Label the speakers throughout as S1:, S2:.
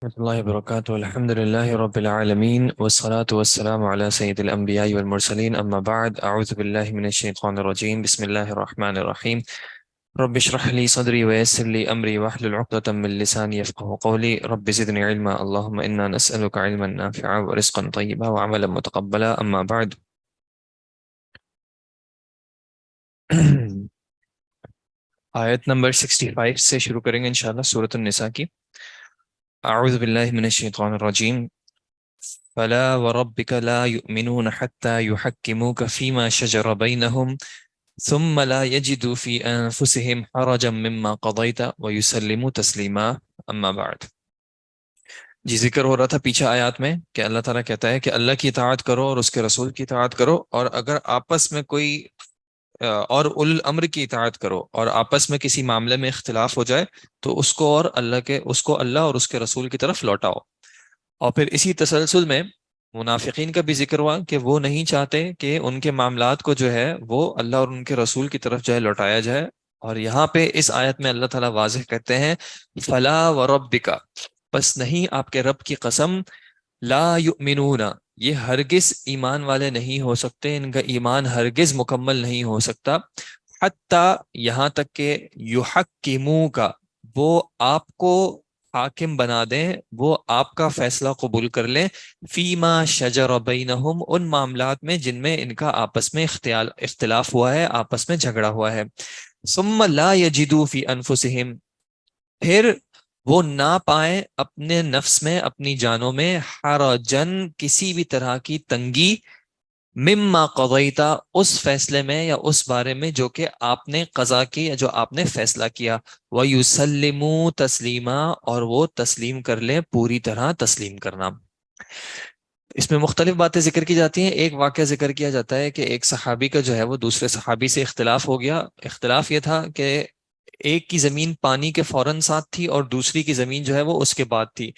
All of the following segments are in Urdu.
S1: ورحمة الله وبركاته. الحمد لله رب العالمين والصلاة والسلام على سيد الأنبياء والمرسلين، أما بعد. أعوذ بالله من الشيطان الرجيم. بسم الله الرحمن الرحيم. رب اشرح لي صدري ويسر لي أمري واحلل عقدة من لساني يفقه قولي. رب زدني علما. اللهم إنا نسألك علما نافعا ورزقا طيبا وعملا متقبلا، أما بعد. آیت نمبر 65 سے شروع کریں گے انشاءاللہ، سورۃ النساء کی۔ اعوذ باللہ من الشیطان الرجیم۔ فلا وربك لا يؤمنون حتى يحكموك فيما شجر بينهم ثم لا يجدوا في أنفسهم حرجا مما قضيت ويسلموا تسلیما، اما بعد۔ جی، ذکر ہو رہا تھا پیچھے آیات میں کہ اللہ تعالیٰ کہتا ہے کہ اللہ کی اطاعت کرو اور اس کے رسول کی اطاعت کرو، اور اگر آپس میں کوئی اور اول الامر کی اطاعت کرو اور آپس میں کسی معاملے میں اختلاف ہو جائے تو اس کو اللہ اور اس کے رسول کی طرف لوٹاؤ۔ اور پھر اسی تسلسل میں منافقین کا بھی ذکر ہوا کہ وہ نہیں چاہتے کہ ان کے معاملات کو جو ہے وہ اللہ اور ان کے رسول کی طرف جو ہے لوٹایا جائے۔ اور یہاں پہ اس آیت میں اللہ تعالیٰ واضح کہتے ہیں فلا وربک، بس نہیں، آپ کے رب کی قسم، لا یؤمنون، یہ ہرگز ایمان والے نہیں ہو سکتے، ان کا ایمان ہرگز مکمل نہیں ہو سکتا، حتی، یہاں تک کہ یحکموک، وہ آپ کو حاکم بنا دیں، وہ آپ کا فیصلہ قبول کر لیں، فیما شجر بینہم، ان معاملات میں جن میں ان کا آپس میں اختلاف ہوا ہے، آپس میں جھگڑا ہوا ہے، ثم لا یجدوا فی انفسہم، پھر وہ نہ پائیں اپنے نفس میں، اپنی جانوں میں، حرجن، کسی بھی طرح کی تنگی، مما قضیتا، اس فیصلے میں یا اس بارے میں جو کہ آپ نے قضا کی یا جو آپ نے فیصلہ کیا، وَيُسَلِّمُوا تسلیما، اور وہ تسلیم کر لیں، پوری طرح تسلیم کرنا۔ اس میں مختلف باتیں ذکر کی جاتی ہیں۔ ایک واقعہ ذکر کیا جاتا ہے کہ ایک صحابی کا جو ہے وہ دوسرے صحابی سے اختلاف ہو گیا۔ اختلاف یہ تھا کہ ایک کی زمین پانی کے فوراً ساتھ تھی اور دوسری کی زمین جو ہے وہ اس کے بعد تھی۔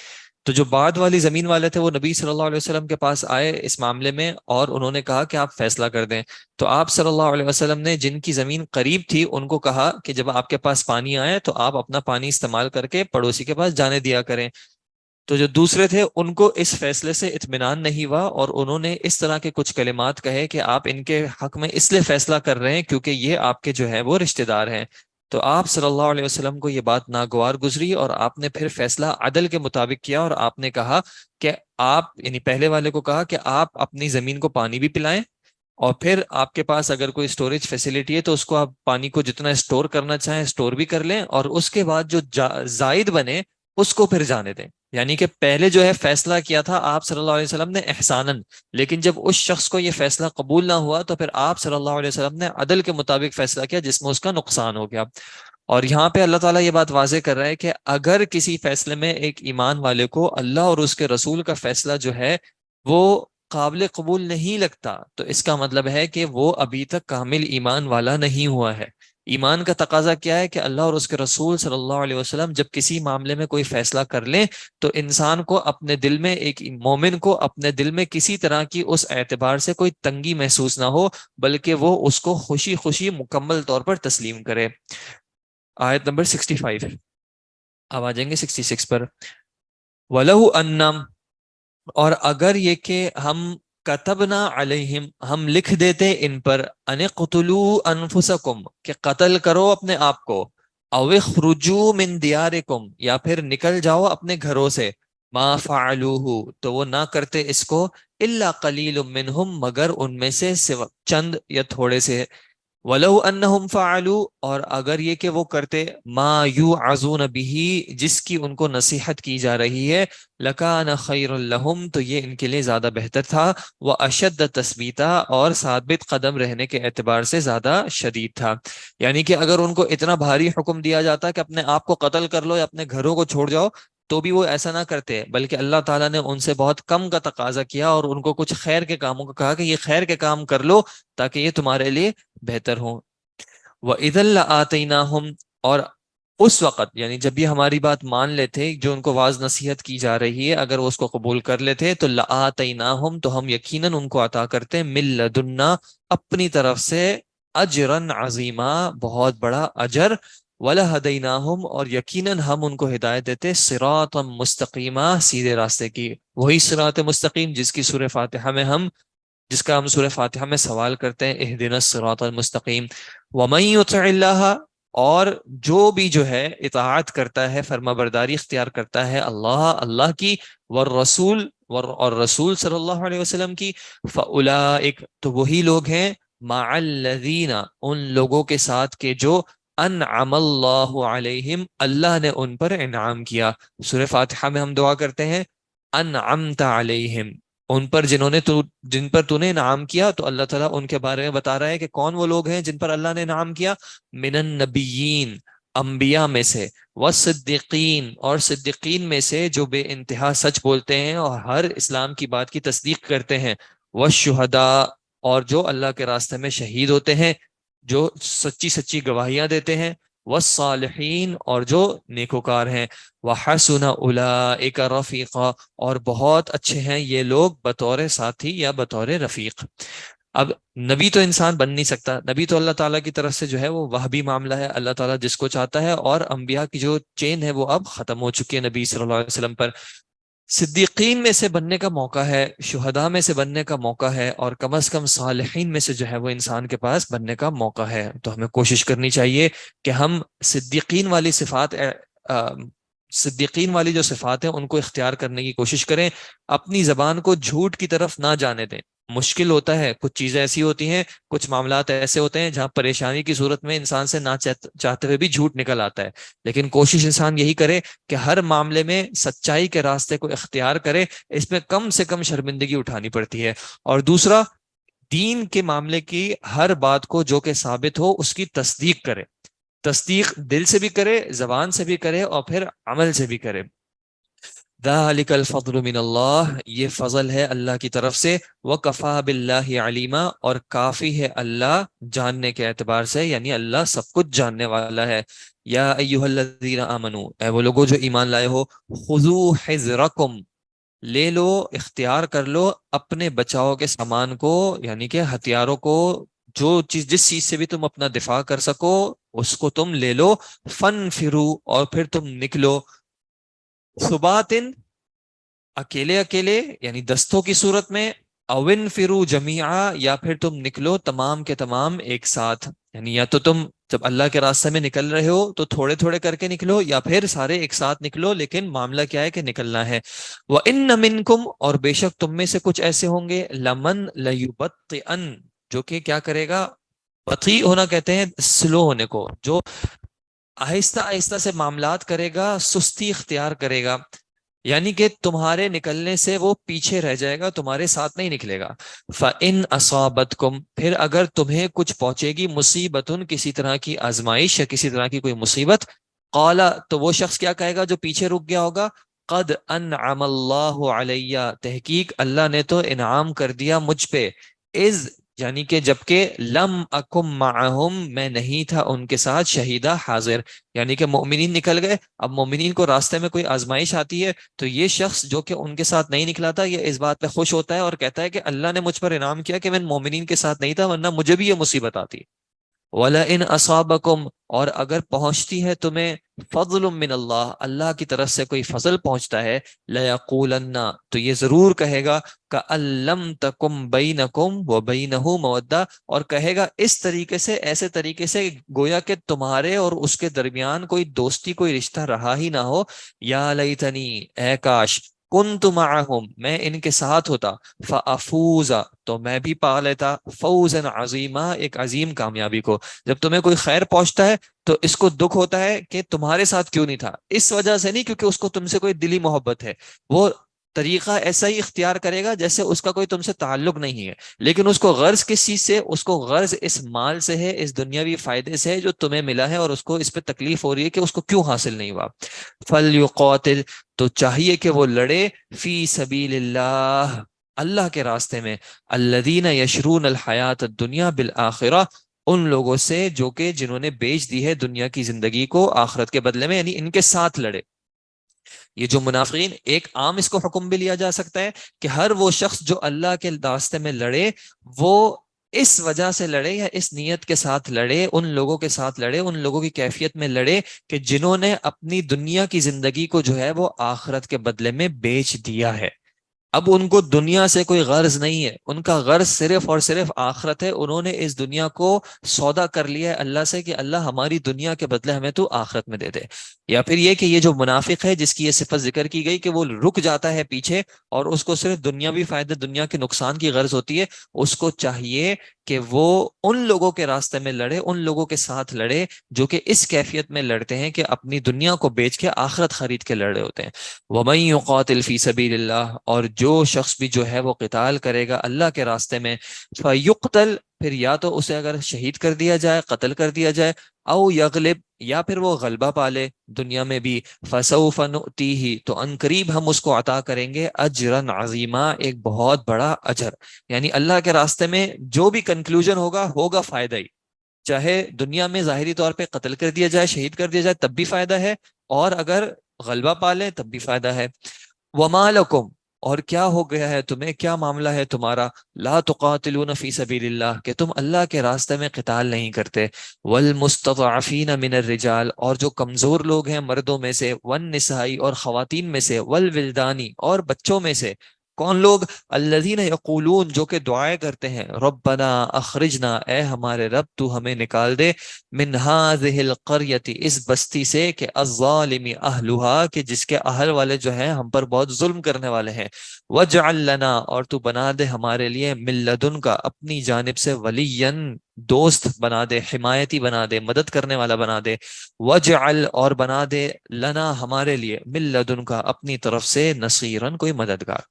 S1: تو جو بعد والی زمین والے تھے وہ نبی صلی اللہ علیہ وسلم کے پاس آئے اس معاملے میں، اور انہوں نے کہا کہ آپ فیصلہ کر دیں۔ تو آپ صلی اللہ علیہ وسلم نے جن کی زمین قریب تھی ان کو کہا کہ جب آپ کے پاس پانی آئے تو آپ اپنا پانی استعمال کر کے پڑوسی کے پاس جانے دیا کریں۔ تو جو دوسرے تھے ان کو اس فیصلے سے اطمینان نہیں ہوا، اور انہوں نے اس طرح کے کچھ کلمات کہے کہ آپ ان کے حق میں اس لیے فیصلہ کر رہے ہیں کیونکہ یہ آپ کے جو ہے وہ رشتہ دار ہیں۔ تو آپ صلی اللہ علیہ وسلم کو یہ بات ناگوار گزری، اور آپ نے پھر فیصلہ عدل کے مطابق کیا، اور آپ نے کہا کہ آپ، یعنی پہلے والے کو کہا کہ آپ اپنی زمین کو پانی بھی پلائیں، اور پھر آپ کے پاس اگر کوئی سٹوریج فیسیلیٹی ہے تو اس کو آپ پانی کو جتنا اسٹور کرنا چاہیں اسٹور بھی کر لیں، اور اس کے بعد جو زائد بنے اس کو پھر جانے دیں۔ یعنی کہ پہلے جو ہے فیصلہ کیا تھا آپ صلی اللہ علیہ وسلم نے احساناً، لیکن جب اس شخص کو یہ فیصلہ قبول نہ ہوا تو پھر آپ صلی اللہ علیہ وسلم نے عدل کے مطابق فیصلہ کیا جس میں اس کا نقصان ہو گیا۔ اور یہاں پہ اللہ تعالیٰ یہ بات واضح کر رہا ہے کہ اگر کسی فیصلے میں ایک ایمان والے کو اللہ اور اس کے رسول کا فیصلہ جو ہے وہ قابل قبول نہیں لگتا تو اس کا مطلب ہے کہ وہ ابھی تک کامل ایمان والا نہیں ہوا ہے۔ ایمان کا تقاضا کیا ہے کہ اللہ اور اس کے رسول صلی اللہ علیہ وسلم جب کسی معاملے میں کوئی فیصلہ کر لیں تو انسان کو اپنے دل میں، ایک مومن کو اپنے دل میں کسی طرح کی اس اعتبار سے کوئی تنگی محسوس نہ ہو، بلکہ وہ اس کو خوشی خوشی مکمل طور پر تسلیم کرے۔ آیت نمبر 65، اب آ جائیں گے 66 پر۔ وَلَوْ أَنَّمْ، اور اگر یہ کہ ہم کتبنا علیہم، ہم لکھ دیتے ان پر، ان اقتلوا انفسکم، کہ قتل کرو اپنے آپ کو، او اخرجوا من دیارکم، یا پھر نکل جاؤ اپنے گھروں سے، ما فعلوہ، تو وہ نہ کرتے اس کو، الا قلیل منہم، مگر ان میں سے چند یا تھوڑے سے، وَلَوْ أَنَّهُمْ فَعَلُوا، اور اگر یہ کہ وہ کرتے، مَا يُوعَظُونَ بِهِ، جس کی ان کو نصیحت کی جا رہی ہے، لَكَانَ خَيْرٌ لَهُمْ، تو یہ ان کے لیے زیادہ بہتر تھا، وَأَشَدَّ تَثْبِيتًا، اور ثابت قدم رہنے کے اعتبار سے زیادہ شدید تھا۔ یعنی کہ اگر ان کو اتنا بھاری حکم دیا جاتا کہ اپنے آپ کو قتل کر لو یا اپنے گھروں کو چھوڑ جاؤ تو بھی وہ ایسا نہ کرتے، بلکہ اللہ تعالیٰ نے ان سے بہت کم کا تقاضا کیا اور ان کو کچھ خیر کے کاموں کا کہا کہ یہ خیر کے کام کر لو تاکہ یہ تمہارے لیے بہتر ہوں۔ وَإِذًا لَآتَيْنَاهُمْ، اور اس وقت، یعنی جب یہ ہماری بات مان لیتے، جو ان کو واعظ نصیحت کی جا رہی ہے، اگر وہ اس کو قبول کر لیتے تو لَآتَيْنَاهُمْ، تو ہم یقیناً ان کو عطا کرتے، مِن لَدُنَّا، اپنی طرف سے، اجرًا عظیما، بہت بڑا اجر، وَلَهَدَيْنَاهُمْ، اور یقیناً ہم ان کو ہدایت دیتے صراطا مستقیما، سیدھے راستے کی، وہی صراط مستقیم جس کا ہم سورہ فاتحہ میں سوال کرتے ہیں اہدنا الصراط المستقیم۔ وَمَن يُطِعِ اللَّهَ، اور جو بھی جو ہے اطاعت کرتا ہے، فرما برداری اختیار کرتا ہے اللہ کی، والرسول اور رسول صلی اللہ علیہ وسلم کی، فَأُولَئِكَ، تو وہی لوگ ہیں، مع الذین، ان لوگوں کے ساتھ کے جو انعم اللہ علیہم، اللہ نے ان پر انعام کیا۔ سورہ فاتحہ میں ہم دعا کرتے ہیں انعمت علیہم، ان پر جن پر تو نے انعام کیا، تو اللہ تعالیٰ ان کے بارے میں بتا رہا ہے کہ کون وہ لوگ ہیں جن پر اللہ نے انعام کیا، من النبیین، انبیاء میں سے، والصدیقین، اور صدیقین میں سے جو بے انتہا سچ بولتے ہیں اور ہر اسلام کی بات کی تصدیق کرتے ہیں، والشہداء، اور جو اللہ کے راستے میں شہید ہوتے ہیں، جو سچی سچی گواہیاں دیتے ہیں، والصالحین، اور جو نیکوکار ہیں، وحسن اولئک رفیقا، اور بہت اچھے ہیں یہ لوگ بطور ساتھی یا بطور رفیق۔ اب نبی تو انسان بن نہیں سکتا، نبی تو اللہ تعالیٰ کی طرف سے جو ہے وہ وحبی معاملہ ہے، اللہ تعالیٰ جس کو چاہتا ہے، اور انبیاء کی جو چین ہے وہ اب ختم ہو چکی ہے نبی صلی اللہ علیہ وسلم پر۔ صدیقین میں سے بننے کا موقع ہے، شہداء میں سے بننے کا موقع ہے، اور کم از کم صالحین میں سے جو ہے وہ انسان کے پاس بننے کا موقع ہے۔ تو ہمیں کوشش کرنی چاہیے کہ ہم صدیقین والی صدیقین والی جو صفات ہیں ان کو اختیار کرنے کی کوشش کریں، اپنی زبان کو جھوٹ کی طرف نہ جانے دیں۔ مشکل ہوتا ہے، کچھ چیزیں ایسی ہوتی ہیں، کچھ معاملات ایسے ہوتے ہیں جہاں پریشانی کی صورت میں انسان سے نہ چاہتے ہوئے بھی جھوٹ نکل آتا ہے، لیکن کوشش انسان یہی کرے کہ ہر معاملے میں سچائی کے راستے کو اختیار کرے، اس میں کم سے کم شرمندگی اٹھانی پڑتی ہے۔ اور دوسرا، دین کے معاملے کی ہر بات کو جو کہ ثابت ہو اس کی تصدیق کرے، تصدیق دل سے بھی کرے، زبان سے بھی کرے، اور پھر عمل سے بھی کرے۔ ذالک الفضل من اللہ، یہ فضل ہے اللہ کی طرف سے، وکفا باللہ علیما، اور کافی ہے اللہ جاننے کے اعتبار سے، یعنی اللہ سب کچھ جاننے والا ہے۔ یا ایہا الذین آمنو، اے وہ لوگوں جو ایمان لائے ہو، خذوا حذرکم، لے لو، اختیار کر لو اپنے بچاؤ کے سامان کو، یعنی کہ ہتھیاروں کو، جس چیز سے بھی تم اپنا دفاع کر سکو اس کو تم لے لو، فنفرو، اور پھر تم نکلو، ثباتن، اکیلے اکیلے یعنی دستوں کی صورت میں، اوین فرو جمیعا، یا پھر تم نکلو تمام کے تمام ایک ساتھ، یعنی یا تو تم جب اللہ کے راستے میں نکل رہے ہو تو تھوڑے تھوڑے کر کے نکلو، یا پھر سارے ایک ساتھ نکلو، لیکن معاملہ کیا ہے کہ نکلنا ہے۔ وَإِنَّ مِنْكُمْ، اور بے شک تم میں سے کچھ ایسے ہوں گے، لَمَن لَيُبَطِّئَنَ، جو کہ کیا کرے گا، بطیء ہونا کہتے ہیں سلو ہونے کو، جو آہستہ آہستہ سے معاملات کرے گا، سستی اختیار کرے گا، یعنی کہ تمہارے نکلنے سے وہ پیچھے رہ جائے گا، تمہارے ساتھ نہیں نکلے گا۔ فَإِنْ أَصَابَتْكُمْ، پھر اگر تمہیں کچھ پہنچے گی مصیبتن، کسی طرح کی آزمائش یا کسی طرح کی کوئی مصیبت، قال، تو وہ شخص کیا کہے گا جو پیچھے رک گیا ہوگا، قد انعم اللہ علیہ، تحقیق اللہ نے تو انعام کر دیا مجھ پہ، اذ، یعنی کہ جبکہ لم اکم معہم، میں نہیں تھا ان کے ساتھ، شہیدہ، حاضر، یعنی کہ مومنین نکل گئے، اب مومنین کو راستے میں کوئی آزمائش آتی ہے تو یہ شخص جو کہ ان کے ساتھ نہیں نکلا تھا، یہ اس بات پہ خوش ہوتا ہے اور کہتا ہے کہ اللہ نے مجھ پر انعام کیا کہ میں مومنین کے ساتھ نہیں تھا، ورنہ مجھے بھی یہ مصیبت آتی۔ وَلَئِنْ أَصَابَكُمْ، اور اگر پہنچتی ہے تمہیں، فضل من اللہ، اللہ کی طرف سے کوئی فضل پہنچتا ہے، لَيَقُولَنَّ، تو یہ ضرور کہے گا، كَأَن لَّمْ تَكُن بَيْنَكُمْ وَبَيْنَهُ مَوَدَّةٌ، اور کہے گا اس طریقے سے، ایسے طریقے سے گویا کہ تمہارے اور اس کے درمیان کوئی دوستی، کوئی رشتہ رہا ہی نہ ہو، یا لیتنی، اے کاش، کنت معہم، میں ان کے ساتھ ہوتا، فافوز، تو میں بھی پا لیتا، فوزا عظیما، ایک عظیم کامیابی کو۔ جب تمہیں کوئی خیر پہنچتا ہے تو اس کو دکھ ہوتا ہے کہ تمہارے ساتھ کیوں نہیں تھا، اس وجہ سے نہیں کیونکہ اس کو تم سے کوئی دلی محبت ہے، وہ طریقہ ایسا ہی اختیار کرے گا جیسے اس کا کوئی تم سے تعلق نہیں ہے، لیکن اس کو غرض کس چیز سے، اس کو غرض اس مال سے ہے، اس دنیاوی فائدے سے ہے جو تمہیں ملا ہے، اور اس کو اس پہ تکلیف ہو رہی ہے کہ اس کو کیوں حاصل نہیں ہوا۔ فَلْيُقَاتِلْ، تو چاہیے کہ وہ لڑے، فی سبیل اللہ، اللہ کے راستے میں، الذین یشرون الحیات الدنیا بالآخرہ، ان لوگوں سے جو کہ جنہوں نے بیچ دی ہے دنیا کی زندگی کو آخرت کے بدلے میں، یعنی ان کے ساتھ لڑے۔ یہ جو منافقین، ایک عام اس کو حکم بھی لیا جا سکتا ہے کہ ہر وہ شخص جو اللہ کے راستے میں لڑے، وہ اس وجہ سے لڑے یا اس نیت کے ساتھ لڑے، ان لوگوں کے ساتھ لڑے، ان لوگوں کی کیفیت میں لڑے کہ جنہوں نے اپنی دنیا کی زندگی کو جو ہے وہ آخرت کے بدلے میں بیچ دیا ہے۔ اب ان کو دنیا سے کوئی غرض نہیں ہے، ان کا غرض صرف اور صرف آخرت ہے۔ انہوں نے اس دنیا کو سودا کر لیا ہے اللہ سے کہ اللہ ہماری دنیا کے بدلے ہمیں تو آخرت میں دے دے۔ یا پھر یہ کہ یہ جو منافق ہے جس کی یہ صفت ذکر کی گئی کہ وہ رک جاتا ہے پیچھے اور اس کو صرف دنیاوی فائدے، دنیا کے نقصان کی غرض ہوتی ہے، اس کو چاہیے کہ وہ ان لوگوں کے راستے میں لڑے، ان لوگوں کے ساتھ لڑے جو کہ اس کیفیت میں لڑتے ہیں کہ اپنی دنیا کو بیچ کے آخرت خرید کے لڑ رہے ہوتے ہیں۔ وَمَن يُقَاتِلْ فِي سَبِيلِ اللَّهِ، اور جو شخص بھی جو ہے وہ قتال کرے گا اللہ کے راستے میں، فَيُقْتَلْ، پھر یا تو اسے اگر شہید کر دیا جائے، قتل کر دیا جائے، او یغلب، یا پھر وہ غلبہ پالے دنیا میں بھی، فَسَوْفَ نُؤْتِيهِ، تو ان قریب ہم اس کو عطا کریں گے اجرا عظیما، ایک بہت بڑا اجر۔ یعنی اللہ کے راستے میں جو بھی کنکلوژن ہوگا، ہوگا فائدہ ہی، چاہے دنیا میں ظاہری طور پہ قتل کر دیا جائے، شہید کر دیا جائے، تب بھی فائدہ ہے، اور اگر غلبہ پالے تب بھی فائدہ ہے۔ وَمَا لَكُمْ، اور کیا ہو گیا ہے تمہیں، کیا معاملہ ہے تمہارا، لا تقاتلون فی سبیل اللہ، کہ تم اللہ کے راستے میں قتال نہیں کرتے، والمستضعفین من الرجال، اور جو کمزور لوگ ہیں مردوں میں سے، والنساء، اور خواتین میں سے، والولدانی، اور بچوں میں سے۔ کون لوگ؟ الذین یقولون، جو کہ دعائیں کرتے ہیں، ربنا اخرجنا، اے ہمارے رب تو ہمیں نکال دے، من هذه القریۃ، اس بستی سے، کہ الظالم اہلها، کہ جس کے اہل والے جو ہیں ہم پر بہت ظلم کرنے والے ہیں، وجعل لنا، اور تو بنا دے ہمارے لیے، من لدن کا، اپنی جانب سے، ولیا، دوست بنا دے، حمایتی بنا دے، مدد کرنے والا بنا دے، وجعل، اور بنا دے، لنا ہمارے لیے، من لدن کا، اپنی طرف سے، نصیرا، کوئی مددگار۔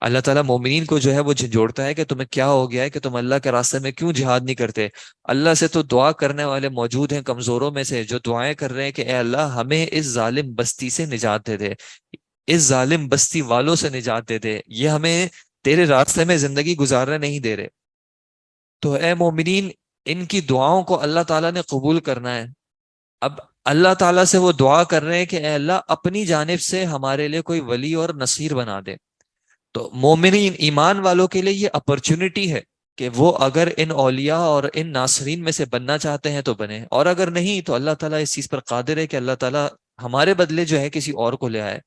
S1: اللہ تعالیٰ مومنین کو جو ہے وہ جھنجھوڑتا ہے کہ تمہیں کیا ہو گیا ہے کہ تم اللہ کے راستے میں کیوں جہاد نہیں کرتے؟ اللہ سے تو دعا کرنے والے موجود ہیں کمزوروں میں سے، جو دعائیں کر رہے ہیں کہ اے اللہ ہمیں اس ظالم بستی سے نجات دے دے، اس ظالم بستی والوں سے نجات دے دے، یہ ہمیں تیرے راستے میں زندگی گزارنے نہیں دے رہے۔ تو اے مومنین، ان کی دعاؤں کو اللہ تعالیٰ نے قبول کرنا ہے۔ اب اللہ تعالیٰ سے وہ دعا کر رہے ہیں کہ اے اللہ اپنی جانب سے ہمارے لیے کوئی ولی اور نصیر بنا دے۔ تو مومنین، ایمان والوں کے لیے یہ اپرچونٹی ہے کہ وہ اگر ان اولیاء اور ان ناصرین میں سے بننا چاہتے ہیں تو بنے، اور اگر نہیں تو اللہ تعالیٰ اس چیز پر قادر ہے کہ اللہ تعالیٰ ہمارے بدلے جو ہے کسی اور کو لے آئے۔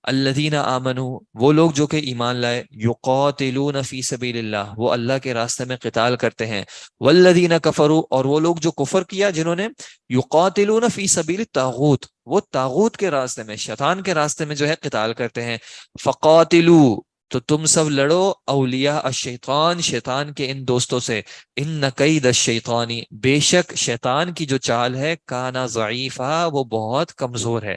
S1: الذین آمنوا، وہ لوگ جو کہ ایمان لائے، یقاتلون فی سبیل اللہ، وہ اللہ کے راستے میں قتال کرتے ہیں، والذین کفروا، اور وہ لوگ جو کفر کیا جنہوں نے، یقاتلون فی سبیل الطاغوت، وہ طاغوت کے راستے میں، شیطان کے راستے میں جو ہے قتال کرتے ہیں، فقاتلوا، تو تم سب لڑو، اولیاء الشیطان، شیطان کے ان دوستوں سے، ان کید الشیطانی، بے شک شیطان کی جو چال ہے، کانا ضعیفا، وہ بہت کمزور ہے۔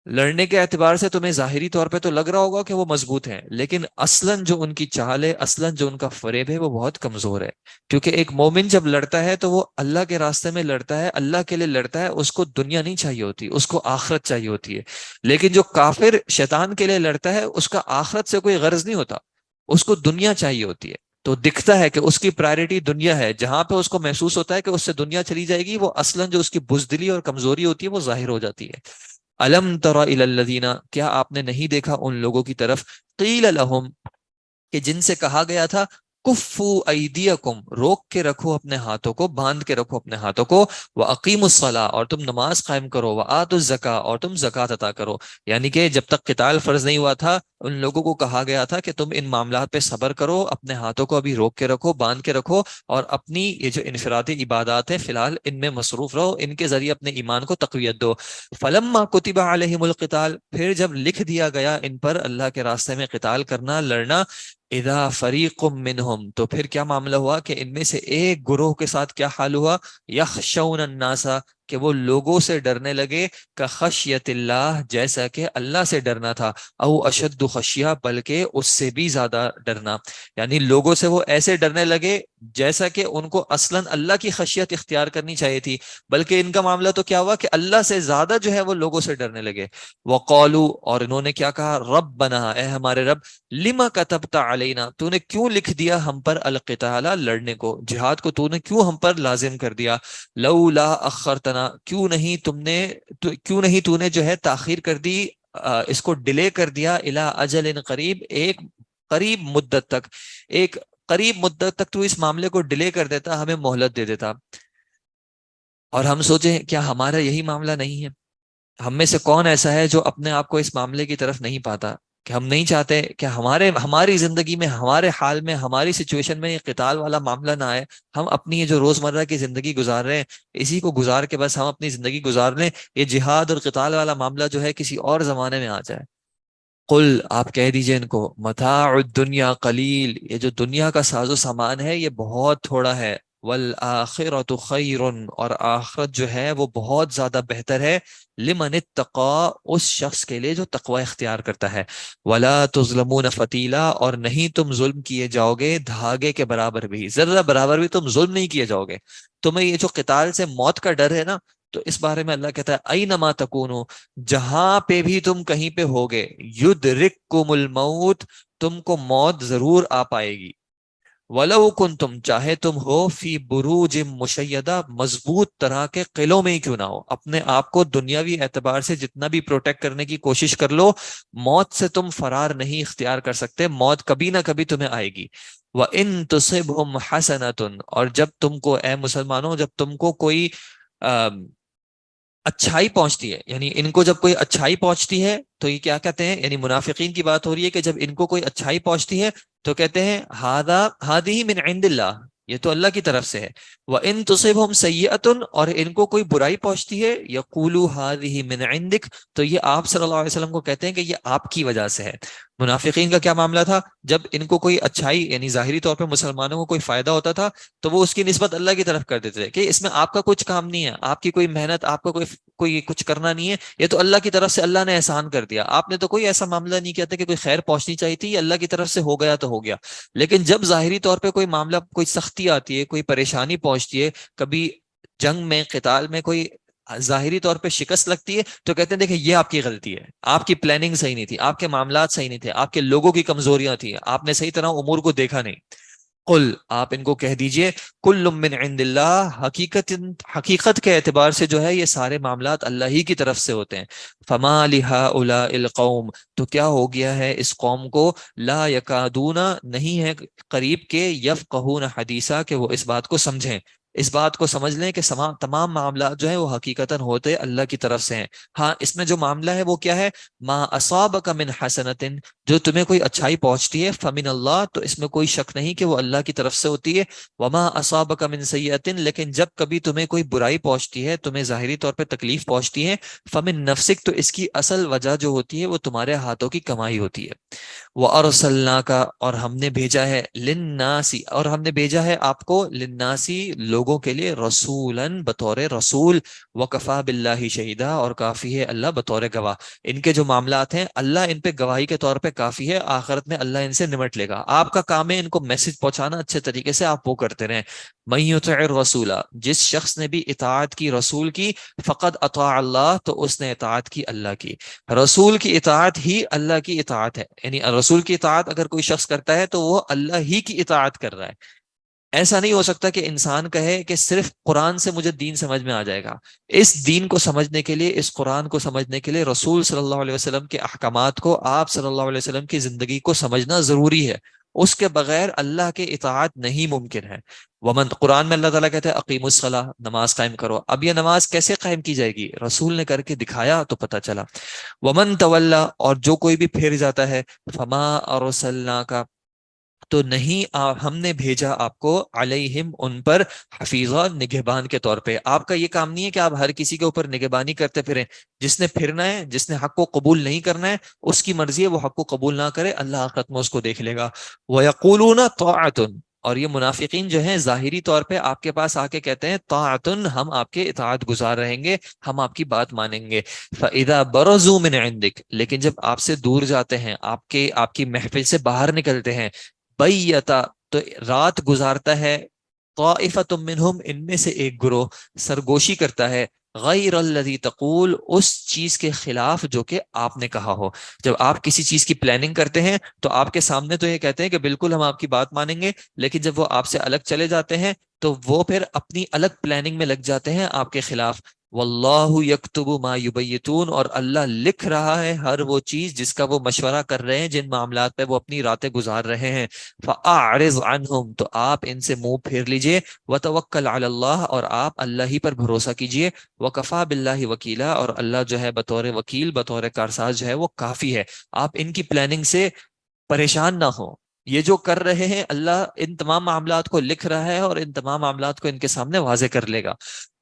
S1: لڑنے کے اعتبار سے تمہیں ظاہری طور پہ تو لگ رہا ہوگا کہ وہ مضبوط ہیں، لیکن اصلاً جو ان کی چال ہے، اصلاً جو ان کا فریب ہے، وہ بہت کمزور ہے۔ کیونکہ ایک مومن جب لڑتا ہے تو وہ اللہ کے راستے میں لڑتا ہے، اللہ کے لیے لڑتا ہے، اس کو دنیا نہیں چاہیے ہوتی، اس کو آخرت چاہیے ہوتی ہے۔ لیکن جو کافر شیطان کے لیے لڑتا ہے، اس کا آخرت سے کوئی غرض نہیں ہوتا، اس کو دنیا چاہیے ہوتی ہے۔ تو دکھتا ہے کہ اس کی پرائرٹی دنیا ہے، جہاں پہ اس کو محسوس ہوتا ہے کہ اس سے دنیا چلی جائے گی، وہ اصلاً جو اس کی بزدلی اور کمزوری ہوتی ہے وہ ظاہر ہو جاتی ہے۔ الم تر الی الذین، کیا آپ نے نہیں دیکھا ان لوگوں کی طرف، قیل لہم، کہ جن سے کہا گیا تھا، کفو ایدیکم، روک کے رکھو اپنے ہاتھوں کو، باندھ کے رکھو اپنے ہاتھوں کو، واقیموا الصلاۃ، اور تم نماز قائم کرو، وآتوا الزکاۃ، اور تم زکوٰۃ عطا کرو۔ یعنی کہ جب تک قتال فرض نہیں ہوا تھا، ان لوگوں کو کہا گیا تھا کہ تم ان معاملات پہ صبر کرو، اپنے ہاتھوں کو ابھی روک کے رکھو، باندھ کے رکھو، اور اپنی یہ جو انفرادی عبادات ہیں فی الحال ان میں مصروف رہو، ان کے ذریعے اپنے ایمان کو تقویت دو۔ فلما کتب علیہم القتال، پھر جب لکھ دیا گیا ان پر اللہ کے راستے میں قتال کرنا، لڑنا، اذا فریق منہم، تو پھر کیا معاملہ ہوا کہ ان میں سے ایک گروہ کے ساتھ کیا حال ہوا، یخشون الناس، کہ وہ لوگوں سے ڈرنے لگے، کخشیت اللہ، جیسا کہ اللہ سے ڈرنا تھا، او اشد خشیہ، بلکہ اس سے بھی زیادہ ڈرنا۔ یعنی لوگوں سے وہ ایسے ڈرنے لگے جیسا کہ ان کو اصلاً اللہ کی خشیت اختیار کرنی چاہیے تھی، بلکہ ان کا معاملہ تو کیا ہوا کہ اللہ سے زیادہ جو ہے وہ لوگوں سے ڈرنے لگے۔ وقالوا، اور انہوں نے کیا کہا، ربنا، اے ہمارے رب، لما کتبت علینا، تو نے کیوں لکھ دیا ہم پر، القتال، لڑنے کو، جہاد کو تو نے کیوں ہم پر لازم کر دیا، لولا اخرتنا، کیوں نہیں تو نے جو ہے تاخیر کر دی، اس کو ڈیلے کر دیا، الی اجل قریب، ایک قریب مدت تک، ایک قریب مدت تک تو اس معاملے کو ڈیلے کر دیتا، ہمیں مہلت دے دیتا، اور ہم سوچیں کیا ہمارا یہی معاملہ نہیں ہے؟ ہم میں سے کون ایسا ہے جو اپنے آپ کو اس معاملے کی طرف نہیں پاتا کہ ہم نہیں چاہتے کہ ہماری زندگی میں، ہمارے حال میں، ہماری سچویشن میں یہ قتال والا معاملہ نہ آئے. ہم اپنی یہ جو روزمرہ کی زندگی گزار رہے ہیں، اسی کو گزار کے بس ہم اپنی زندگی گزار لیں، یہ جہاد اور قتال والا معاملہ جو ہے کسی اور زمانے میں آ جائے. قل، آپ کہہ دیجئے ان کو، متاع الدنیا قلیل، یہ جو دنیا کا ساز و سامان ہے یہ بہت تھوڑا ہے. والآخرۃ خیر، اور آخرت جو ہے وہ بہت زیادہ بہتر ہے. لمن اتقا، اس شخص کے لیے جو تقوی اختیار کرتا ہے. ولا تظلمون فتیلا، اور نہیں تم ظلم کیے جاؤ گے دھاگے کے برابر بھی، ذرہ برابر بھی تم ظلم نہیں کیے جاؤ گے. تمہیں یہ جو قتال سے موت کا ڈر ہے نا، تو اس بارے میں اللہ کہتا ہے اینما تکونو، جہاں پہ بھی تم کہیں پہ ہوگے، یدرککم الموت، تم کو موت ضرور آ پائے گی. ولو کنتم، چاہے تم ہو، فی بروج مشیدہ، مضبوط طرح کے قلعوں میں ہی کیوں نہ ہو، اپنے آپ کو دنیاوی اعتبار سے جتنا بھی پروٹیکٹ کرنے کی کوشش کر لو، موت سے تم فرار نہیں اختیار کر سکتے، موت کبھی نہ کبھی تمہیں آئے گی. وَإِن تُصِبْهُمْ حَسَنَةٌ، اور جب تم کو، اے مسلمانوں، جب تم کو کوئی اچھائی پہنچتی ہے، یعنی ان کو جب کوئی اچھائی پہنچتی ہے تو یہ کیا کہتے ہیں، یعنی منافقین کی بات ہو رہی ہے کہ جب ان کو کوئی اچھائی پہنچتی ہے تو کہتے ہیں ہذہ من عند اللہ، یہ تو اللہ کی طرف سے ہے. وَإِن تُصِبْهُمْ سَيِّئَةٌ، اور ان کو کوئی برائی پہنچتی ہے، یقولوا ہذہ من عندک، تو یہ آپ صلی اللہ علیہ وسلم کو کہتے ہیں کہ یہ آپ کی وجہ سے ہے. منافقین کا کیا معاملہ تھا؟ جب ان کو کوئی اچھائی، یعنی ظاہری طور پہ مسلمانوں کو کوئی فائدہ ہوتا تھا تو وہ اس کی نسبت اللہ کی طرف کر دیتے تھے کہ اس میں آپ کا کچھ کام نہیں ہے، آپ کی کوئی محنت، آپ کا کوئی کچھ کرنا نہیں ہے، یہ تو اللہ کی طرف سے اللہ نے احسان کر دیا، آپ نے تو کوئی ایسا معاملہ نہیں کیا تھا کہ کوئی خیر پہنچنی چاہیے تھی، یہ اللہ کی طرف سے ہو گیا تو ہو گیا. لیکن جب ظاہری طور پہ کوئی معاملہ، کوئی سختی آتی ہے، کوئی پریشانی پہنچتی ہے، کبھی جنگ میں، قتال میں کوئی ظاہری طور پہ شکست لگتی ہے، تو کہتے ہیں دیکھیں یہ آپ کی غلطی ہے، آپ کی پلاننگ صحیح نہیں تھی، آپ کے معاملات صحیح نہیں تھے، آپ کے لوگوں کی کمزوریاں تھیں، آپ نے صحیح طرح امور کو دیکھا نہیں. قل، آپ ان کو کہہ دیجئے، کل من عند اللہ، حقیقت کے اعتبار سے جو ہے یہ سارے معاملات اللہ ہی کی طرف سے ہوتے ہیں. فما لہؤلاء القوم، تو کیا ہو گیا ہے اس قوم کو، لا یکادون، نہیں ہے قریب کے، یفقہون حدیثا، کہ وہ اس بات کو سمجھیں، اس بات کو سمجھ لیں کہ تمام معاملات جو ہیں وہ حقیقتاً ہوتے اللہ کی طرف سے ہیں. ہاں، اس میں جو معاملہ ہے وہ کیا ہے، ما اصابک من حسنۃ، جو تمہیں کوئی اچھائی پہنچتی ہے، فمن اللہ، تو اس میں کوئی شک نہیں کہ وہ اللہ کی طرف سے ہوتی ہے. وما اصابک من سیئۃ، لیکن جب کبھی تمہیں کوئی برائی پہنچتی ہے، تمہیں ظاہری طور پہ تکلیف پہنچتی ہے، فمن نفسک، تو اس کی اصل وجہ جو ہوتی ہے وہ تمہارے ہاتھوں کی کمائی ہوتی ہے. وَأَرْسَلْنَاكَ، اور ہم نے بھیجا ہے، لِلنَّاسِ، اور ہم نے بھیجا ہے آپ کو، لِلنَّاسِ، لوگوں کے لیے، رسولاً، بطور رسول، وَكَفَى بِاللَّهِ شَهِيدًا، اور کافی ہے اللہ بطور گواہ. ان کے جو معاملات ہیں اللہ ان پہ گواہی کے طور پہ کافی ہے، آخرت میں اللہ ان سے نمٹ لے گا. آپ کا کام ہے ان کو میسج پہنچانا اچھے طریقے سے، آپ وہ کرتے رہیں. مَن يُطِعِ الرَّسُولَ، جس شخص نے بھی اطاعت کی رسول کی، فقد اطاع اللہ، تو اس نے اطاعت کی اللہ کی. رسول کی اطاعت ہی اللہ کی اطاعت ہے، یعنی رسول کی اطاعت اگر کوئی شخص کرتا ہے تو وہ اللہ ہی کی اطاعت کر رہا ہے. ایسا نہیں ہو سکتا کہ انسان کہے کہ صرف قرآن سے مجھے دین سمجھ میں آ جائے گا. اس دین کو سمجھنے کے لیے، اس قرآن کو سمجھنے کے لیے، رسول صلی اللہ علیہ وسلم کے احکامات کو، آپ صلی اللہ علیہ وسلم کی زندگی کو سمجھنا ضروری ہے. اس کے بغیر اللہ کے اطاعت نہیں ممکن ہے. قرآن میں اللہ تعالیٰ کہتے ہیں اقیم الصلاۃ، نماز قائم کرو. اب یہ نماز کیسے قائم کی جائے گی؟ رسول نے کر کے دکھایا تو پتہ چلا. ومن تولا، اور جو کوئی بھی پھر جاتا ہے، فما ارسلناک، تو نہیں ہم نے بھیجا آپ کو، علیہم، ان پر، حفیظہ، نگہبان کے طور پہ. آپ کا یہ کام نہیں ہے کہ آپ ہر کسی کے اوپر نگہبانی کرتے پھریں. جس نے پھرنا ہے، جس نے حق کو قبول نہیں کرنا ہے، اس کی مرضی ہے وہ حق کو قبول نہ کرے، اللہ آخرت میں اس کو دیکھ لے گا. وَيَقُولُونَ طَاعَةٌ، اور یہ منافقین جو ہیں ظاہری طور پہ آپ کے پاس آ کے کہتے ہیں طاعتن، ہم آپ کے اطاعت گزار رہیں گے، ہم آپ کی بات مانیں گے. فَإِذَا بَرَزُوا مِنْ عِنْدِكَ، لیکن جب آپ سے دور جاتے ہیں، آپ کی محفل سے باہر نکلتے ہیں، بیتا، تو رات گزارتا ہے، طائفۃ منہم، ان میں سے ایک گروہ سرگوشی کرتا ہے، غیر الذی تقول، اس چیز کے خلاف جو کہ آپ نے کہا ہو. جب آپ کسی چیز کی پلاننگ کرتے ہیں تو آپ کے سامنے تو یہ کہتے ہیں کہ بالکل ہم آپ کی بات مانیں گے، لیکن جب وہ آپ سے الگ چلے جاتے ہیں تو وہ پھر اپنی الگ پلاننگ میں لگ جاتے ہیں آپ کے خلاف. واللہ یکتب ما یبیتون، اور اللہ لکھ رہا ہے ہر وہ چیز جس کا وہ مشورہ کر رہے ہیں، جن معاملات پہ وہ اپنی راتیں گزار رہے ہیں۔ فاعرض عنہم، تو آپ ان سے منہ پھیر لیجئے، وتوکل علی اللہ، اور آپ اللہ ہی پر بھروسہ کیجئے، وکفا باللہ وکیلا، اور اللہ جو ہے بطور وکیل، بطور کارساز جو ہے وہ کافی ہے۔ آپ ان کی پلاننگ سے پریشان نہ ہو، یہ جو کر رہے ہیں اللہ ان تمام معاملات کو لکھ رہا ہے اور ان تمام معاملات کو ان کے سامنے واضح کر لے گا۔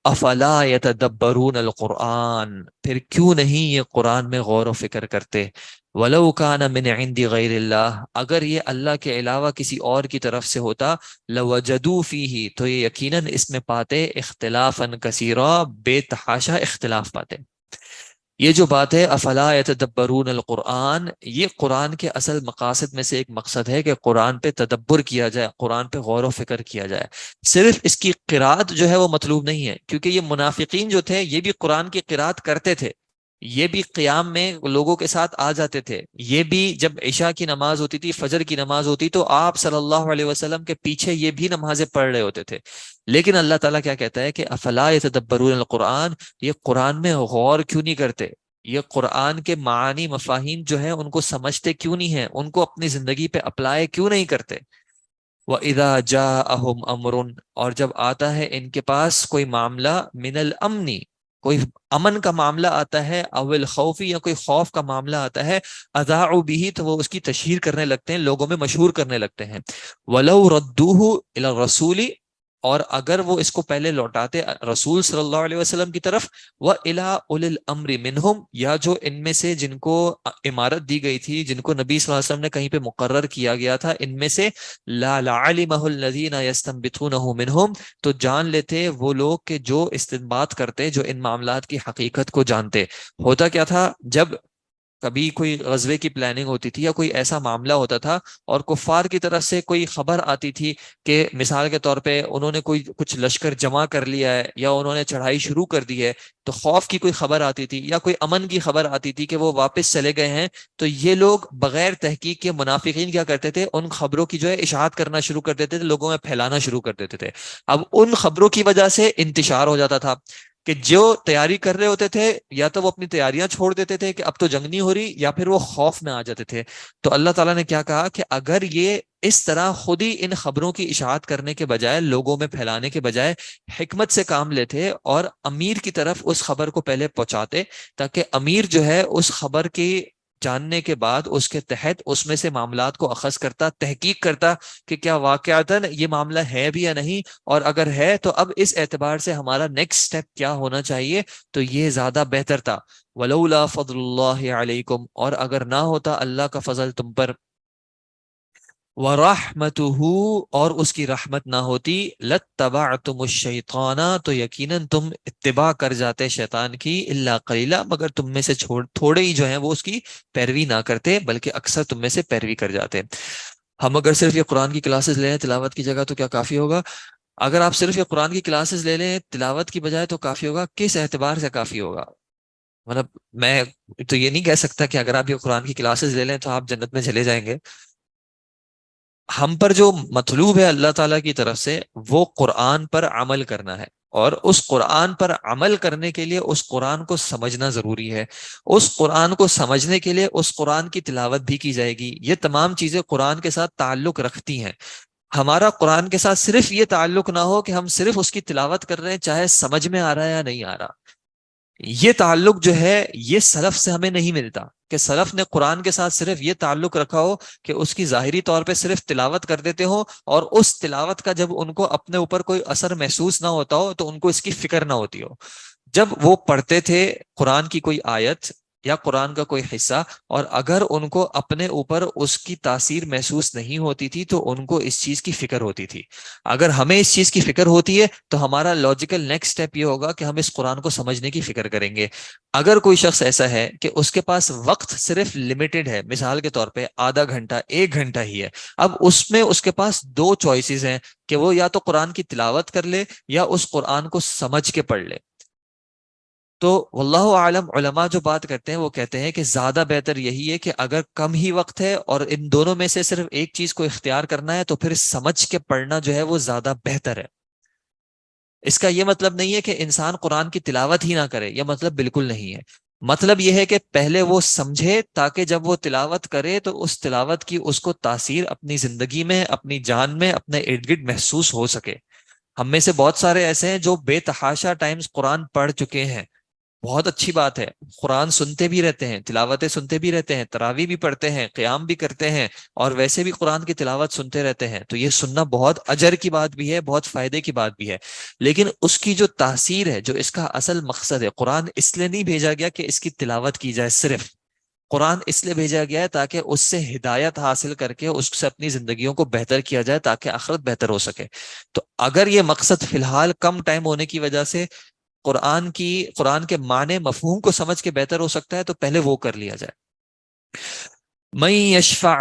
S1: افلا یتدبرون القرآن، پھر کیوں نہیں یہ قرآن میں غور و فکر کرتے؟ ولو کان من عند غیر اللہ، اگر یہ اللہ کے علاوہ کسی اور کی طرف سے ہوتا، لوجدوا فیہ، تو یہ یقیناً اس میں پاتے اختلافا کثیرا، بے تحاشا اختلاف پاتے۔ یہ جو بات ہے افلا یتدبرون القرآن، یہ قرآن کے اصل مقاصد میں سے ایک مقصد ہے کہ قرآن پہ تدبر کیا جائے، قرآن پہ غور و فکر کیا جائے۔ صرف اس کی قرات جو ہے وہ مطلوب نہیں ہے، کیونکہ یہ منافقین جو تھے یہ بھی قرآن کی قرات کرتے تھے، یہ بھی قیام میں لوگوں کے ساتھ آ جاتے تھے، یہ بھی جب عشاء کی نماز ہوتی تھی، فجر کی نماز ہوتی، تو آپ صلی اللہ علیہ وسلم کے پیچھے یہ بھی نمازیں پڑھ رہے ہوتے تھے۔ لیکن اللہ تعالیٰ کیا کہتا ہے کہ افلا یتدبرون القرآن، یہ قرآن میں غور کیوں نہیں کرتے؟ یہ قرآن کے معانی مفاہیم جو ہیں ان کو سمجھتے کیوں نہیں ہیں؟ ان کو اپنی زندگی پہ اپلائی کیوں نہیں کرتے؟ وَإِذَا جَاءَهُمْ أَمْرٌ، اور جب آتا ہے ان کے پاس کوئی معاملہ، من الامنی، کوئی امن کا معاملہ آتا ہے، او الخوف، یا کوئی خوف کا معاملہ آتا ہے، اذاعوا به، تو وہ اس کی تشہیر کرنے لگتے ہیں، لوگوں میں مشہور کرنے لگتے ہیں۔ وَلَوْ رَدُّوهُ إِلَى الرَّسُولِ، اور اگر وہ اس کو پہلے لوٹاتے رسول صلی اللہ علیہ وسلم کی طرف، وَإِلَىٰ أُولِي الْأَمْرِ مِنْهُمْ، یا جو ان میں سے جن کو امارت دی گئی تھی، جن کو نبی صلی اللہ علیہ وسلم نے کہیں پہ مقرر کیا گیا تھا، ان میں سے، لا لعلمه الذين يستنبطونه منهم، تو جان لیتے وہ لوگ کہ جو استنباط کرتے، جو ان معاملات کی حقیقت کو جانتے۔ ہوتا کیا تھا، جب کبھی کوئی غزوے کی پلاننگ ہوتی تھی یا کوئی ایسا معاملہ ہوتا تھا اور کفار کی طرف سے کوئی خبر آتی تھی کہ مثال کے طور پہ انہوں نے کوئی کچھ لشکر جمع کر لیا ہے یا انہوں نے چڑھائی شروع کر دی ہے، تو خوف کی کوئی خبر آتی تھی یا کوئی امن کی خبر آتی تھی کہ وہ واپس چلے گئے ہیں، تو یہ لوگ بغیر تحقیق کے منافقین کیا کرتے تھے، ان خبروں کی جو ہے اشاعت کرنا شروع کر دیتے تھے، لوگوں میں پھیلانا شروع کر دیتے تھے۔ اب ان خبروں کی وجہ سے انتشار ہو جاتا تھا کہ جو تیاری کر رہے ہوتے تھے یا تو وہ اپنی تیاریاں چھوڑ دیتے تھے کہ اب تو جنگ نہیں ہو رہی، یا پھر وہ خوف میں آ جاتے تھے۔ تو اللہ تعالیٰ نے کیا کہا کہ اگر یہ اس طرح خود ہی ان خبروں کی اشاعت کرنے کے بجائے، لوگوں میں پھیلانے کے بجائے حکمت سے کام لیتے اور امیر کی طرف اس خبر کو پہلے پہنچاتے، تاکہ امیر جو ہے اس خبر کی جاننے کے بعد اس کے تحت اس میں سے معاملات کو اخذ کرتا، تحقیق کرتا کہ کیا واقعتاً یہ معاملہ ہے بھی یا نہیں، اور اگر ہے تو اب اس اعتبار سے ہمارا نیکسٹ سٹیپ کیا ہونا چاہیے، تو یہ زیادہ بہتر تھا۔ ولولا فضل اللہ علیکم، اور اگر نہ ہوتا اللہ کا فضل تم پر، ورحمتہ، اور اس کی رحمت نہ ہوتی، لتبعتم الشیطان، تو یقیناً تم اتباع کر جاتے شیطان کی، الا قلیلا، مگر تم میں سے تھوڑے ہی جو ہیں وہ اس کی پیروی نہ کرتے، بلکہ اکثر تم میں سے پیروی کر جاتے۔ ہم اگر صرف یہ قرآن کی کلاسز لیں تلاوت کی جگہ تو کیا کافی ہوگا؟ اگر آپ صرف یہ قرآن کی کلاسز لے لیں تلاوت کی بجائے تو کافی ہوگا؟ کس اعتبار سے کافی ہوگا؟ مطلب میں تو یہ نہیں کہہ سکتا کہ اگر آپ یہ قرآن کی کلاسز لے لیں تو آپ جنت میں چلے جائیں گے۔ ہم پر جو مطلوب ہے اللہ تعالیٰ کی طرف سے وہ قرآن پر عمل کرنا ہے، اور اس قرآن پر عمل کرنے کے لیے اس قرآن کو سمجھنا ضروری ہے، اس قرآن کو سمجھنے کے لیے اس قرآن کی تلاوت بھی کی جائے گی۔ یہ تمام چیزیں قرآن کے ساتھ تعلق رکھتی ہیں۔ ہمارا قرآن کے ساتھ صرف یہ تعلق نہ ہو کہ ہم صرف اس کی تلاوت کر رہے ہیں چاہے سمجھ میں آ رہا ہے یا نہیں آ رہا، یہ تعلق جو ہے یہ سلف سے ہمیں نہیں ملتا کہ سلف نے قرآن کے ساتھ صرف یہ تعلق رکھا ہو کہ اس کی ظاہری طور پہ صرف تلاوت کر دیتے ہو، اور اس تلاوت کا جب ان کو اپنے اوپر کوئی اثر محسوس نہ ہوتا ہو تو ان کو اس کی فکر نہ ہوتی ہو۔ جب وہ پڑھتے تھے قرآن کی کوئی آیت یا قرآن کا کوئی حصہ، اور اگر ان کو اپنے اوپر اس کی تاثیر محسوس نہیں ہوتی تھی تو ان کو اس چیز کی فکر ہوتی تھی۔ اگر ہمیں اس چیز کی فکر ہوتی ہے تو ہمارا لاجیکل نیکسٹ سٹیپ یہ ہوگا کہ ہم اس قرآن کو سمجھنے کی فکر کریں گے۔ اگر کوئی شخص ایسا ہے کہ اس کے پاس وقت صرف لمیٹڈ ہے، مثال کے طور پہ آدھا گھنٹہ، ایک گھنٹہ ہی ہے، اب اس میں اس کے پاس دو چوائسیز ہیں کہ وہ یا تو قرآن کی تلاوت کر لے یا اس قرآن کو سمجھ کے پڑھ لے۔ تو واللہ عالم، علماء جو بات کرتے ہیں وہ کہتے ہیں کہ زیادہ بہتر یہی ہے کہ اگر کم ہی وقت ہے اور ان دونوں میں سے صرف ایک چیز کو اختیار کرنا ہے تو پھر سمجھ کے پڑھنا جو ہے وہ زیادہ بہتر ہے۔ اس کا یہ مطلب نہیں ہے کہ انسان قرآن کی تلاوت ہی نہ کرے، یہ مطلب بالکل نہیں ہے۔ مطلب یہ ہے کہ پہلے وہ سمجھے تاکہ جب وہ تلاوت کرے تو اس تلاوت کی اس کو تاثیر اپنی زندگی میں، اپنی جان میں، اپنے ارد گرد محسوس ہو سکے۔ ہم میں سے بہت سارے ایسے ہیں جو بے تحاشا ٹائمز قرآن پڑھ چکے ہیں، بہت اچھی بات ہے، قرآن سنتے بھی رہتے ہیں، تلاوتیں سنتے بھی رہتے ہیں، تراویح بھی پڑھتے ہیں، قیام بھی کرتے ہیں، اور ویسے بھی قرآن کی تلاوت سنتے رہتے ہیں، تو یہ سننا بہت اجر کی بات بھی ہے، بہت فائدے کی بات بھی ہے۔ لیکن اس کی جو تاثیر ہے، جو اس کا اصل مقصد ہے، قرآن اس لیے نہیں بھیجا گیا کہ اس کی تلاوت کی جائے صرف، قرآن اس لیے بھیجا گیا ہے تاکہ اس سے ہدایت حاصل کر کے اس سے اپنی زندگیوں کو بہتر کیا جائے، تاکہ آخرت بہتر ہو سکے۔ تو اگر یہ مقصد فی الحال کم ٹائم ہونے کی وجہ سے قرآن کے معنی مفہوم کو سمجھ کے بہتر ہو سکتا ہے، تو پہلے وہ کر لیا جائے۔ من یشفع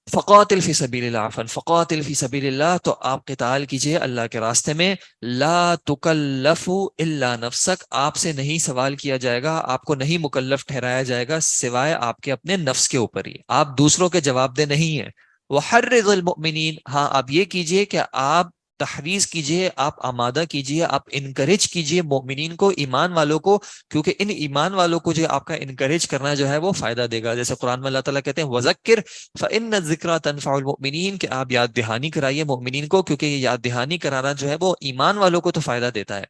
S1: فقاتل فی سبیل اللہ، فقاتل فی سبیل اللہ، تو آپ قتال کیجئے اللہ کے راستے میں۔ لا تکلف الا نفسک، آپ سے نہیں سوال کیا جائے گا، آپ کو نہیں مکلف ٹھہرایا جائے گا سوائے آپ کے اپنے نفس کے اوپر ہی، آپ دوسروں کے جواب دہ نہیں ہیں۔ وحرض المؤمنین، ہاں آپ یہ کیجئے کہ آپ تحریض کیجئے، آپ آمادہ کیجئے، آپ انکریج کیجئے مومنین کو، ایمان والوں کو، کیونکہ ان ایمان والوں کو جو آپ کا انکریج کرنا جو ہے وہ فائدہ دے گا۔ جیسے قرآن میں اللہ تعالیٰ کہتے ہیں وذکر فإن الذکریٰ تنفع المؤمنین، کہ آپ یاد دہانی کرائیے مومنین کو، کیونکہ یہ یاد دہانی کرانا جو ہے وہ ایمان والوں کو تو فائدہ دیتا ہے۔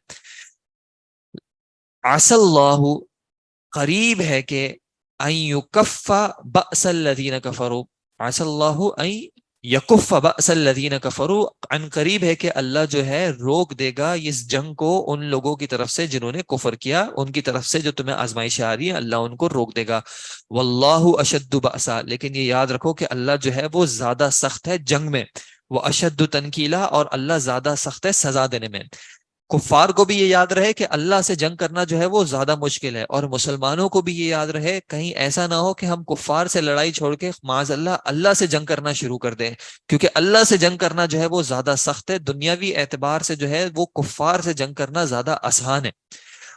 S1: عسى اللہ، قریب ہے کہ ان یکف بأس الذین کفروا، عسى اللہ ان یکف بأس الذین کفروا، ان قریب ہے کہ اللہ جو ہے روک دے گا اس جنگ کو ان لوگوں کی طرف سے جنہوں نے کفر کیا، ان کی طرف سے جو تمہیں آزمائش آ رہی ہے اللہ ان کو روک دے گا۔ واللہ اشد بأسا، لیکن یہ یاد رکھو کہ اللہ جو ہے وہ زیادہ سخت ہے جنگ میں، وہ اشد تنکیلا، اور اللہ زیادہ سخت ہے سزا دینے میں۔ کفار کو بھی یہ یاد رہے کہ اللہ سے جنگ کرنا جو ہے وہ زیادہ مشکل ہے، اور مسلمانوں کو بھی یہ یاد رہے کہیں ایسا نہ ہو کہ ہم کفار سے لڑائی چھوڑ کے معاذ اللہ سے جنگ کرنا شروع کر دیں، کیونکہ اللہ سے جنگ کرنا جو ہے وہ زیادہ سخت ہے، دنیاوی اعتبار سے جو ہے وہ کفار سے جنگ کرنا زیادہ آسان ہے،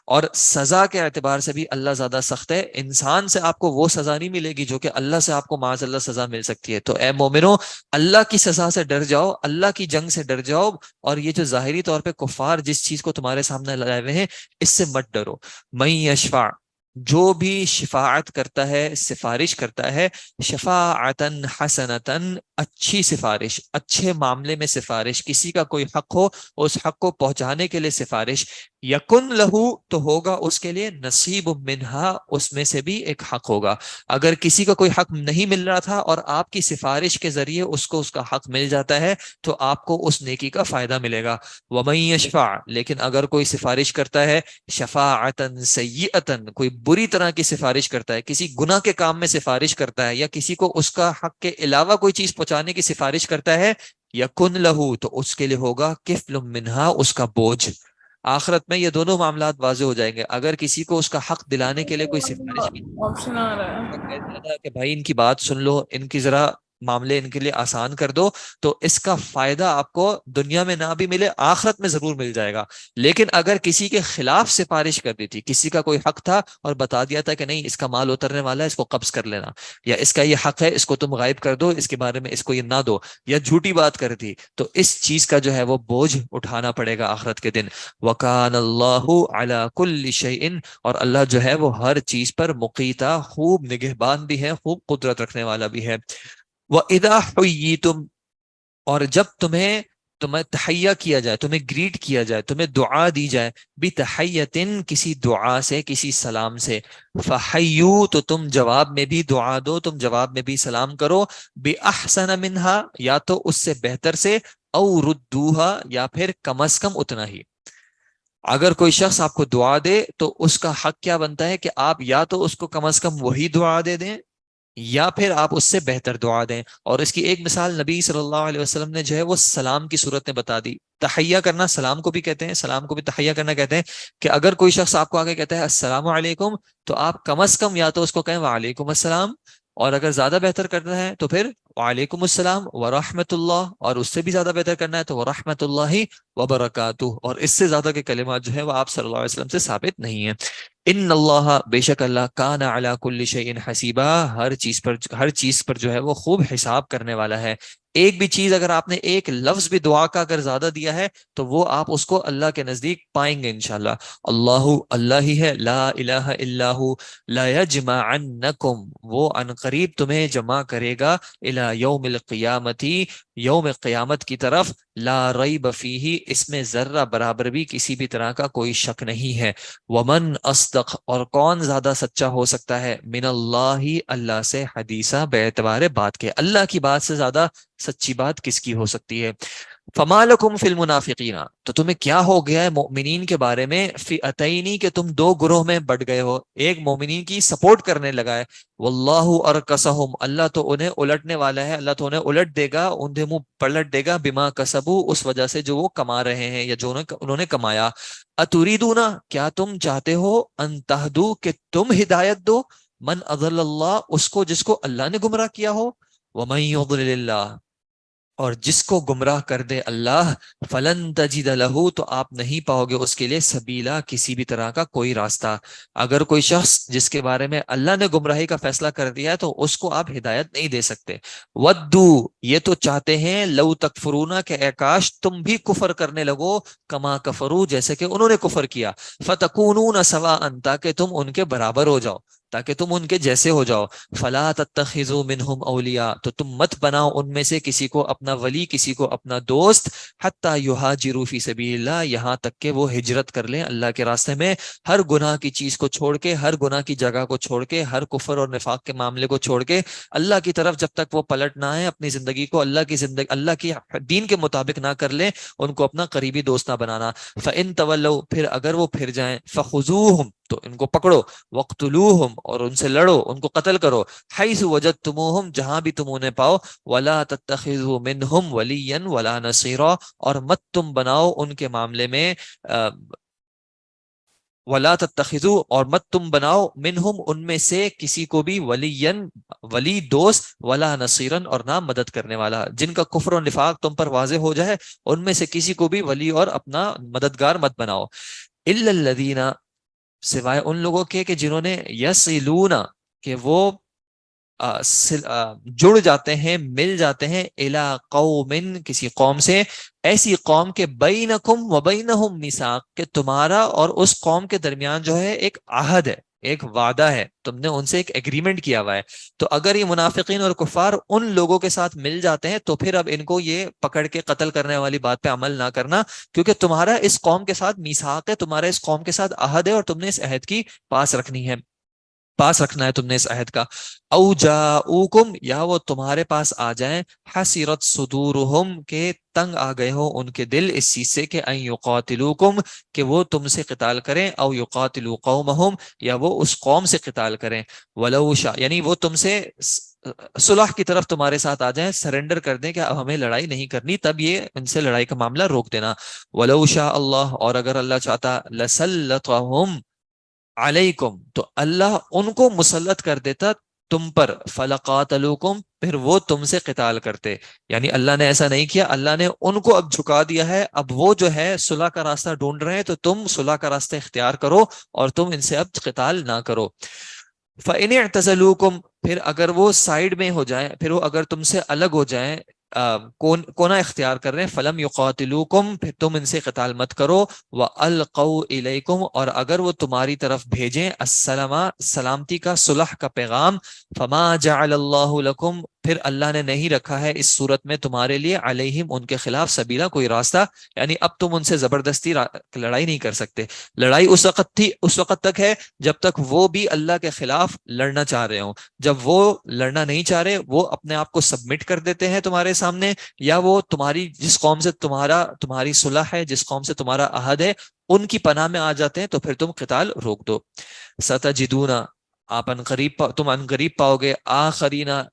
S1: اور سزا کے اعتبار سے بھی اللہ زیادہ سخت ہے۔ انسان سے آپ کو وہ سزا نہیں ملے گی جو کہ اللہ سے آپ کو معاذ اللہ سزا مل سکتی ہے۔ تو اے مومنو، اللہ کی سزا سے ڈر جاؤ، اللہ کی جنگ سے ڈر جاؤ، اور یہ جو ظاہری طور پہ کفار جس چیز کو تمہارے سامنے لائے ہوئے ہیں اس سے مت ڈرو۔ من یشفع، جو بھی شفاعت کرتا ہے، سفارش کرتا ہے، شفاعتن حسنتن، اچھی سفارش، اچھے معاملے میں سفارش، کسی کا کوئی حق ہو اس حق کو پہنچانے کے لیے سفارش، یکن لہو، تو ہوگا اس کے لیے نصیب منہا، اس میں سے بھی ایک حق ہوگا۔ اگر کسی کا کوئی حق نہیں مل رہا تھا اور آپ کی سفارش کے ذریعے اس کو اس کا حق مل جاتا ہے تو آپ کو اس نیکی کا فائدہ ملے گا۔ وَمَن یشفع، لیکن اگر کوئی سفارش کرتا ہے شفاعتن سیئتن، کوئی بری طرح کی سفارش کرتا ہے، کسی گناہ کے کام میں سفارش کرتا ہے، یا کسی کو اس کا حق کے علاوہ کوئی چیز پہنچانے کی سفارش کرتا ہے، یکن لہو، تو اس کے لیے ہوگا کفل منہا، اس کا بوجھ۔ آخرت میں یہ دونوں معاملات واضح ہو جائیں گے۔ اگر کسی کو اس کا حق دلانے کے لیے کوئی سفارش کی
S2: آپشن آ رہا ہے۔
S1: کہہ دیا تھا کہ بھائی ان کی بات سن لو، ان کی ذرا معاملے ان کے لیے آسان کر دو، تو اس کا فائدہ آپ کو دنیا میں نہ بھی ملے آخرت میں ضرور مل جائے گا۔ لیکن اگر کسی کے خلاف سفارش کر دی تھی، کسی کا کوئی حق تھا اور بتا دیا تھا کہ نہیں اس کا مال اترنے والا ہے، اس کو قبض کر لینا، یا اس کا یہ حق ہے اس کو تم غائب کر دو، اس کے بارے میں اس کو یہ نہ دو، یا جھوٹی بات کر دی، تو اس چیز کا جو ہے وہ بوجھ اٹھانا پڑے گا آخرت کے دن۔ وَكَانَ اللَّهُ عَلَى كُلِّ شَيْءٍ، اور اللہ جو ہے وہ ہر چیز پر مقیتا، خوب نگہبان بھی ہے، خوب قدرت رکھنے والا بھی ہے۔ وَإِذَا حُيِّيتُمْ، اور جب تمہیں تحیہ کیا جائے، تمہیں گریٹ کیا جائے، تمہیں دعا دی جائے، بِتَحِيَّةٍ، کسی دعا سے، کسی سلام سے، فَحَيُّوا، تو تم جواب میں بھی دعا دو، تم جواب میں بھی سلام کرو، بِأَحْسَنَ مِنْهَا، یا تو اس سے بہتر سے، او ردوها، یا پھر کم از کم اتنا ہی۔ اگر کوئی شخص آپ کو دعا دے تو اس کا حق کیا بنتا ہے کہ آپ یا تو اس کو کم از کم وہی دعا دے دیں، یا پھر آپ اس سے بہتر دعا دیں۔ اور اس کی ایک مثال نبی صلی اللہ علیہ وسلم نے جو ہے وہ سلام کی صورت میں بتا دی۔ تحیہ کرنا سلام کو بھی کہتے ہیں، سلام کو بھی تحیہ کرنا کہتے ہیں، کہ اگر کوئی شخص آپ کو آگے کہتا ہے السلام علیکم، تو آپ کم از کم یا تو اس کو کہیں وعلیکم السلام، اور اگر زیادہ بہتر کرنا ہے تو پھر وعلیکم السلام ورحمۃ اللہ، اور اس سے بھی زیادہ بہتر کرنا ہے تو ورحمۃ اللہ وبرکاتہ، اور اس سے زیادہ کے کلمات جو ہے وہ آپ صلی اللہ علیہ وسلم سے ثابت نہیں ہیں۔ ان اللہ، بے شک اللہ، کان علی کل شیء حسیبا، ہر چیز پر جو ہے وہ خوب حساب کرنے والا ہے۔ ایک بھی چیز اگر آپ نے ایک لفظ بھی دعا کا اگر زیادہ دیا ہے تو وہ آپ اس کو اللہ کے نزدیک پائیں گے انشاءاللہ. اللہ اللہ ہی ہے، لا الہ الا ہو، لا یجمعنکم وہ ان قریب تمہیں جمع کرے گا، الی یوم القیامتی یوم قیامت کی طرف، لا ریب فیہ اس میں ذرہ برابر بھی کسی بھی طرح کا کوئی شک نہیں ہے. ومن اصدق اور کون زیادہ سچا ہو سکتا ہے، من اللہ اللہ سے، حدیثہ بے اعتبار بات کے، اللہ کی بات سے زیادہ سچی بات کس کی ہو سکتی ہے. فما لکم فی المنافقین تو تمہیں کیا ہو گیا ہے مومنین کے بارے میں، فئتینی کہ تم دو گروہ میں بٹ گئے ہو، ایک مومنین کی سپورٹ کرنے لگا ہے، واللہ ارکسہم اللہ تو انہیں الٹنے والا ہے، اللہ تو انہیں الٹ دے گا، انہیں منہ پلٹ دے گا، بما کسبو اس وجہ سے جو وہ کما رہے ہیں یا جو انہوں نے کمایا. اتریدون کیا تم چاہتے ہو، ان تہدو کہ تم ہدایت دو، من اضل اللہ اس کو جس کو اللہ نے گمراہ کیا ہو، ومن یضلل اللہ اور جس کو گمراہ کر دے اللہ، فلن تجد لہ تو آپ نہیں پاؤ گے اس کے لیے سبیلا کسی بھی طرح کا کوئی راستہ. اگر کوئی شخص جس کے بارے میں اللہ نے گمراہی کا فیصلہ کر دیا ہے تو اس کو آپ ہدایت نہیں دے سکتے. ودو یہ تو چاہتے ہیں، لو تکفرونا کہ اے کاش تم بھی کفر کرنے لگو، کما کفرو جیسے کہ انہوں نے کفر کیا، فتکونون سواء تاکہ تم ان کے برابر ہو جاؤ، تاکہ تم ان کے جیسے ہو جاؤ. فلا تتخذوا منہم اولیاء تو تم مت بناؤ ان میں سے کسی کو اپنا ولی، کسی کو اپنا دوست، حتی یہاجروا فی سبیل اللہ یہاں تک کہ وہ ہجرت کر لیں اللہ کے راستے میں، ہر گناہ کی چیز کو چھوڑ کے، ہر گناہ کی جگہ کو چھوڑ کے، ہر کفر اور نفاق کے معاملے کو چھوڑ کے اللہ کی طرف جب تک وہ پلٹ نہ آئے، اپنی زندگی کو اللہ کی دین کے مطابق نہ کر لیں، ان کو اپنا قریبی دوست نہ بنانا. فَإِن تَوَلَّوْا پھر اگر وہ پھر جائیں، فَخُذُوهُمْ تو ان کو پکڑو، وَاقْتُلُوهُمْ اور ان سے لڑو، ان کو قتل کرو، حَيْثُ وَجَدْتُمُوهُمْ جہاں بھی تم انہیں پاؤ، وَلَا تَتَّخِذُوا مِنْهُمْ وَلِيًّا وَلَا نَصِيرًا اور مت تم بناؤ ان کے معاملے میں ولا تتخذوا اور مت تم بناؤ منہم ان میں سے کسی کو بھی ولین ولی دوست، ولا نصیرن اور نہ مدد کرنے والا. جن کا کفر و نفاق تم پر واضح ہو جائے ان میں سے کسی کو بھی ولی اور اپنا مددگار مت بناؤ. الا الذین سوائے ان لوگوں کے کہ جنہوں نے یصلون کہ وہ جڑ جاتے ہیں، مل جاتے ہیں، الی قوم کسی قوم سے، ایسی قوم کے بینکم و بینہم میثاق کہ تمہارا اور اس قوم کے درمیان جو ہے ایک عہد ہے، ایک وعدہ ہے، تم نے ان سے ایک ایگریمنٹ کیا ہوا ہے. تو اگر یہ منافقین اور کفار ان لوگوں کے ساتھ مل جاتے ہیں تو پھر اب ان کو یہ پکڑ کے قتل کرنے والی بات پہ عمل نہ کرنا، کیونکہ تمہارا اس قوم کے ساتھ میثاق ہے، تمہارا اس قوم کے ساتھ عہد ہے اور تم نے اس عہد کی پاس رکھنی ہے، پاس رکھنا ہے تم نے اس عہد کا. او جاؤکم یا وہ تمہارے پاس آ جائیں، حسرت صدورہم کے تنگ آ گئے ہو ان کے دل اس چیز سے کہ ان یقاتلوکم کہ وہ تم سے قتال کریں، او یقاتلوا قومہم یا وہ اس قوم سے قتال کریں، ولو شاء یعنی وہ تم سے صلح کی طرف تمہارے ساتھ آ جائیں، سرنڈر کر دیں کہ اب ہمیں لڑائی نہیں کرنی، تب یہ ان سے لڑائی کا معاملہ روک دینا. ولو شاء اللہ اور اگر اللہ چاہتا، لسلطہم علیکم تو اللہ ان کو مسلط کر دیتا تم پر، فلقاتلوکم پھر وہ تم سے قتال کرتے. یعنی اللہ نے ایسا نہیں کیا، اللہ نے ان کو اب جھکا دیا ہے، اب وہ جو ہے صلح کا راستہ ڈھونڈ رہے ہیں تو تم صلح کا راستہ اختیار کرو اور تم ان سے اب قتال نہ کرو. فَإِنِ اعْتَزَلُوكُمْ پھر اگر وہ سائیڈ میں ہو جائیں، پھر وہ اگر تم سے الگ ہو جائیں، کونا اختیار کر رہے ہیں، فَلَمْ يُقَاتِلُوكُمْ پھر تم ان سے قتال مت کرو، وَأَلْقَوْا إِلَيْكُمْ اور اگر وہ تمہاری طرف بھیجیں السلام سلامتی کا، صلح کا پیغام، فَمَا جَعَلَ اللَّهُ لَكُمْ پھر اللہ نے نہیں رکھا ہے اس صورت میں تمہارے لیے، علیہم ان کے خلاف، سبیلا کوئی راستہ. یعنی اب تم ان سے زبردستی لڑائی نہیں کر سکتے. لڑائی اس وقت تک ہے جب تک وہ بھی اللہ کے خلاف لڑنا چاہ رہے ہوں. جب وہ لڑنا نہیں چاہ رہے، وہ اپنے آپ کو سبمٹ کر دیتے ہیں تمہارے سامنے، یا وہ تمہاری جس قوم سے تمہاری صلح ہے، جس قوم سے تمہارا عہد ہے، ان کی پناہ میں آ جاتے ہیں تو پھر تم قتال روک دو. ستجدون آپ تم ان قریب پاؤ گے، آخرینا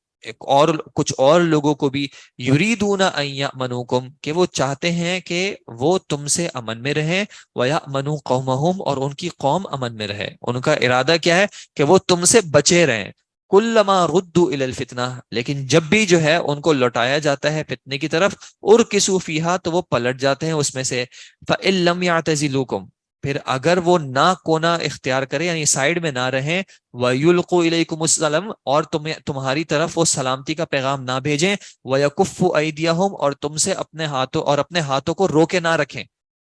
S1: کچھ اور لوگوں کو بھی، یریدون ان یأمنوکم کہ وہ چاہتے ہیں کہ وہ تم سے امن میں رہیں، وَيَأْمَنُوا قَوْمَهُمْ اور ان کی قوم امن میں رہے. ان کا ارادہ کیا ہے کہ وہ تم سے بچے رہیں. کلما ردوا الی الفتنہ لیکن جب بھی جو ہے ان کو لوٹایا جاتا ہے فتنے کی طرف، ارکسوا فیہا تو وہ پلٹ جاتے ہیں اس میں سے. فَإِن لَّمْ يَعْتَزِلُوكُمْ پھر اگر وہ نہ کونا اختیار کرے یعنی سائڈ میں نہ رہیں، وَيُلْقُوا إِلَيْكُمُ السَّلَامَ اور تمہاری طرف وہ سلامتی کا پیغام نہ بھیجیں، وَيَكُفُّ أَيْدِيَهُمْ اور تم سے اپنے ہاتھوں کو روکے نہ رکھیں،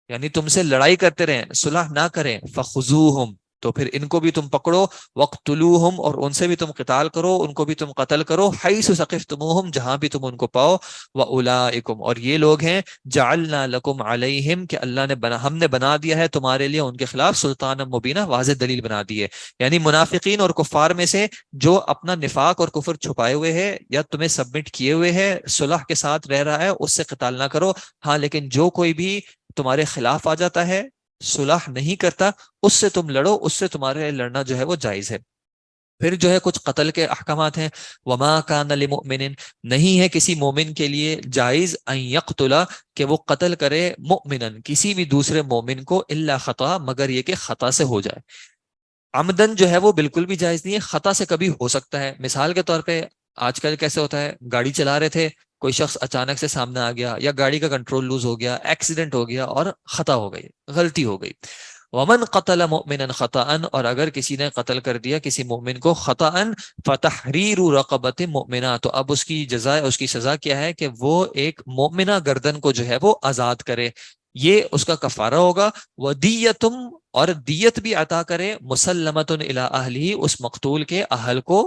S1: یعنی تم سے لڑائی کرتے رہیں، صلح نہ کریں، فَخُذُوهُمْ تو پھر ان کو بھی تم پکڑو، وَاقْتُلُوهُمْ اور ان سے بھی تم قتال کرو، ان کو بھی تم قتل کرو، حَيْثُ ثَقِفْتُمُوهُمْ جہاں بھی تم ان کو پاؤ، وَأُولَٰئِكُمْ اور یہ لوگ ہیں جعلنا لکم علیہم کہ اللہ نے ہم نے بنا دیا ہے تمہارے لیے ان کے خلاف سلطان مبینہ واضح دلیل بنا دی ہے، یعنی منافقین اور کفار میں سے جو اپنا نفاق اور کفر چھپائے ہوئے ہے یا تمہیں سبمٹ کیے ہوئے ہے صلح کے ساتھ رہ رہا ہے اس سے قتال نہ کرو، ہاں لیکن جو کوئی بھی تمہارے خلاف آ جاتا ہے صلح نہیں کرتا اس سے تم لڑو، اس سے تمہارے لیے لڑنا جو ہے وہ جائز ہے۔ پھر جو ہے کچھ قتل کے احکامات ہیں، وما کان لمؤمن نہیں ہے کسی مومن کے لیے جائز ان یقتل کہ وہ قتل کرے مؤمنا کسی بھی دوسرے مومن کو الا خطا مگر یہ کہ خطا سے ہو جائے، عمدن جو ہے وہ بالکل بھی جائز نہیں ہے، خطا سے کبھی ہو سکتا ہے، مثال کے طور پہ آج کل کیسے ہوتا ہے گاڑی چلا رہے تھے کوئی شخص اچانک سے سامنے آ گیا یا گاڑی کا کنٹرول لوز ہو گیا، ایکسیڈنٹ ہو گیا اور خطا ہو گئی، غلطی ہو گئی، ومن قتل مؤمنا خطأ اور اگر کسی نے قتل کر دیا کسی مومن کو خطأ فتحریر رقبت مؤمنہ تو اب اس کی جزا اس کی سزا کیا ہے کہ وہ ایک مومنہ گردن کو جو ہے وہ آزاد کرے، یہ اس کا کفارہ ہوگا، ودیتم اور دیت بھی عطا کرے، مسلمۃ الی اہلہ اس مقتول کے اہل کو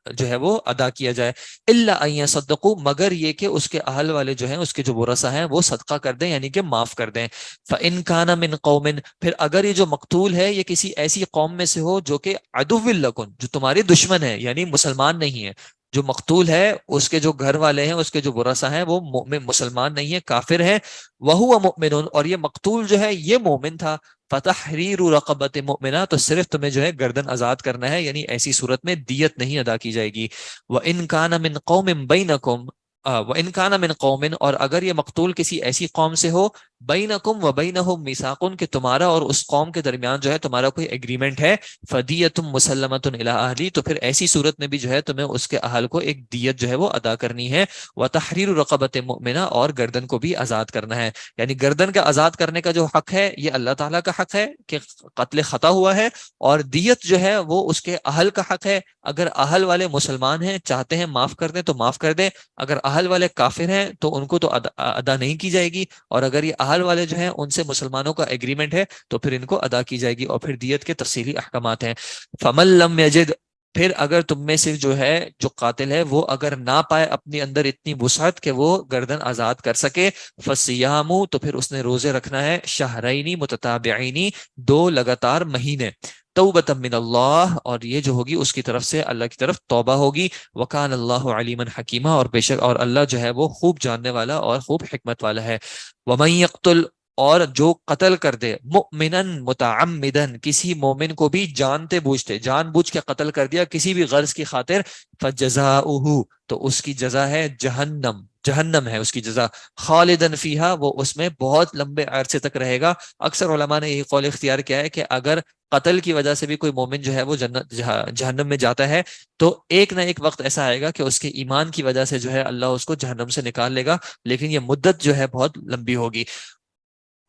S1: جو ہے وہ ادا کیا جائے، الا ان یصدقوا مگر یہ کہ اس کے اہل والے جو ہیں اس کے جو ورثہ ہیں وہ صدقہ کر دیں یعنی کہ معاف کر دیں، فَإِن كَانَ مِن قَوْمٍ پھر اگر یہ جو مقتول ہے یہ کسی ایسی قوم میں سے ہو جو کہ عدو لکم جو تمہاری دشمن ہے یعنی مسلمان نہیں ہے، جو مقتول ہے اس کے جو گھر والے ہیں اس کے جو ورثہ ہیں وہ مومن مسلمان نہیں ہے کافر ہے، وَهُوَ مُؤْمِنٌ اور یہ مقتول جو ہے یہ مومن تھا، فتحریر رقبت مؤمنہ تو صرف تمہیں جو ہے گردن آزاد کرنا ہے، یعنی ایسی صورت میں دیت نہیں ادا کی جائے گی، وَإِن كَانَ مِن قَوْمٍ بَيْنَكُمْ وَإِن كَانَ مِن قَوْمٍ اور اگر یہ مقتول کسی ایسی قوم سے ہو بینکم و بینہم میثاق کہ تمہارا اور اس قوم کے درمیان جو ہے تمہارا کوئی ایگریمنٹ ہے، فدیت مسلمۃ الی اہلی تو پھر ایسی صورت میں بھی جو ہے تمہیں اس کے اہل کو ایک دیت جو ہے وہ ادا کرنی ہے، وتحریر رقبت مؤمنہ اور گردن کو بھی آزاد کرنا ہے، یعنی گردن کا آزاد کرنے کا جو حق ہے یہ اللہ تعالیٰ کا حق ہے کہ قتل خطا ہوا ہے، اور دیت جو ہے وہ اس کے اہل کا حق ہے، اگر اہل والے مسلمان ہیں چاہتے ہیں معاف کر دیں تو معاف کر دیں، اگر اہل والے کافر ہیں تو ان کو تو ادا نہیں کی جائے گی، اور اگر یہ اہل والے جو ہیں ان سے مسلمانوں کا ایگریمنٹ ہے تو پھر ان کو ادا کی جائے گی، اور پھر دیت کے تفصیلی احکامات ہیں، فمن لم یجد پھر اگر تم میں سے جو ہے جو قاتل ہے وہ اگر نہ پائے اپنی اندر اتنی وسعت کہ وہ گردن آزاد کر سکے، فصیام تو پھر اس نے روزے رکھنا ہے، شہرینی متتابعینی دو لگاتار مہینے، توبۃ من اللہ اور یہ جو ہوگی اس کی طرف سے اللہ کی طرف توبہ ہوگی، وکان اللہ علیما حکیما اور بے شک اور اللہ جو ہے وہ خوب جاننے والا اور خوب حکمت والا ہے، ومن یقتل اور جو قتل کر دے مؤمنا متعمدا کسی مومن کو بھی جانتے بوجھتے جان بوجھ کے قتل کر دیا کسی بھی غرض کی خاطر، فجزاؤہ تو اس کی جزا ہے جہنم، جہنم ہے اس کی جزا، خالدن فیہا وہ اس میں بہت لمبے عرصے تک رہے گا، اکثر علماء نے یہ قول اختیار کیا ہے کہ اگر قتل کی وجہ سے بھی کوئی مومن جو ہے وہ جہنم میں جاتا ہے تو ایک نہ ایک وقت ایسا آئے گا کہ اس کے ایمان کی وجہ سے جو ہے اللہ اس کو جہنم سے نکال لے گا، لیکن یہ مدت جو ہے بہت لمبی ہوگی،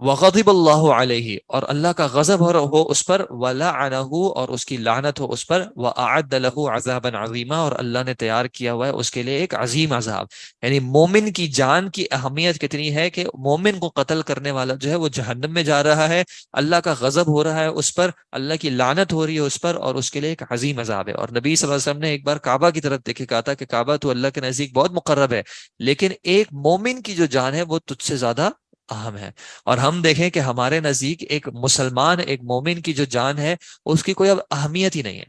S1: وغضب اللہ علیہ اور اللہ کا غضب ہو اس پر، ولعنہ اور اس کی لعنت ہو اس پر، واعد له عذابا عظیما اور اللہ نے تیار کیا ہوا ہے اس کے لیے ایک عظیم عذاب، یعنی مومن کی جان کی اہمیت کتنی ہے کہ مومن کو قتل کرنے والا جو ہے وہ جہنم میں جا رہا ہے، اللہ کا غضب ہو رہا ہے اس پر، اللہ کی لعنت ہو رہی ہے اس پر، اور اس کے لیے ایک عظیم عذاب ہے، اور نبی صلی اللہ علیہ وسلم نے ایک بار کعبہ کی طرف دیکھ کے کہا تھا کہ کعبہ تو اللہ کے نزدیک بہت مقرب ہے لیکن ایک مومن کی جو جان ہے وہ تجھ سے زیادہ اہم ہے، اور ہم دیکھیں کہ ہمارے نزدیک ایک مسلمان ایک مومن کی جو جان ہے اس کی کوئی اب اہمیت ہی نہیں ہے،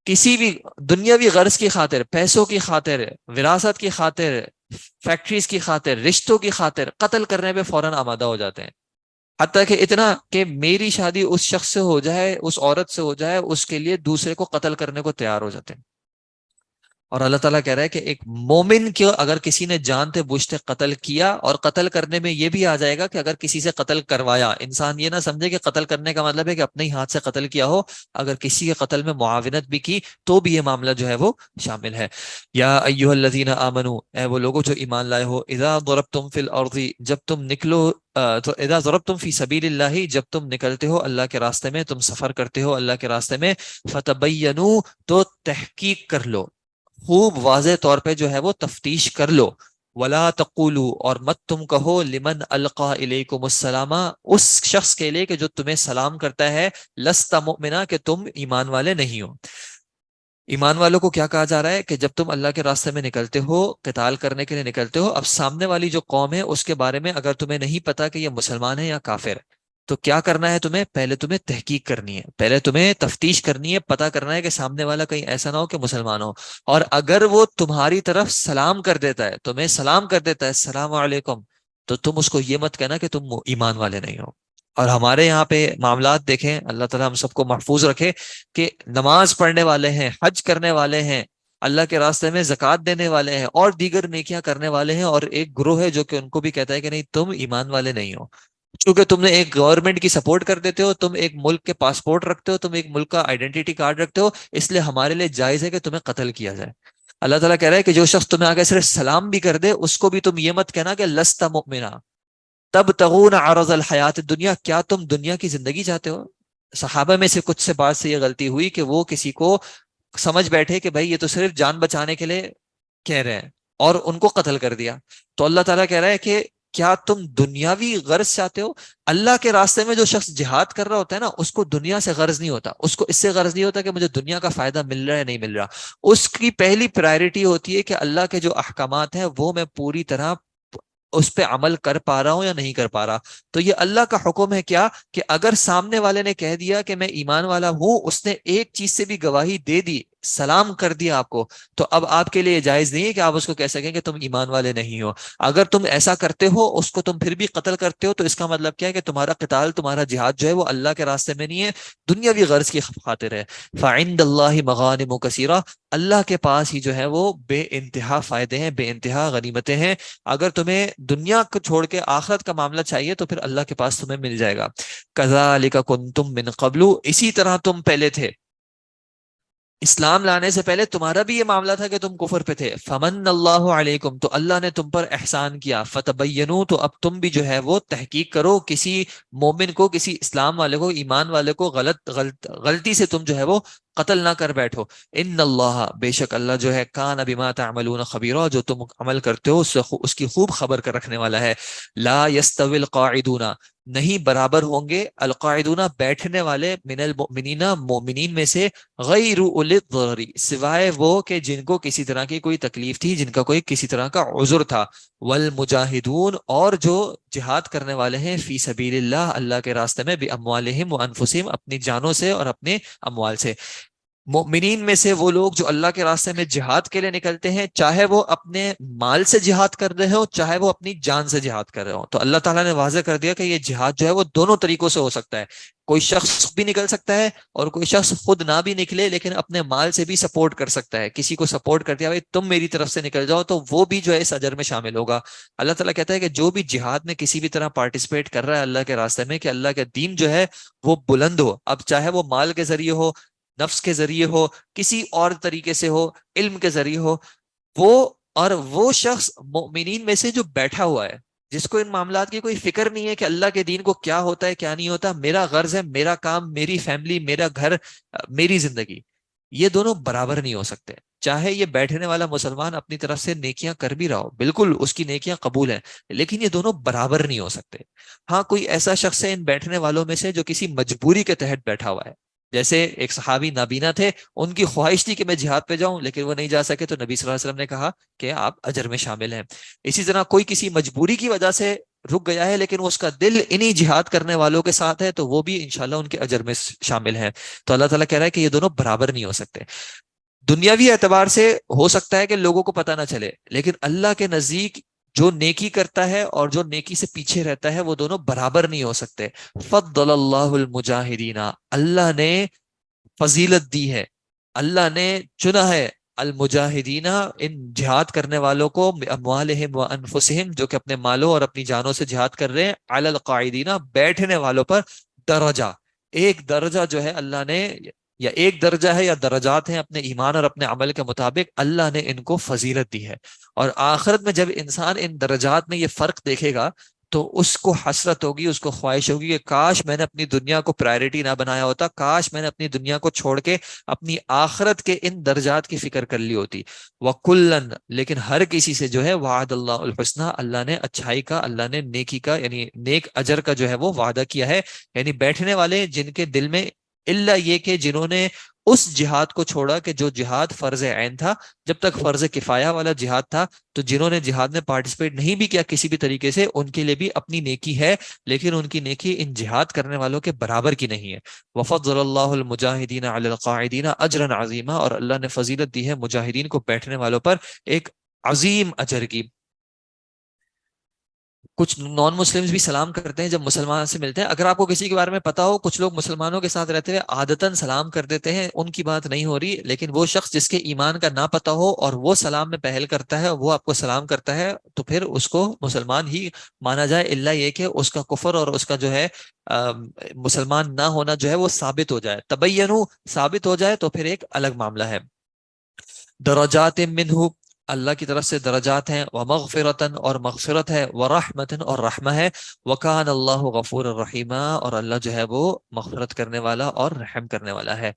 S1: کسی بھی دنیاوی غرض کی خاطر، پیسوں کی خاطر، وراثت کی خاطر، فیکٹریز کی خاطر، رشتوں کی خاطر قتل کرنے پہ فوراً آمادہ ہو جاتے ہیں، حتیٰ کہ اتنا کہ میری شادی اس شخص سے ہو جائے اس عورت سے ہو جائے اس کے لیے دوسرے کو قتل کرنے کو تیار ہو جاتے ہیں، اور اللہ تعالیٰ کہہ رہا ہے کہ ایک مومن کو اگر کسی نے جانتے بوجھتے قتل کیا، اور قتل کرنے میں یہ بھی آ جائے گا کہ اگر کسی سے قتل کروایا، انسان یہ نہ سمجھے کہ قتل کرنے کا مطلب ہے کہ اپنے ہی ہاتھ سے قتل کیا ہو، اگر کسی کے قتل میں معاونت بھی کی تو بھی یہ معاملہ جو ہے وہ شامل ہے۔ یا ایھا الذین آمنو، اے وہ لوگوں جو ایمان لائے ہو، اذا ضربتم فی الارض، جب تم نکلو تو اذا ضربتم فی سبیل اللہ، جب تم نکلتے ہو اللہ کے راستے میں، تم سفر کرتے ہو اللہ کے راستے میں، فتبینوا، تو تحقیق کر لو، خوب واضح طور پہ جو ہے وہ تفتیش کر لو، ولا تقولوا، اور مت تم کہو، لمن القا الیکم السلام، اس شخص کے لیے کہ جو تمہیں سلام کرتا ہے، لست مؤمنا، کہ تم ایمان والے نہیں ہو۔ ایمان والوں کو کیا کہا جا رہا ہے کہ جب تم اللہ کے راستے میں نکلتے ہو، قتال کرنے کے لیے نکلتے ہو، اب سامنے والی جو قوم ہے اس کے بارے میں اگر تمہیں نہیں پتا کہ یہ مسلمان ہے یا کافر ہے، تو کیا کرنا ہے تمہیں؟ پہلے تمہیں تحقیق کرنی ہے، پہلے تمہیں تفتیش کرنی ہے، پتا کرنا ہے کہ سامنے والا کہیں ایسا نہ ہو کہ مسلمان ہو، اور اگر وہ تمہاری طرف سلام کر دیتا ہے، تمہیں سلام کر دیتا ہے، السلام علیکم، تو تم اس کو یہ مت کہنا کہ تم ایمان والے نہیں ہو۔ اور ہمارے یہاں پہ معاملات دیکھیں، اللہ تعالیٰ ہم سب کو محفوظ رکھے، کہ نماز پڑھنے والے ہیں، حج کرنے والے ہیں، اللہ کے راستے میں زکوٰۃ دینے والے ہیں، اور دیگر نیکیاں کرنے والے ہیں، اور ایک گروہ ہے جو کہ ان کو بھی کہتا ہے کہ نہیں، تم ایمان والے نہیں ہو، چونکہ تم نے ایک گورنمنٹ کی سپورٹ کر دیتے ہو، تم ایک ملک کے پاسپورٹ رکھتے ہو، تم ایک ملک کا آئیڈینٹی کارڈ رکھتے ہو، اس لیے ہمارے لیے جائز ہے کہ تمہیں قتل کیا جائے۔ اللہ تعالیٰ کہہ رہا ہے کہ جو شخص تمہیں آگے صرف سلام بھی کر دے، اس کو بھی تم یہ مت کہنا کہ لست مؤمنا تب تغون عرض الحیات الدنیا، کیا تم دنیا کی زندگی چاہتے ہو؟ صحابہ میں سے کچھ سے بات سے یہ غلطی ہوئی کہ وہ کسی کو سمجھ بیٹھے کہ بھائی یہ تو صرف جان بچانے کے لیے کہہ رہے ہیں، اور ان کو قتل کر دیا۔ تو اللہ تعالیٰ کہہ رہا ہے کہ کیا تم دنیاوی غرض چاہتے ہو؟ اللہ کے راستے میں جو شخص جہاد کر رہا ہوتا ہے نا، اس کو دنیا سے غرض نہیں ہوتا، اس کو اس سے غرض نہیں ہوتا کہ مجھے دنیا کا فائدہ مل رہا ہے نہیں مل رہا، اس کی پہلی پرائرٹی ہوتی ہے کہ اللہ کے جو احکامات ہیں وہ میں پوری طرح اس پہ عمل کر پا رہا ہوں یا نہیں کر پا رہا۔ تو یہ اللہ کا حکم ہے کیا، کہ اگر سامنے والے نے کہہ دیا کہ میں ایمان والا ہوں، اس نے ایک چیز سے بھی گواہی دے دی، سلام کر دیا آپ کو، تو اب آپ کے لیے یہ جائز نہیں ہے کہ آپ اس کو کہہ سکیں کہ تم ایمان والے نہیں ہو۔ اگر تم ایسا کرتے ہو، اس کو تم پھر بھی قتل کرتے ہو، تو اس کا مطلب کیا ہے کہ تمہارا قتال، تمہارا جہاد جو ہے وہ اللہ کے راستے میں نہیں ہے، دنیاوی غرض کی خاطر ہے۔ فعند اللہ مغانم کثیرہ، اللہ کے پاس ہی جو ہے وہ بے انتہا فائدے ہیں، بے انتہا غنیمتیں ہیں۔ اگر تمہیں دنیا کو چھوڑ کے آخرت کا معاملہ چاہیے تو پھر اللہ کے پاس تمہیں مل جائے گا۔ کذالک کنتم من قبل، اسی طرح تم پہلے تھے، اسلام لانے سے پہلے تمہارا بھی یہ معاملہ تھا کہ تم کفر پہ تھے۔ فمن اللہ علیکم، تو اللہ نے تم پر احسان کیا۔ فتبینوا، تو اب تم بھی جو ہے وہ تحقیق کرو، کسی مومن کو، کسی اسلام والے کو، ایمان والے کو غلطی سے تم جو ہے وہ قتل نہ کر بیٹھو۔ ان اللہ، بے شک اللہ جو ہے، کان بما تعملون خبیرا، جو تم عمل کرتے ہو اس کی خوب خبر کر رکھنے والا ہے۔ لا یستوی القاعدون، نہیں برابر ہوں گے، القاعدون بیٹھنے والے، من المؤمنین مومنین میں سے، غیر اولی الضرر سوائے وہ کہ جن کو کسی طرح کی کوئی تکلیف تھی، جن کا کوئی کسی طرح کا عذر تھا، والمجاہدون اور جو جہاد کرنے والے ہیں، فی سبیل اللہ اللہ کے راستے میں، باموالہم وانفسہم اپنی جانوں سے اور اپنے اموال سے۔ مومنین میں سے وہ لوگ جو اللہ کے راستے میں جہاد کے لیے نکلتے ہیں، چاہے وہ اپنے مال سے جہاد کر رہے ہو، چاہے وہ اپنی جان سے جہاد کر رہے ہو، تو اللہ تعالیٰ نے واضح کر دیا کہ یہ جہاد جو ہے وہ دونوں طریقوں سے ہو سکتا ہے۔ کوئی شخص بھی نکل سکتا ہے، اور کوئی شخص خود نہ بھی نکلے لیکن اپنے مال سے بھی سپورٹ کر سکتا ہے، کسی کو سپورٹ کر دیا، بھائی تم میری طرف سے نکل جاؤ، تو وہ بھی جو ہے اس اجر میں شامل ہوگا۔ اللہ تعالیٰ کہتا ہے کہ جو بھی جہاد میں کسی بھی طرح پارٹیسپیٹ کر رہا ہے اللہ کے راستے میں، کہ اللہ کا دین جو ہے وہ بلند ہو، اب چاہے وہ مال کے ذریعے ہو، نفس کے ذریعے ہو، کسی اور طریقے سے ہو، علم کے ذریعے ہو، وہ، اور وہ شخص مومنین میں سے جو بیٹھا ہوا ہے، جس کو ان معاملات کی کوئی فکر نہیں ہے کہ اللہ کے دین کو کیا ہوتا ہے کیا نہیں ہوتا، میرا غرض ہے میرا کام، میری فیملی، میرا گھر، میری زندگی، یہ دونوں برابر نہیں ہو سکتے۔ چاہے یہ بیٹھنے والا مسلمان اپنی طرف سے نیکیاں کر بھی رہا ہو، بالکل اس کی نیکیاں قبول ہیں، لیکن یہ دونوں برابر نہیں ہو سکتے۔ ہاں کوئی ایسا شخص ہے ان بیٹھنے والوں میں سے جو کسی مجبوری کے تحت بیٹھا ہوا ہے، جیسے ایک صحابی نابینا تھے، ان کی خواہش تھی کہ میں جہاد پہ جاؤں لیکن وہ نہیں جا سکے، تو نبی صلی اللہ علیہ وسلم نے کہا کہ آپ اجر میں شامل ہیں۔ اسی طرح کوئی کسی مجبوری کی وجہ سے رک گیا ہے لیکن اس کا دل انہی جہاد کرنے والوں کے ساتھ ہے، تو وہ بھی انشاءاللہ ان کے اجر میں شامل ہے۔ تو اللہ تعالیٰ کہہ رہا ہے کہ یہ دونوں برابر نہیں ہو سکتے۔ دنیاوی اعتبار سے ہو سکتا ہے کہ لوگوں کو پتہ نہ چلے، لیکن اللہ کے نزدیک جو نیکی کرتا ہے اور جو نیکی سے پیچھے رہتا ہے وہ دونوں برابر نہیں ہو سکتے۔ فضل اللہ المجاہدین، اللہ نے فضیلت دی ہے، اللہ نے چنا ہے المجاہدین ان جہاد کرنے والوں کو، اموالہم و انفسہم جو کہ اپنے مالوں اور اپنی جانوں سے جہاد کر رہے ہیں، علی القاعدین بیٹھنے والوں پر، درجہ، ایک درجہ جو ہے اللہ نے، یا ایک درجہ ہے یا درجات ہیں اپنے ایمان اور اپنے عمل کے مطابق اللہ نے ان کو فضیلت دی ہے۔ اور آخرت میں جب انسان ان درجات میں یہ فرق دیکھے گا تو اس کو حسرت ہوگی، اس کو خواہش ہوگی کہ کاش میں نے اپنی دنیا کو پرائرٹی نہ بنایا ہوتا، کاش میں نے اپنی دنیا کو چھوڑ کے اپنی آخرت کے ان درجات کی فکر کر لی ہوتی۔ وَكُلًّا، لیکن ہر کسی سے جو ہے وعد اللہ الحسنہ، اللہ نے اچھائی کا، اللہ نے نیکی کا یعنی نیک اجر کا جو ہے وہ وعدہ کیا ہے۔ یعنی بیٹھنے والے جن کے دل میں، الا یہ کہ جنہوں نے اس جہاد کو چھوڑا کہ جو جہاد فرض عین تھا، جب تک فرض کفایہ والا جہاد تھا تو جنہوں نے جہاد میں پارٹیسپیٹ نہیں بھی کیا کسی بھی طریقے سے، ان کے لیے بھی اپنی نیکی ہے، لیکن ان کی نیکی ان جہاد کرنے والوں کے برابر کی نہیں ہے۔ وفضل اللہ المجاہدین علی القاعدین اجرا عظیما، اور اللہ نے فضیلت دی ہے مجاہدین کو بیٹھنے والوں پر ایک عظیم اجر کی۔ کچھ نان مسلمز بھی سلام کرتے ہیں جب مسلمان سے ملتے ہیں۔ اگر آپ کو کسی کے بارے میں پتا ہو، کچھ لوگ مسلمانوں کے ساتھ رہتے ہوئے عادتاً سلام کر دیتے ہیں، ان کی بات نہیں ہو رہی، لیکن وہ شخص جس کے ایمان کا نہ پتا ہو اور وہ سلام میں پہل کرتا ہے، وہ آپ کو سلام کرتا ہے، تو پھر اس کو مسلمان ہی مانا جائے، الا یہ کہ اس کا کفر اور اس کا جو ہے مسلمان نہ ہونا جو ہے وہ ثابت ہو جائے، تبینو ثابت ہو جائے، تو پھر ایک الگ معاملہ ہے۔ درجات منہ، اللہ کی طرف سے درجات ہیں، ومغفرتن اور مغفرت ہے، ورحمتن اور رحمہ ہے، وکان اللہ غفور الرحیم، اور اللہ جو ہے وہ مغفرت کرنے والا اور رحم کرنے والا ہے۔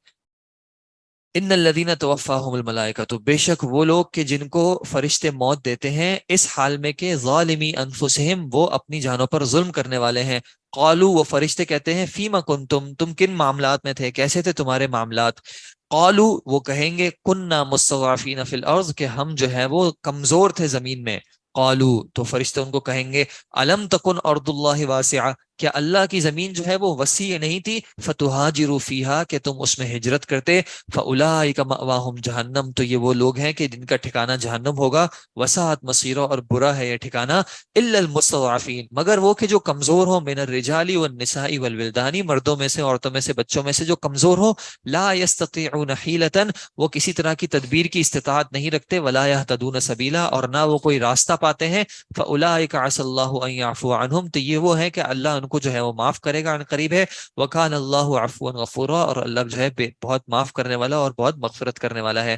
S1: ان الذین توفاہم الملائکۃ، بے شک وہ لوگ کہ جن کو فرشتے موت دیتے ہیں، اس حال میں کہ ظالمی انفسہم، وہ اپنی جانوں پر ظلم کرنے والے ہیں۔ قالوا، وہ فرشتے کہتے ہیں، فیما کنتم، تم کن معاملات میں تھے، کیسے تھے تمہارے معاملات؟ قالوا، وہ کہیں گے، کننا مستضعفین فی الارض، کہ ہم جو ہے وہ کمزور تھے زمین میں۔ قالوا، تو فرشتے ان کو کہیں گے، الم تکن ارض اللہ واسعہ، کیا اللہ کی زمین جو ہے وہ وسیع نہیں تھی، فتہاجروا فیہا، کہ تم اس میں ہجرت کرتے، فاولئک مأواہم جہنم، تو یہ وہ لوگ ہیں کہ جن کا ٹھکانہ جہنم ہوگا، وسعت مصیرہ، اور برا ہے یہ ٹھکانہ، الا المستضعفین، مگر وہ کہ جو کمزور ہو، من الرجال والنساء والولدان، مردوں میں سے، عورتوں میں سے، بچوں میں سے جو کمزور ہو، لا یستطیعون حیلۃ، وہ کسی طرح کی تدبیر کی استطاعت نہیں رکھتے، ولا یہتدون سبیلا، اور نہ وہ کوئی راستہ پاتے ہیں، فاولئک عسى اللہ ان یعفو عنہم، تو یہ وہ ہے کہ اللہ ان کو جو ہے وہ معاف کرے گا، ان قریب ہے، وکان اللہ عفوا غفورا، اور اللہ جو ہے بہت معاف کرنے والا اور بہت مغفرت کرنے والا ہے۔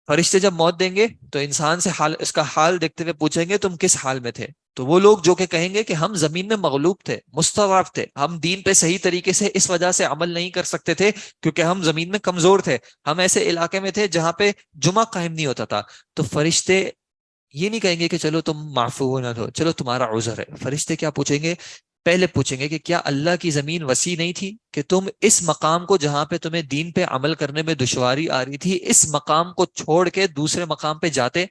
S1: فرشتے جب موت دیں گے تو انسان سے حال، اس کا حال دیکھتے ہوئے پوچھیں گے، تم کس حال میں تھے؟ تو وہ لوگ جو کہ کہیں گے کہ ہم زمین میں مغلوب تھے، مستضعف تھے، ہم دین پہ صحیح طریقے سے اس وجہ سے عمل نہیں کر سکتے تھے کیونکہ ہم زمین میں کمزور تھے، ہم ایسے علاقے میں تھے جہاں پہ جمعہ قائم نہیں ہوتا تھا۔ تو فرشتے یہ نہیں کہیں گے کہ چلو تم معفو نہ ہو، چلو تمہارا عذر ہے۔ فرشتے کیا پوچھیں گے؟ پہلے پوچھیں گے کہ کیا اللہ کی زمین وسیع نہیں تھی کہ تم اس مقام کو، جہاں پہ تمہیں دین پہ عمل کرنے میں دشواری آ رہی تھی، اس مقام کو چھوڑ کے دوسرے مقام پہ جاتے؟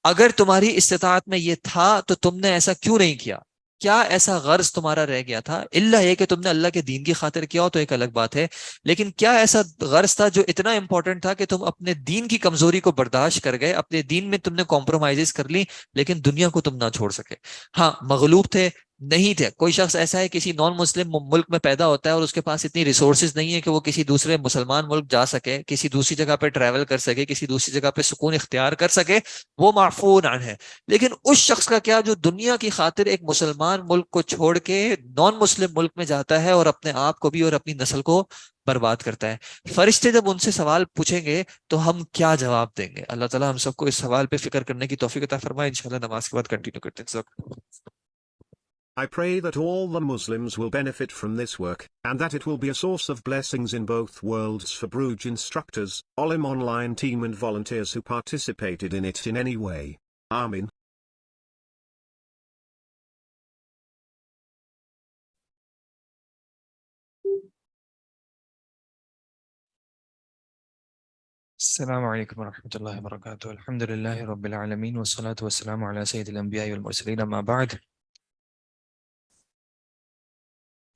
S1: اگر تمہاری استطاعت میں یہ تھا تو تم نے ایسا کیوں نہیں کیا؟ کیا ایسا غرض تمہارا رہ گیا تھا؟ الا یہ کہ تم نے اللہ کے دین کی خاطر کیا ہو تو ایک الگ بات ہے، لیکن کیا ایسا غرض تھا جو اتنا امپورٹنٹ تھا کہ تم اپنے دین کی کمزوری کو برداشت کر گئے، اپنے دین میں تم نے کمپرومائزز کر لی، لیکن دنیا کو تم نہ چھوڑ سکے؟ ہاں، مغلوب تھے، نہیں تھے۔ کوئی شخص ایسا ہے کسی نان مسلم ملک میں پیدا ہوتا ہے اور اس کے پاس اتنی ریسورسز نہیں ہے کہ وہ کسی دوسرے مسلمان ملک جا سکے، کسی دوسری جگہ پہ ٹریول کر سکے، کسی دوسری جگہ پہ سکون اختیار کر سکے، وہ معفون عنہ ہے۔ لیکن اس شخص کا کیا جو دنیا کی خاطر ایک مسلمان ملک کو چھوڑ کے نان مسلم ملک میں جاتا ہے اور اپنے آپ کو بھی اور اپنی نسل کو برباد کرتا ہے؟ فرشتے جب ان سے سوال پوچھیں گے تو ہم کیا جواب دیں گے؟ اللہ تعالیٰ ہم سب کو اس سوال پہ فکر کرنے کی توفیق عطا فرمائے۔ انشاءاللہ نماز کے بعد کنٹینیو کرتے ہیں۔
S2: I pray that all the Muslims will benefit from this work, and that it will be a source of blessings in both worlds for Bruj instructors, Olim online team and volunteers who participated in it in any way. Amin.
S1: السلام علیکم ورحمۃ اللہ وبرکاتہ، الحمد للہ رب العالمین والصلاة والسلام علی سید الانبیاء والمرسلین، اما بعد۔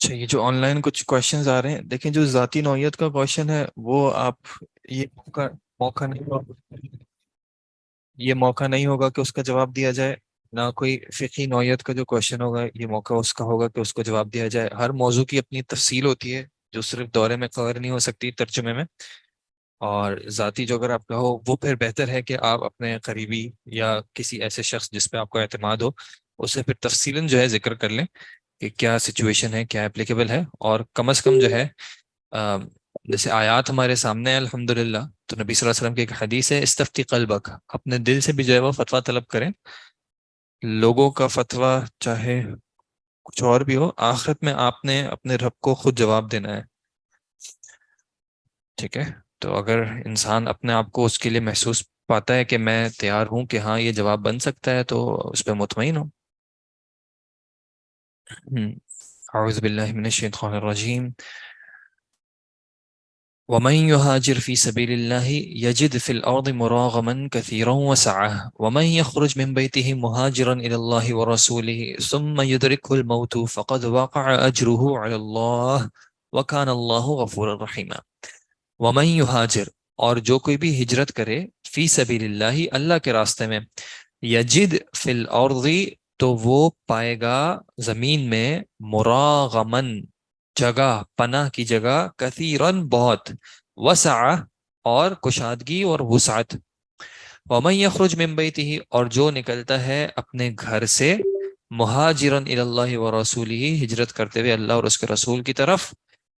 S1: اچھا، یہ جو آن لائن کچھ کوشچنز آ رہے ہیں، دیکھیں جو ذاتی نوعیت کا کوشچن ہے وہ آپ، یہ موقع نہیں ہوگا، یہ موقع نہیں ہوگا کہ اس کا جواب دیا جائے، نہ کوئی فقہی نوعیت کا جو کوشچن ہوگا یہ موقع اس کا ہوگا کہ اس کو جواب دیا جائے۔ ہر موضوع کی اپنی تفصیل ہوتی ہے جو صرف دورے میں کور نہیں ہو سکتی ترجمے میں۔ اور ذاتی جو اگر آپ کا ہو وہ پھر بہتر ہے کہ آپ اپنے قریبی یا کسی ایسے شخص جس پہ آپ کو اعتماد ہو اسے پھر تفصیلاً جو ہے ذکر کر لیں کہ کیا سچویشن ہے، کیا اپلیکیبل ہے، اور کم از کم جو ہے آ، جیسے آیات ہمارے سامنے ہیں الحمدللہ، تو نبی صلی اللہ علیہ وسلم کی ایک حدیث ہے استفتی قلبک، اپنے دل سے بھی جو ہے وہ فتویٰ طلب کریں. لوگوں کا فتویٰ چاہے کچھ اور بھی ہو، آخرت میں آپ نے اپنے رب کو خود جواب دینا ہے. ٹھیک ہے، تو اگر انسان اپنے آپ کو اس کے لیے محسوس پاتا ہے کہ میں تیار ہوں کہ ہاں یہ جواب بن سکتا ہے، تو اس پہ مطمئن ہو. اعوذ باللہ من الشیطان الرجیم. ومن يهاجر في سبيل الله يجد في الأرض مراغما كثيرا وسعة ومن يخرج من بيته مهاجرا إلى الله ورسوله ثم يدركه الموت فقد وقع أجره على الله وكان الله غفورا رحيما. ومن يهاجر، اور جو کوئی بھی ہجرت کرے، فی سبیل اللہ، اللہ کے راستے میں، یجد فی الارض، تو وہ پائے گا زمین میں، مراغمن، جگہ، پناہ کی جگہ، کثیرن، بہت، وسع، اور کشادگی اور وسعت. ومن یخرج من بیتہ، اور جو نکلتا ہے اپنے گھر سے، مہاجرن الی اللہ ورسولہ، ہجرت کرتے ہوئے اللہ اور اس کے رسول کی طرف،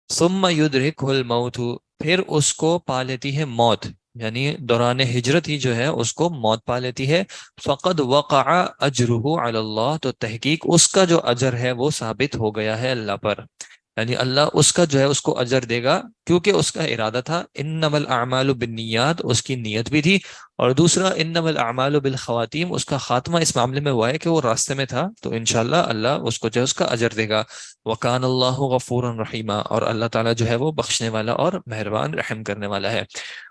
S1: ثم یدرکہ الموت، پھر اس کو پا لیتی ہے موت، یعنی دوران ہجرت ہی جو ہے اس کو موت پا لیتی ہے. فقد وقع اجرہ علی اللہ، تو تحقیق اس کا جو اجر ہے وہ ثابت ہو گیا ہے اللہ پر، یعنی اللہ اس کا جو ہے اس کو اجر دے گا، کیونکہ اس کا ارادہ تھا. انما الاعمال بالنیات، اس کی نیت بھی تھی، اور دوسرا انما الاعمال بالخواتیم، اس کا خاتمہ اس معاملے میں ہوا ہے کہ وہ راستے میں تھا، تو انشاءاللہ اللہ اس کو جو ہے اس کا اجر دے گا. وکان اللہ غفورا رحیما، اور اللہ تعالیٰ جو ہے وہ بخشنے والا اور مہربان رحم کرنے والا ہے.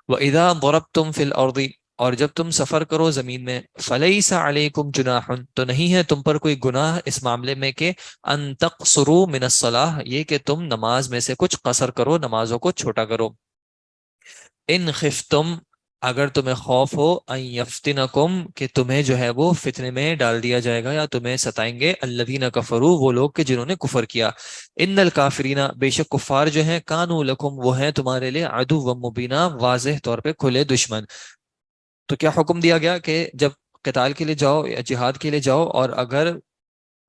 S1: وَإِذَا ضَرَبْتُمْ فِي الْأَرْضِ، اور جب تم سفر کرو زمین میں، فَلَيْسَ عَلَيْكُمْ جُنَاحٌ، تو نہیں ہے تم پر کوئی گناہ اس معاملے میں کہ ان تقصروا من الصلاح، یہ کہ تم نماز میں سے کچھ قصر کرو، نمازوں کو چھوٹا کرو. ان خفتم، اگر تمہیں خوف ہو، ان یفتنکم، کہ تمہیں جو ہے وہ فتنے میں ڈال دیا جائے گا یا تمہیں ستائیں گے، الذین کفروا، وہ لوگ کہ جنہوں نے کفر کیا. ان الکافرین، بے شک کفار جو ہیں، کانوا لکم، وہ ہیں تمہارے لیے، عدو مبینہ، واضح طور پہ کھلے دشمن. تو کیا حکم دیا گیا کہ جب قتال کے لیے جاؤ یا جہاد کے لیے جاؤ، اور اگر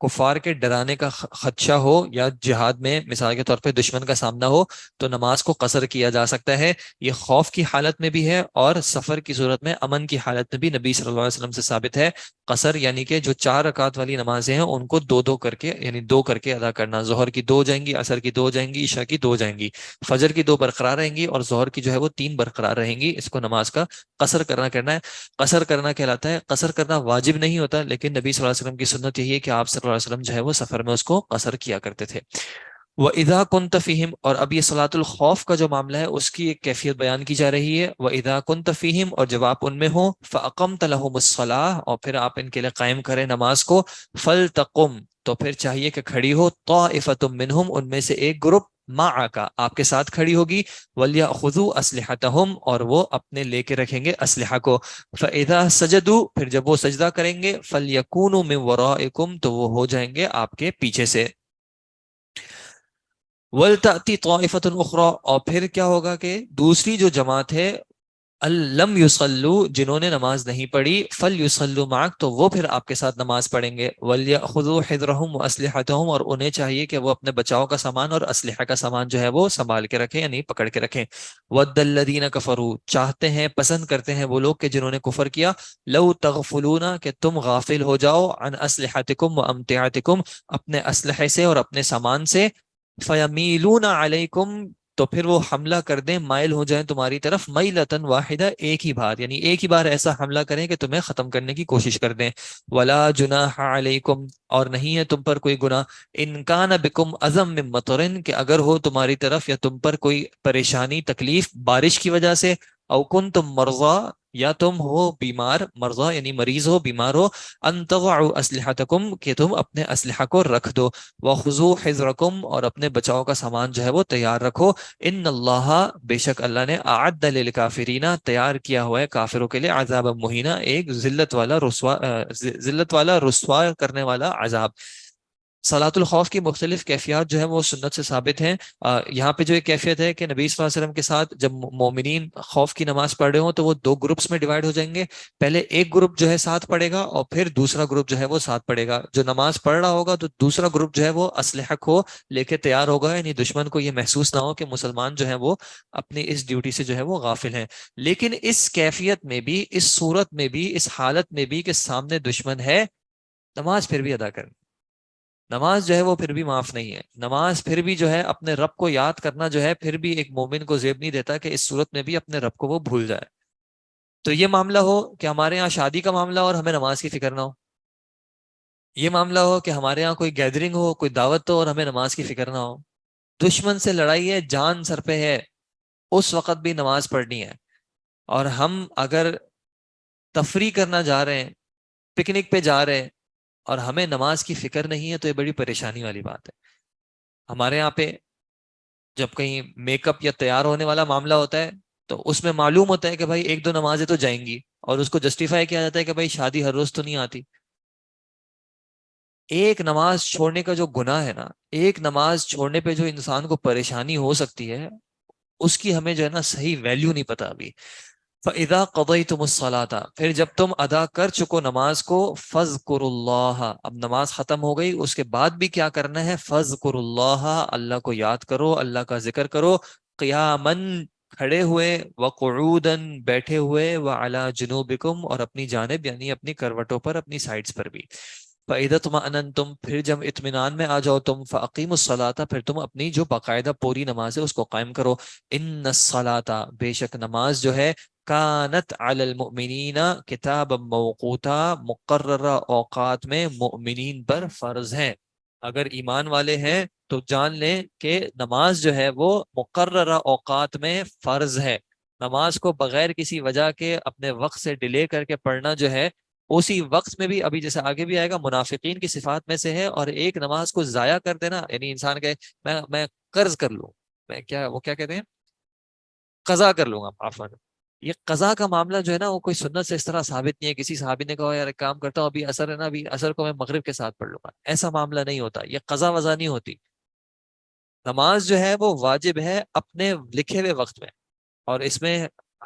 S1: کفار کے ڈرانے کا خدشہ ہو یا جہاد میں مثال کے طور پہ دشمن کا سامنا ہو، تو نماز کو قصر کیا جا سکتا ہے. یہ خوف کی حالت میں بھی ہے اور سفر کی صورت میں، امن کی حالت میں بھی نبی صلی اللہ علیہ وسلم سے ثابت ہے. قصر یعنی کہ جو 4 رکعت والی نمازیں ہیں ان کو دو دو کر کے، یعنی 2 کر کے ادا کرنا. ظہر کی 2 ہو جائیں گی، عصر کی 2 ہو جائیں گی، عشاء کی 2 ہو جائیں گی، فجر کی 2 برقرار رہیں گی، اور ظہر کی جو ہے وہ 3 برقرار رہیں گی. اس کو نماز کا قصر کرنا ہے. قصر کرنا کہلاتا ہے. قصر کرنا واجب نہیں ہوتا، لیکن نبی صلی اللہ علیہ وسلم کی سنت یہی ہے کہ آپ صلی اللہ علیہ وسلم جو ہے وہ سفر میں اس کو قصر کیا کرتے تھے. وَإِذَا كُنْتَ فِيهِمْ، اور اب یہ صلاۃ الخوف کا جو معاملہ ہے اس کی ایک کیفیت بیان کی جا رہی ہے. وَإِذَا كُنْتَ فِيهِمْ، اور جب آپ ان میں ہوں، فَأَقَمْتَ لَهُمُ الصَّلَاةَ، اور پھر آپ ان کے لیے قائم کریں نماز کو، فَلْتَقُمْ، تو پھر چاہیے کہ کھڑی ہو، طَائِفَةٌ مِّنْهُمْ، ان میں سے ایک گروپ، معک، آپ کے ساتھ کھڑی ہوگی، وَلْيَأْخُذُوا أَسْلِحَتَهُمْ، اور وہ اپنے لے کے رکھیں گے اسلحہ کو. فَإِذَا سَجَدُوا، پھر جب وہ سجدہ کریں گے، فَلْيَكُونُوا مِنْ وَرَائِكُمْ، تو وہ ہو جائیں گے آپ کے پیچھے سے. وَلْتَأْتِ طَائِفَةٌ أُخْرَى، اور پھر کیا ہوگا کہ دوسری جو جماعت ہے، لم یصلو، جنہوں نے نماز نہیں پڑھی، فلیصلوا معک، تو وہ پھر آپ کے ساتھ نماز پڑھیں گے. ولیأخذوا حذرهم واسلحتهم، اور انہیں چاہیے کہ وہ اپنے بچاؤ کا سامان اور اسلحہ کا سامان جو ہے وہ سنبھال کے رکھیں، یعنی پکڑ کے رکھیں. ود الذین کفروا، چاہتے ہیں، پسند کرتے ہیں وہ لوگ کہ جنہوں نے کفر کیا، لو تغفلون، کہ تم غافل ہو جاؤ، عن اسلحتکم وامتعتکم، اپنے اسلحے سے اور اپنے سامان سے، فیمیلون علیکم، تو پھر وہ حملہ کر دیں، مائل ہو جائیں تمہاری طرف، میلتن واحدہ، ایک ہی بار، یعنی ایک ہی بار ایسا حملہ کریں کہ تمہیں ختم کرنے کی کوشش کر دیں. ولا جناح علیکم، اور نہیں ہے تم پر کوئی گناہ، ان کان بکم عظم من مطرن، کہ اگر ہو تمہاری طرف یا تم پر کوئی پریشانی، تکلیف بارش کی وجہ سے، او کنتم مرضا، یا تم ہو بیمار، مرضا یعنی مریض ہو، بیمار ہو، ان تضعوا اسلحتکم، کہ تم اپنے اسلحہ کو رکھ دو، وخذوا حذرکم، اور اپنے بچاؤ کا سامان جو ہے وہ تیار رکھو. ان اللہ، بے شک اللہ نے، اعد للکافرین، تیار کیا ہوا ہے کافروں کے لیے، عذاب مہینہ، ایک ذلت والا رسوا کرنے والا عذاب. صلاۃ الخوف کی مختلف کیفیات جو ہے وہ سنت سے ثابت ہیں۔ یہاں پہ جو ایک کیفیت ہے کہ نبی صلی اللہ علیہ وسلم کے ساتھ جب مومنین خوف کی نماز پڑھ رہے ہوں تو وہ دو گروپس میں ڈیوائڈ ہو جائیں گے۔ پہلے ایک گروپ جو ہے ساتھ پڑھے گا اور پھر دوسرا گروپ جو ہے وہ ساتھ پڑھے گا۔ جو نماز پڑھ رہا ہوگا تو دوسرا گروپ جو ہے وہ اسلحہ کو لے کے تیار ہوگا، یعنی دشمن کو یہ محسوس نہ ہو کہ مسلمان جو ہے وہ اپنی اس ڈیوٹی سے جو ہے وہ غافل ہیں۔ لیکن اس کیفیت میں بھی، اس صورت میں بھی، اس حالت میں بھی کہ سامنے دشمن ہے، نماز پھر بھی ادا کرنی۔ نماز جو ہے وہ پھر بھی معاف نہیں ہے۔ نماز پھر بھی جو ہے اپنے رب کو یاد کرنا جو ہے پھر بھی ایک مومن کو زیب نہیں دیتا کہ اس صورت میں بھی اپنے رب کو وہ بھول جائے۔ تو یہ معاملہ ہو کہ ہمارے ہاں شادی کا معاملہ اور ہمیں نماز کی فکر نہ ہو، یہ معاملہ ہو کہ ہمارے ہاں کوئی گیدرنگ ہو، کوئی دعوت ہو اور ہمیں نماز کی فکر نہ ہو، دشمن سے لڑائی ہے، جان سر پہ ہے، اس وقت بھی نماز پڑھنی ہے۔ اور ہم اگر تفریح کرنا جا رہے ہیں، پکنک پہ جا رہے ہیں اور ہمیں نماز کی فکر نہیں ہے تو یہ بڑی پریشانی والی بات ہے۔ ہمارے یہاں پہ جب کہیں میک اپ یا تیار ہونے والا معاملہ ہوتا ہے تو اس میں معلوم ہوتا ہے کہ بھائی ایک دو نمازیں تو جائیں گی، اور اس کو جسٹیفائی کیا جاتا ہے کہ بھائی شادی ہر روز تو نہیں آتی۔ ایک نماز چھوڑنے کا جو گناہ ہے نا، ایک نماز چھوڑنے پہ جو انسان کو پریشانی ہو سکتی ہے، اس کی ہمیں جو ہے نا صحیح ویلیو نہیں پتا ابھی۔ فَإِذَا قَضَيْتُمُ الصَّلَاةَ، پھر جب تم ادا کر چکو نماز کو، فَاذْكُرُوا اللَّهَ، اب نماز ختم ہو گئی، اس کے بعد بھی کیا کرنا ہے؟ فَاذْكُرُوا اللَّهَ، اللہ کو یاد کرو، اللہ کا ذکر کرو، قیاماً کھڑے ہوئے، وقعوداً بیٹھے ہوئے، وعلی جنوبکم اور اپنی جانب یعنی اپنی کروٹوں پر، اپنی سائڈز پر بھی۔ فَإِذَا اطْمَأْنَنْتُمْ، پھر جب اطمینان میں آ جاؤ تم، فَأَقِیمُوا الصَّلَاةَ، پھر تم اپنی جو باقاعدہ پوری نماز ہے اس کو قائم کرو۔ ان الصلاۃ، بے شک نماز جو ہے، کانت علی المؤمنین کتابا موقوتا، مقررہ اوقات میں مومنین پر فرض ہیں۔ اگر ایمان والے ہیں تو جان لیں کہ نماز جو ہے وہ مقررہ اوقات میں فرض ہے۔ نماز کو بغیر کسی وجہ کے اپنے وقت سے ڈیلے کر کے پڑھنا جو ہے، اسی وقت میں بھی، ابھی جیسے آگے بھی آئے گا، منافقین کی صفات میں سے ہے۔ اور ایک نماز کو ضائع کر دینا، یعنی انسان کہ میں قرض کر لوں، میں کیا وہ کیا کہتے ہیں، قضا کر لوں گا، عفواً، یہ قضا کا معاملہ جو ہے نا وہ کوئی سنت سے اس طرح ثابت نہیں ہے۔ کسی صحابی نے کہا یار ایک کام کرتا ہوں، ابھی اثر ہے نا، ابھی اثر کو میں مغرب کے ساتھ پڑھ لوں گا، ایسا معاملہ نہیں ہوتا، یہ قضا وضا نہیں ہوتی۔ نماز جو ہے وہ واجب ہے اپنے لکھے ہوئے وقت میں۔ اور اس میں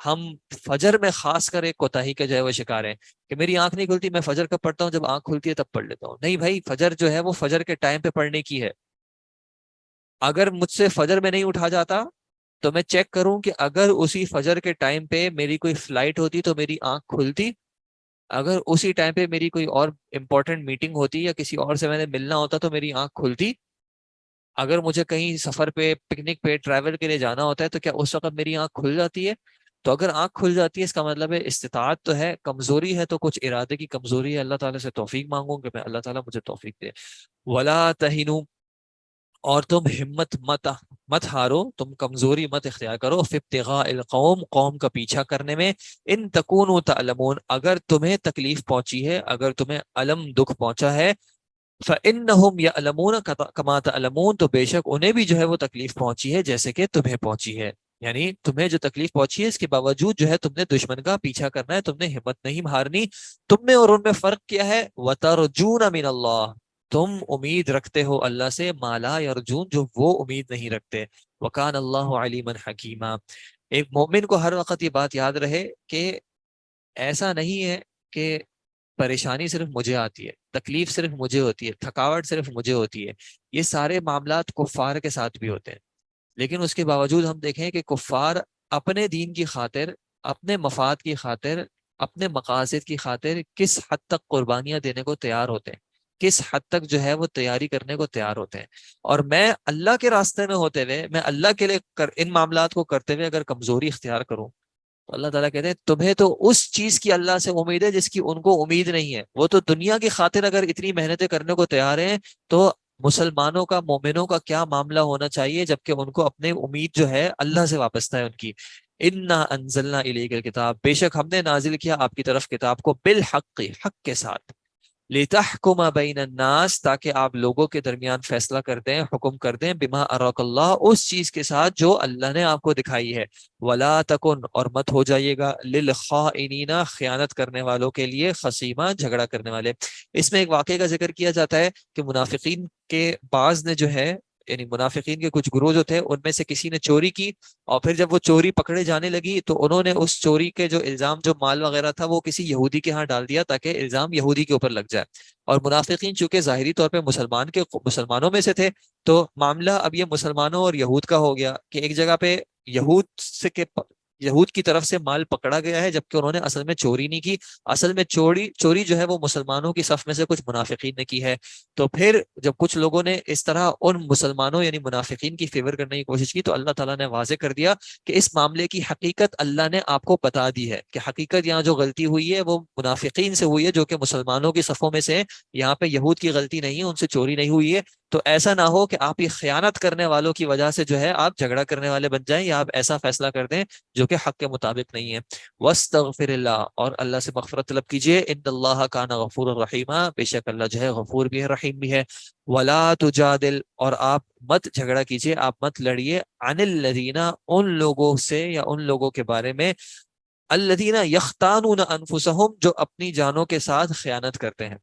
S1: ہم فجر میں خاص کر ایک کوتاہی کا جو ہے وہ شکار ہیں کہ میری آنکھ نہیں کھلتی، میں فجر کب پڑھتا ہوں؟ جب آنکھ کھلتی ہے تب پڑھ لیتا ہوں۔ نہیں بھائی، فجر جو ہے وہ فجر کے ٹائم پہ پڑھنے کی ہے۔ اگر مجھ سے فجر میں نہیں اٹھا جاتا تو میں چیک کروں کہ اگر اسی فجر کے ٹائم پہ میری کوئی فلائٹ ہوتی تو میری آنکھ کھلتی، اگر اسی ٹائم پہ میری کوئی اور امپورٹنٹ میٹنگ ہوتی یا کسی اور سے میں نے ملنا ہوتا تو میری آنکھ کھلتی، اگر مجھے کہیں سفر پہ، پکنک پہ، ٹریول کے لیے جانا ہوتا ہے تو کیا اس وقت میری آنکھ کھل جاتی ہے؟ تو اگر آنکھ کھل جاتی ہے اس کا مطلب ہے استطاعت تو ہے، کمزوری ہے تو کچھ ارادے کی کمزوری ہے۔ اللہ تعالیٰ سے توفیق مانگوں کہ میں اللہ تعالیٰ مجھے توفیق دے۔ ولا تہنوا، اور تم ہمت مت ہارو، تم کمزوری مت اختیار کرو، فی ابتغاء القوم، قوم کا پیچھا کرنے میں، ان تکونوا تعلمون، اگر تمہیں تکلیف پہنچی ہے، اگر تمہیں الم دکھ پہنچا ہے، فإنہم یعلمون کما تعلمون، تو بے شک انہیں بھی جو ہے وہ تکلیف پہنچی ہے جیسے کہ تمہیں پہنچی ہے۔ یعنی تمہیں جو تکلیف پہنچی ہے اس کے باوجود جو ہے تم نے دشمن کا پیچھا کرنا ہے، تم نے ہمت نہیں ہارنی۔ تم میں اور ان میں فرق کیا ہے؟ وَتَرْجُونَ مِنَ اللَّهِ، تم امید رکھتے ہو اللہ سے، ما لا یرجون، جو وہ امید نہیں رکھتے۔ وَكَانَ اللَّهُ عَلِيمًا حَكِيمًا، ایک مومن کو ہر وقت یہ بات یاد رہے کہ ایسا نہیں ہے کہ پریشانی صرف مجھے آتی ہے، تکلیف صرف مجھے ہوتی ہے، تھکاوٹ صرف مجھے ہوتی ہے، یہ سارے معاملات کفار کے ساتھ بھی ہوتے ہیں۔ لیکن اس کے باوجود ہم دیکھیں کہ کفار اپنے دین کی خاطر، اپنے مفاد کی خاطر، اپنے مقاصد کی خاطر کس حد تک قربانیاں دینے کو تیار ہوتے ہیں، کس حد تک جو ہے وہ تیاری کرنے کو تیار ہوتے ہیں۔ اور میں اللہ کے راستے میں ہوتے ہوئے، میں اللہ کے لیے ان معاملات کو کرتے ہوئے اگر کمزوری اختیار کروں تو اللہ تعالیٰ کہتے ہیں تمہیں تو اس چیز کی اللہ سے امید ہے جس کی ان کو امید نہیں ہے۔ وہ تو دنیا کی خاطر اگر اتنی محنتیں کرنے کو تیار ہیں، تو مسلمانوں کا، مومنوں کا کیا معاملہ ہونا چاہیے جبکہ ان کو اپنے امید جو ہے اللہ سے وابستہ ہے ان کی۔ انا انزلنا الیک الکتاب، بے شک ہم نے نازل کیا آپ کی طرف کتاب کو، بالحق، حق کے ساتھ، لِتَحْكُمَ بَيْنَ النَّاسِ تاکہ آپ لوگوں کے درمیان فیصلہ کر دیں، حکم کر دیں، بما اراک اللہ اس چیز کے ساتھ جو اللہ نے آپ کو دکھائی ہے، ولا تکن اور مت ہو جائیے گا للخائنین خیانت کرنے والوں کے لیے خصیمہ جھگڑا کرنے والے۔ اس میں ایک واقعے کا ذکر کیا جاتا ہے کہ منافقین کے بعض نے جو ہے یعنی منافقین کے کچھ گروہ جو تھے ان میں سے کسی نے چوری کی، اور پھر جب وہ چوری پکڑے جانے لگی تو انہوں نے اس چوری کے جو الزام جو مال وغیرہ تھا وہ کسی یہودی کے ہاں ڈال دیا تاکہ الزام یہودی کے اوپر لگ جائے، اور منافقین چونکہ ظاہری طور پہ مسلمانوں میں سے تھے تو معاملہ اب یہ مسلمانوں اور یہود کا ہو گیا کہ ایک جگہ پہ یہود کی طرف سے مال پکڑا گیا ہے جبکہ انہوں نے اصل میں چوری نہیں کی، اصل میں چوری جو ہے وہ مسلمانوں کی صف میں سے کچھ منافقین نے کی ہے۔ تو پھر جب کچھ لوگوں نے اس طرح ان مسلمانوں یعنی منافقین کی فیور کرنے کی کوشش کی تو اللہ تعالیٰ نے واضح کر دیا کہ اس معاملے کی حقیقت اللہ نے آپ کو بتا دی ہے کہ حقیقت یہاں جو غلطی ہوئی ہے وہ منافقین سے ہوئی ہے جو کہ مسلمانوں کی صفوں میں سے، یہاں پہ یہود کی غلطی نہیں ہے، ان سے چوری نہیں ہوئی ہے۔ تو ایسا نہ ہو کہ آپ یہ خیانت کرنے والوں کی وجہ سے جو ہے آپ جھگڑا کرنے والے بن جائیں یا آپ ایسا فیصلہ کر دیں جو کہ حق کے مطابق نہیں ہے۔ وَاسْتَغْفِرِ اللَّهِ اور اللہ سے مغفرت طلب کیجئے، ان اللہ کان غفور الرحیم بے شک اللہ جو ہے غفور بھی ہے رحیم بھی ہے۔ وَلَا تُجَادِلْ اور آپ مت جھگڑا کیجئے، آپ مت لڑیے، عن الذین ان لوگوں سے یا ان لوگوں کے بارے میں، الذین یختانون انفسہم جو اپنی جانوں کے ساتھ خیانت کرتے ہیں،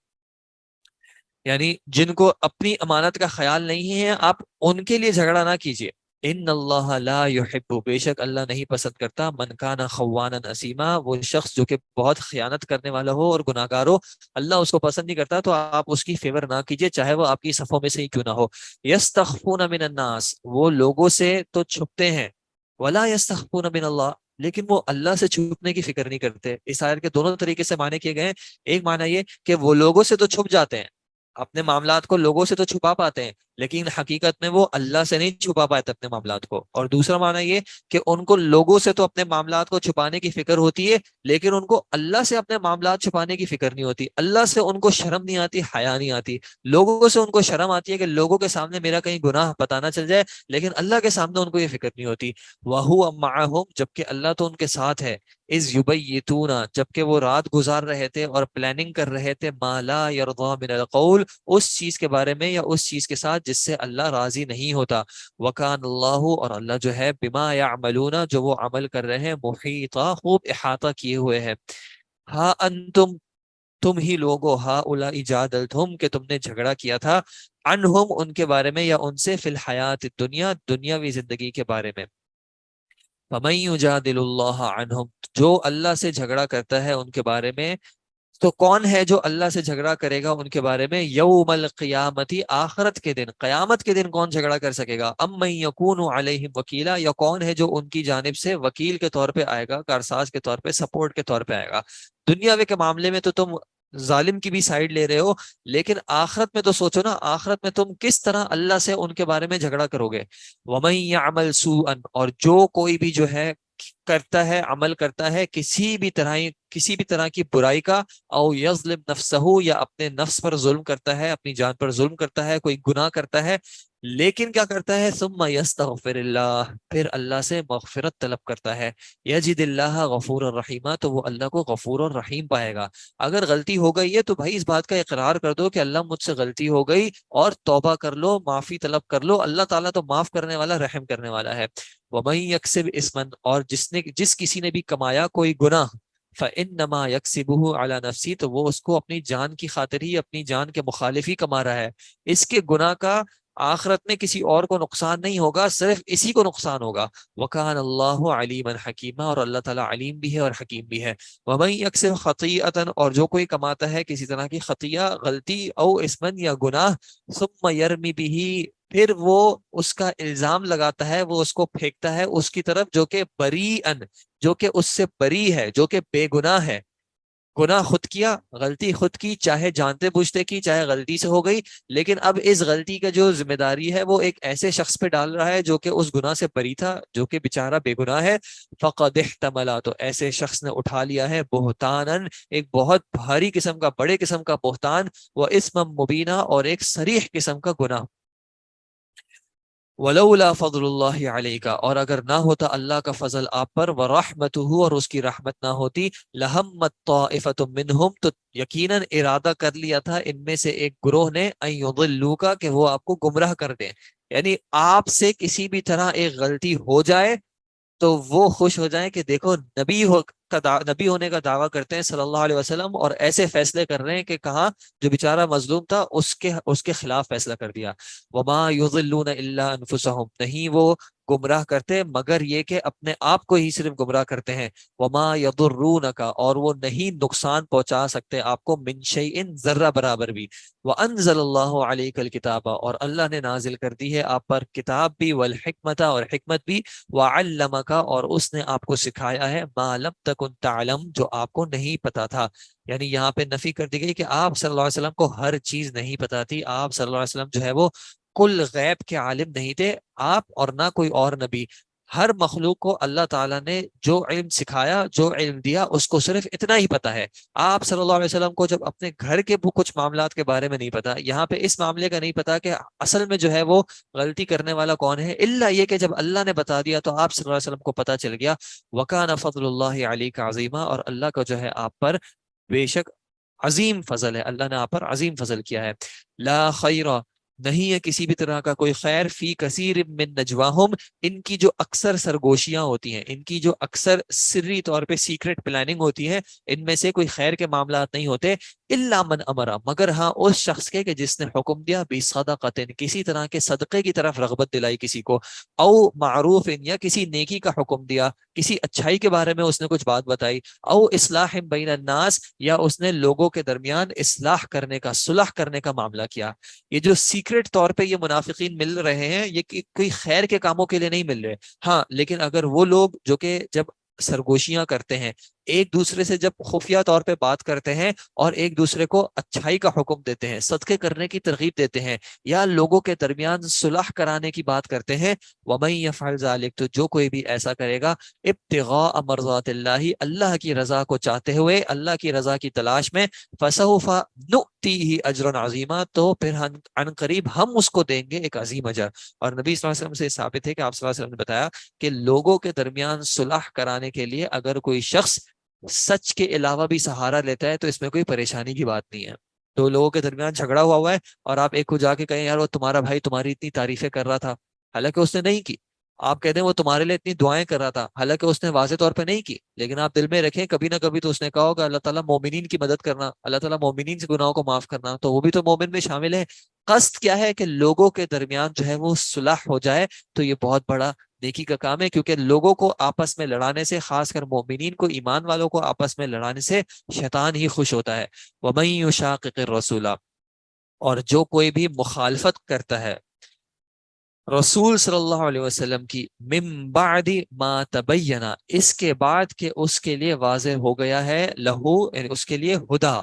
S1: یعنی جن کو اپنی امانت کا خیال نہیں ہے آپ ان کے لیے جھگڑا نہ کیجیے۔ ان اللہ لا یحب بے شک اللہ نہیں پسند کرتا من کان خوانا اسیما وہ شخص جو کہ بہت خیانت کرنے والا ہو اور گناہ گار ہو، اللہ اس کو پسند نہیں کرتا، تو آپ اس کی فیور نہ کیجیے چاہے وہ آپ کی صفوں میں سے ہی کیوں نہ ہو۔ یستخفون من الناس وہ لوگوں سے تو چھپتے ہیں، ولا یستخفون من اللہ لیکن وہ اللہ سے چھپنے کی فکر نہیں کرتے۔ اس آیت کے دونوں طریقے سے معنی کیے گئے ہیں۔ ایک معنی یہ کہ وہ لوگوں سے تو چھپ جاتے ہیں، اپنے معاملات کو لوگوں سے تو چھپا پاتے ہیں لیکن حقیقت میں وہ اللہ سے نہیں چھپا پاتے اپنے معاملات کو، اور دوسرا معنی یہ کہ ان کو لوگوں سے تو اپنے معاملات کو چھپانے کی فکر ہوتی ہے لیکن ان کو اللہ سے اپنے معاملات چھپانے کی فکر نہیں ہوتی، اللہ سے ان کو شرم نہیں آتی، حیا نہیں آتی۔ لوگوں سے ان کو شرم آتی ہے کہ لوگوں کے سامنے میرا کہیں گناہ پتہ نہ چل جائے، لیکن اللہ کے سامنے ان کو یہ فکر نہیں ہوتی۔ وَهُوَ مَعَهُمْ جبکہ اللہ تو ان کے ساتھ ہے، اِذْ يُبَيِّتُونَ جبکہ وہ رات گزار رہے تھے اور پلاننگ کر رہے تھے، مَا لَا يَرْضَى مِنَ الْقَوْلِ اس چیز کے بارے میں یا اس چیز کے ساتھ جس سے اللہ راضی نہیں ہوتا۔ وَكَانَ اللَّهُ اور اللہ جو ہے بِمَا يَعْمَلُونَ جو وہ عمل کر رہے ہیں محیطا خوب احاطہ کیے ہوئے ہے۔ ہا انتم تم ہی لوگو ہا اولائی جادلتم کہ تم نے جھگڑا کیا تھا، عنہم ان کے بارے میں یا ان سے فی الحیات الدنیا دنیاوی زندگی کے بارے میں۔ فَمَن يُجَادِلُ اللَّهَ عَنْهُمْ جو اللہ سے جھگڑا کرتا ہے ان کے بارے میں، تو کون ہے جو اللہ سے جھگڑا کرے گا ان کے بارے میں، یوم القیامتی آخرت کے دن، قیامت کے دن کون جھگڑا کر سکے گا، امن یکون علیہم وکیلا یا کون ہے جو ان کی جانب سے وکیل کے طور پہ آئے گا، کارساز کے طور پہ، سپورٹ کے طور پہ آئے گا۔ دنیا کے معاملے میں تو تم ظالم کی بھی سائیڈ لے رہے ہو، لیکن آخرت میں تو سوچو نا، آخرت میں تم کس طرح اللہ سے ان کے بارے میں جھگڑا کرو گے۔ وَمَن يَعْمَلْ سُوءًا اور جو کوئی بھی جو ہے کرتا ہے، عمل کرتا ہے کسی بھی طرح کی برائی کا، او یظلم نفسہ یا اپنے نفس پر ظلم کرتا ہے، اپنی جان پر ظلم کرتا ہے، کوئی گناہ کرتا ہے، لیکن کیا کرتا ہے، ثم یستغفر اللہ پھر اللہ سے مغفرت طلب کرتا ہے، یجد اللہ غفور الرحیم تو وہ اللہ کو غفور الرحیم پائے گا۔ اگر غلطی ہو گئی ہے تو بھائی اس بات کا اقرار کر دو کہ اللہ مجھ سے غلطی ہو گئی اور توبہ کر لو، معافی طلب کر لو، اللہ تعالیٰ تو معاف کرنے والا، رحم کرنے والا ہے۔ وَمَن يَكْسِبْ إِثْمًا اور جس کسی نے بھی کمایا کوئی گناہ، فَإِنَّمَا يَكْسِبُهُ عَلَى نَفْسِهِ تو وہ اس کو اپنی جان کی خاطر ہی، اپنی جان کے مخالف ہی کما رہا ہے، اس کے گناہ کا آخرت میں کسی اور کو نقصان نہیں ہوگا، صرف اسی کو نقصان ہوگا۔ وَكَانَ اللَّهُ عَلِيمًا حَكِيمًا اور اللہ تعالیٰ علیم بھی ہے اور حکیم بھی ہے۔ وَمَن يَكْسِبْ خَطِيئَةً اور جو کوئی کماتا ہے کسی طرح کی خطیہ، غلطی، او اسمن یا گناہ، ثُمَّ يَرْمِ بِهِ پھر وہ اس کا الزام لگاتا ہے، وہ اس کو پھینکتا ہے اس کی طرف جو کہ بریئن جو کہ اس سے بری ہے، جو کہ بے گناہ ہے، گناہ خود کیا، غلطی خود کی، چاہے جانتے بوجھتے کی، چاہے غلطی سے ہو گئی، لیکن اب اس غلطی کا جو ذمہ داری ہے وہ ایک ایسے شخص پہ ڈال رہا ہے جو کہ اس گناہ سے بری تھا، جو کہ بیچارہ بے گناہ ہے، فقد احتمل تو ایسے شخص نے اٹھا لیا ہے بہتانن ایک بہت بھاری قسم کا، بڑے قسم کا بہتان، وہ اسم مبینہ اور ایک صریح قسم کا گناہ۔ وَلَوْلَا فَضْلُ اللَّهِ عَلَيْكَ، اور اگر نہ ہوتا اللہ کا فضل آپ پر، وَرَحْمَتُهُ، اور اس کی رحمت نہ ہوتی، لَهَمَّتْ طَائِفَةٌ مِّنْهُمْ، تو یقیناً ارادہ کر لیا تھا ان میں سے ایک گروہ نے، أَن يُضِلُّوكَ، کہ وہ آپ کو گمراہ کر دیں. یعنی آپ سے کسی بھی طرح ایک غلطی ہو جائے تو وہ خوش ہو جائیں کہ دیکھو نبی ہونے کا دعویٰ کرتے ہیں صلی اللہ علیہ وسلم، اور ایسے فیصلے کر رہے ہیں کہ کہاں جو بیچارہ مظلوم تھا اس کے خلاف فیصلہ کر دیا. وما یضلون الا انفسهم، نہیں وہ گمراہ کرتے مگر یہ کہ اپنے آپ کو ہی صرف گمراہ کرتے ہیں. وما یضرونک، اور وہ نہیں نقصان پہنچا سکتے آپ کو، من شیء، ذرہ برابر بھی. وانزل اللہ علیک الکتاب، اور اللہ نے نازل کر دی ہے آپ پر کتاب بھی، والحکمت، اور حکمت بھی، وعلمک، اور اس نے آپ کو سکھایا ہے، ما لم تکن تعلم، جو آپ کو نہیں پتا تھا. یعنی یہاں پہ نفی کر دی گئی کہ آپ صلی اللہ علیہ وسلم کو ہر چیز نہیں پتا تھی. آپ صلی اللہ علیہ وسلم جو ہے وہ کل غیب کے عالم نہیں تھے، آپ اور نہ کوئی اور نبی. ہر مخلوق کو اللہ تعالیٰ نے جو علم سکھایا، جو علم دیا، اس کو صرف اتنا ہی پتا ہے. آپ صلی اللہ علیہ وسلم کو جب اپنے گھر کے کچھ معاملات کے بارے میں نہیں پتا، یہاں پہ اس معاملے کا نہیں پتا کہ اصل میں جو ہے وہ غلطی کرنے والا کون ہے، الا یہ کہ جب اللہ نے بتا دیا تو آپ صلی اللہ علیہ وسلم کو پتا چل گیا. وکان فضل اللہ علیک عظیما، اور اللہ کا جو ہے آپ پر بے شک عظیم فضل ہے، اللہ نے آپ پر عظیم فضل کیا ہے. لا خیر، نہیں ہے کسی بھی طرح کا کوئی خیر، فی کثیر من نجواہم، ان کی جو اکثر سرگوشیاں ہوتی ہیں، ان کی جو اکثر سری طور پہ سیکرٹ پلاننگ ہوتی ہے، ان میں سے کوئی خیر کے معاملات نہیں ہوتے. الا من امرا، مگر ہاں اس شخص کے کہ جس نے حکم دیا، بصدقۃ، کسی طرح کے صدقے کی طرف رغبت دلائی کسی کو، او معروف، یا کسی نیکی کا حکم دیا، کسی اچھائی کے بارے میں اس نے کچھ بات بتائی، او اصلاح بین الناس، یا اس نے لوگوں کے درمیان اصلاح کرنے کا، صلح کرنے کا معاملہ کیا. یہ جو سیکرٹ طور پہ یہ منافقین مل رہے ہیں، یہ کوئی خیر کے کاموں کے لیے نہیں مل رہے. ہاں لیکن اگر وہ لوگ جو کہ جب سرگوشیاں کرتے ہیں، ایک دوسرے سے جب خفیہ طور پہ بات کرتے ہیں، اور ایک دوسرے کو اچھائی کا حکم دیتے ہیں، صدقے کرنے کی ترغیب دیتے ہیں، یا لوگوں کے درمیان صلح کرانے کی بات کرتے ہیں، وَمَن يَفْعَلْ ذَلِكَ، تو جو کوئی بھی ایسا کرے گا، ابتغاء مرضات اللہ، اللہ کی رضا کو چاہتے ہوئے، اللہ کی رضا کی تلاش میں، فَسَوْفَ نُؤْتِيهِ أَجْرًا عَظِيمًا، تو پھر عن قریب ہم اس کو دیں گے ایک عظیم اجر. اور نبی صلی اللہ علیہ وسلم سے ثابت ہے کہ آپ صلی اللہ علیہ وسلم نے بتایا کہ لوگوں کے درمیان صلح کرانے کے لیے اگر کوئی شخص سچ کے علاوہ بھی سہارا لیتا ہے تو اس میں کوئی پریشانی کی بات نہیں ہے. تو لوگوں کے درمیان جھگڑا ہوا ہے، اور آپ ایک کو جا کے کہیں یار وہ تمہارا بھائی تمہاری اتنی تعریفیں کر رہا تھا، حالانکہ اس نے نہیں کی. آپ کہتے ہیں وہ تمہارے لیے اتنی دعائیں کر رہا تھا، حالانکہ اس نے واضح طور پہ نہیں کی. لیکن آپ دل میں رکھیں کبھی نہ کبھی تو اس نے کہا ہوگا اللہ تعالیٰ مومنین کی مدد کرنا، اللہ تعالیٰ مومنین سے گناہوں کو معاف کرنا، تو وہ بھی تو مومن میں شامل ہے. قصد کیا ہے کہ لوگوں کے درمیان جو ہے وہ صلح ہو جائے، تو یہ بہت بڑا نیکی کا کام ہے. کیونکہ لوگوں کو آپس میں لڑانے سے، خاص کر مومنین کو، ایمان والوں کو آپس میں لڑانے سے شیطان ہی خوش ہوتا ہے. وَمَن يُشَاقِقِ الرَّسُولَ، اور جو کوئی بھی مخالفت کرتا ہے رسول صلی اللہ علیہ وسلم کی، من بعد ما تبین، اس کے بعد کہ اس کے لیے واضح ہو گیا ہے، لہو، یعنی اس کے لیے ہدا،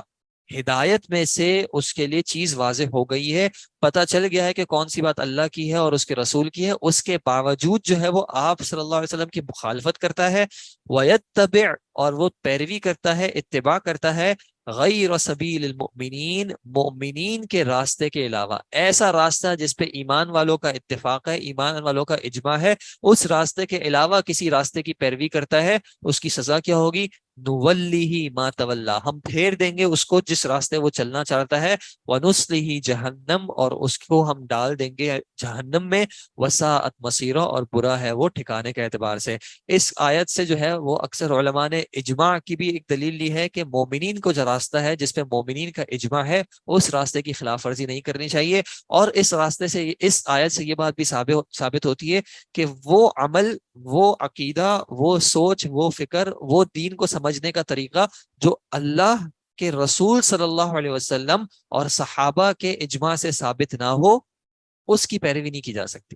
S1: ہدایت میں سے اس کے لیے چیز واضح ہو گئی ہے، پتہ چل گیا ہے کہ کون سی بات اللہ کی ہے اور اس کے رسول کی ہے، اس کے باوجود جو ہے وہ آپ صلی اللہ علیہ وسلم کی مخالفت کرتا ہے. وَيَتَّبِعْ، اور وہ پیروی کرتا ہے، اتباع کرتا ہے، غیر سبیل المؤمنین، مؤمنین کے راستے کے علاوہ، ایسا راستہ جس پہ ایمان والوں کا اتفاق ہے، ایمان والوں کا اجماع ہے، اس راستے کے علاوہ کسی راستے کی پیروی کرتا ہے، اس کی سزا کیا ہوگی؟ نولیہ ما تولا، ہم پھیر دیں گے اس کو جس راستے وہ چلنا چاہتا ہے، ونصلہ جہنم، اور اس کو ہم ڈال دیں گے جہنم میں، وساءت مصیرا، اور برا ہے وہ ٹھکانے کے اعتبار سے. اس آیت سے جو ہے وہ اکثر علماء نے اجماع کی بھی ایک دلیل لی ہے کہ مومنین کو جو راستہ ہے جس پہ مومنین کا اجماع ہے، اس راستے کی خلاف ورزی نہیں کرنی چاہیے. اور اس راستے سے، اس آیت سے یہ بات بھی ثابت ہوتی ہے کہ وہ عمل، وہ عقیدہ، وہ سوچ، وہ فکر، وہ دین کو سمجھنے کا طریقہ جو اللہ کے رسول صلی اللہ علیہ وسلم اور صحابہ کے اجماع سے ثابت نہ ہو، اس کی پیروی نہیں کی جا سکتی.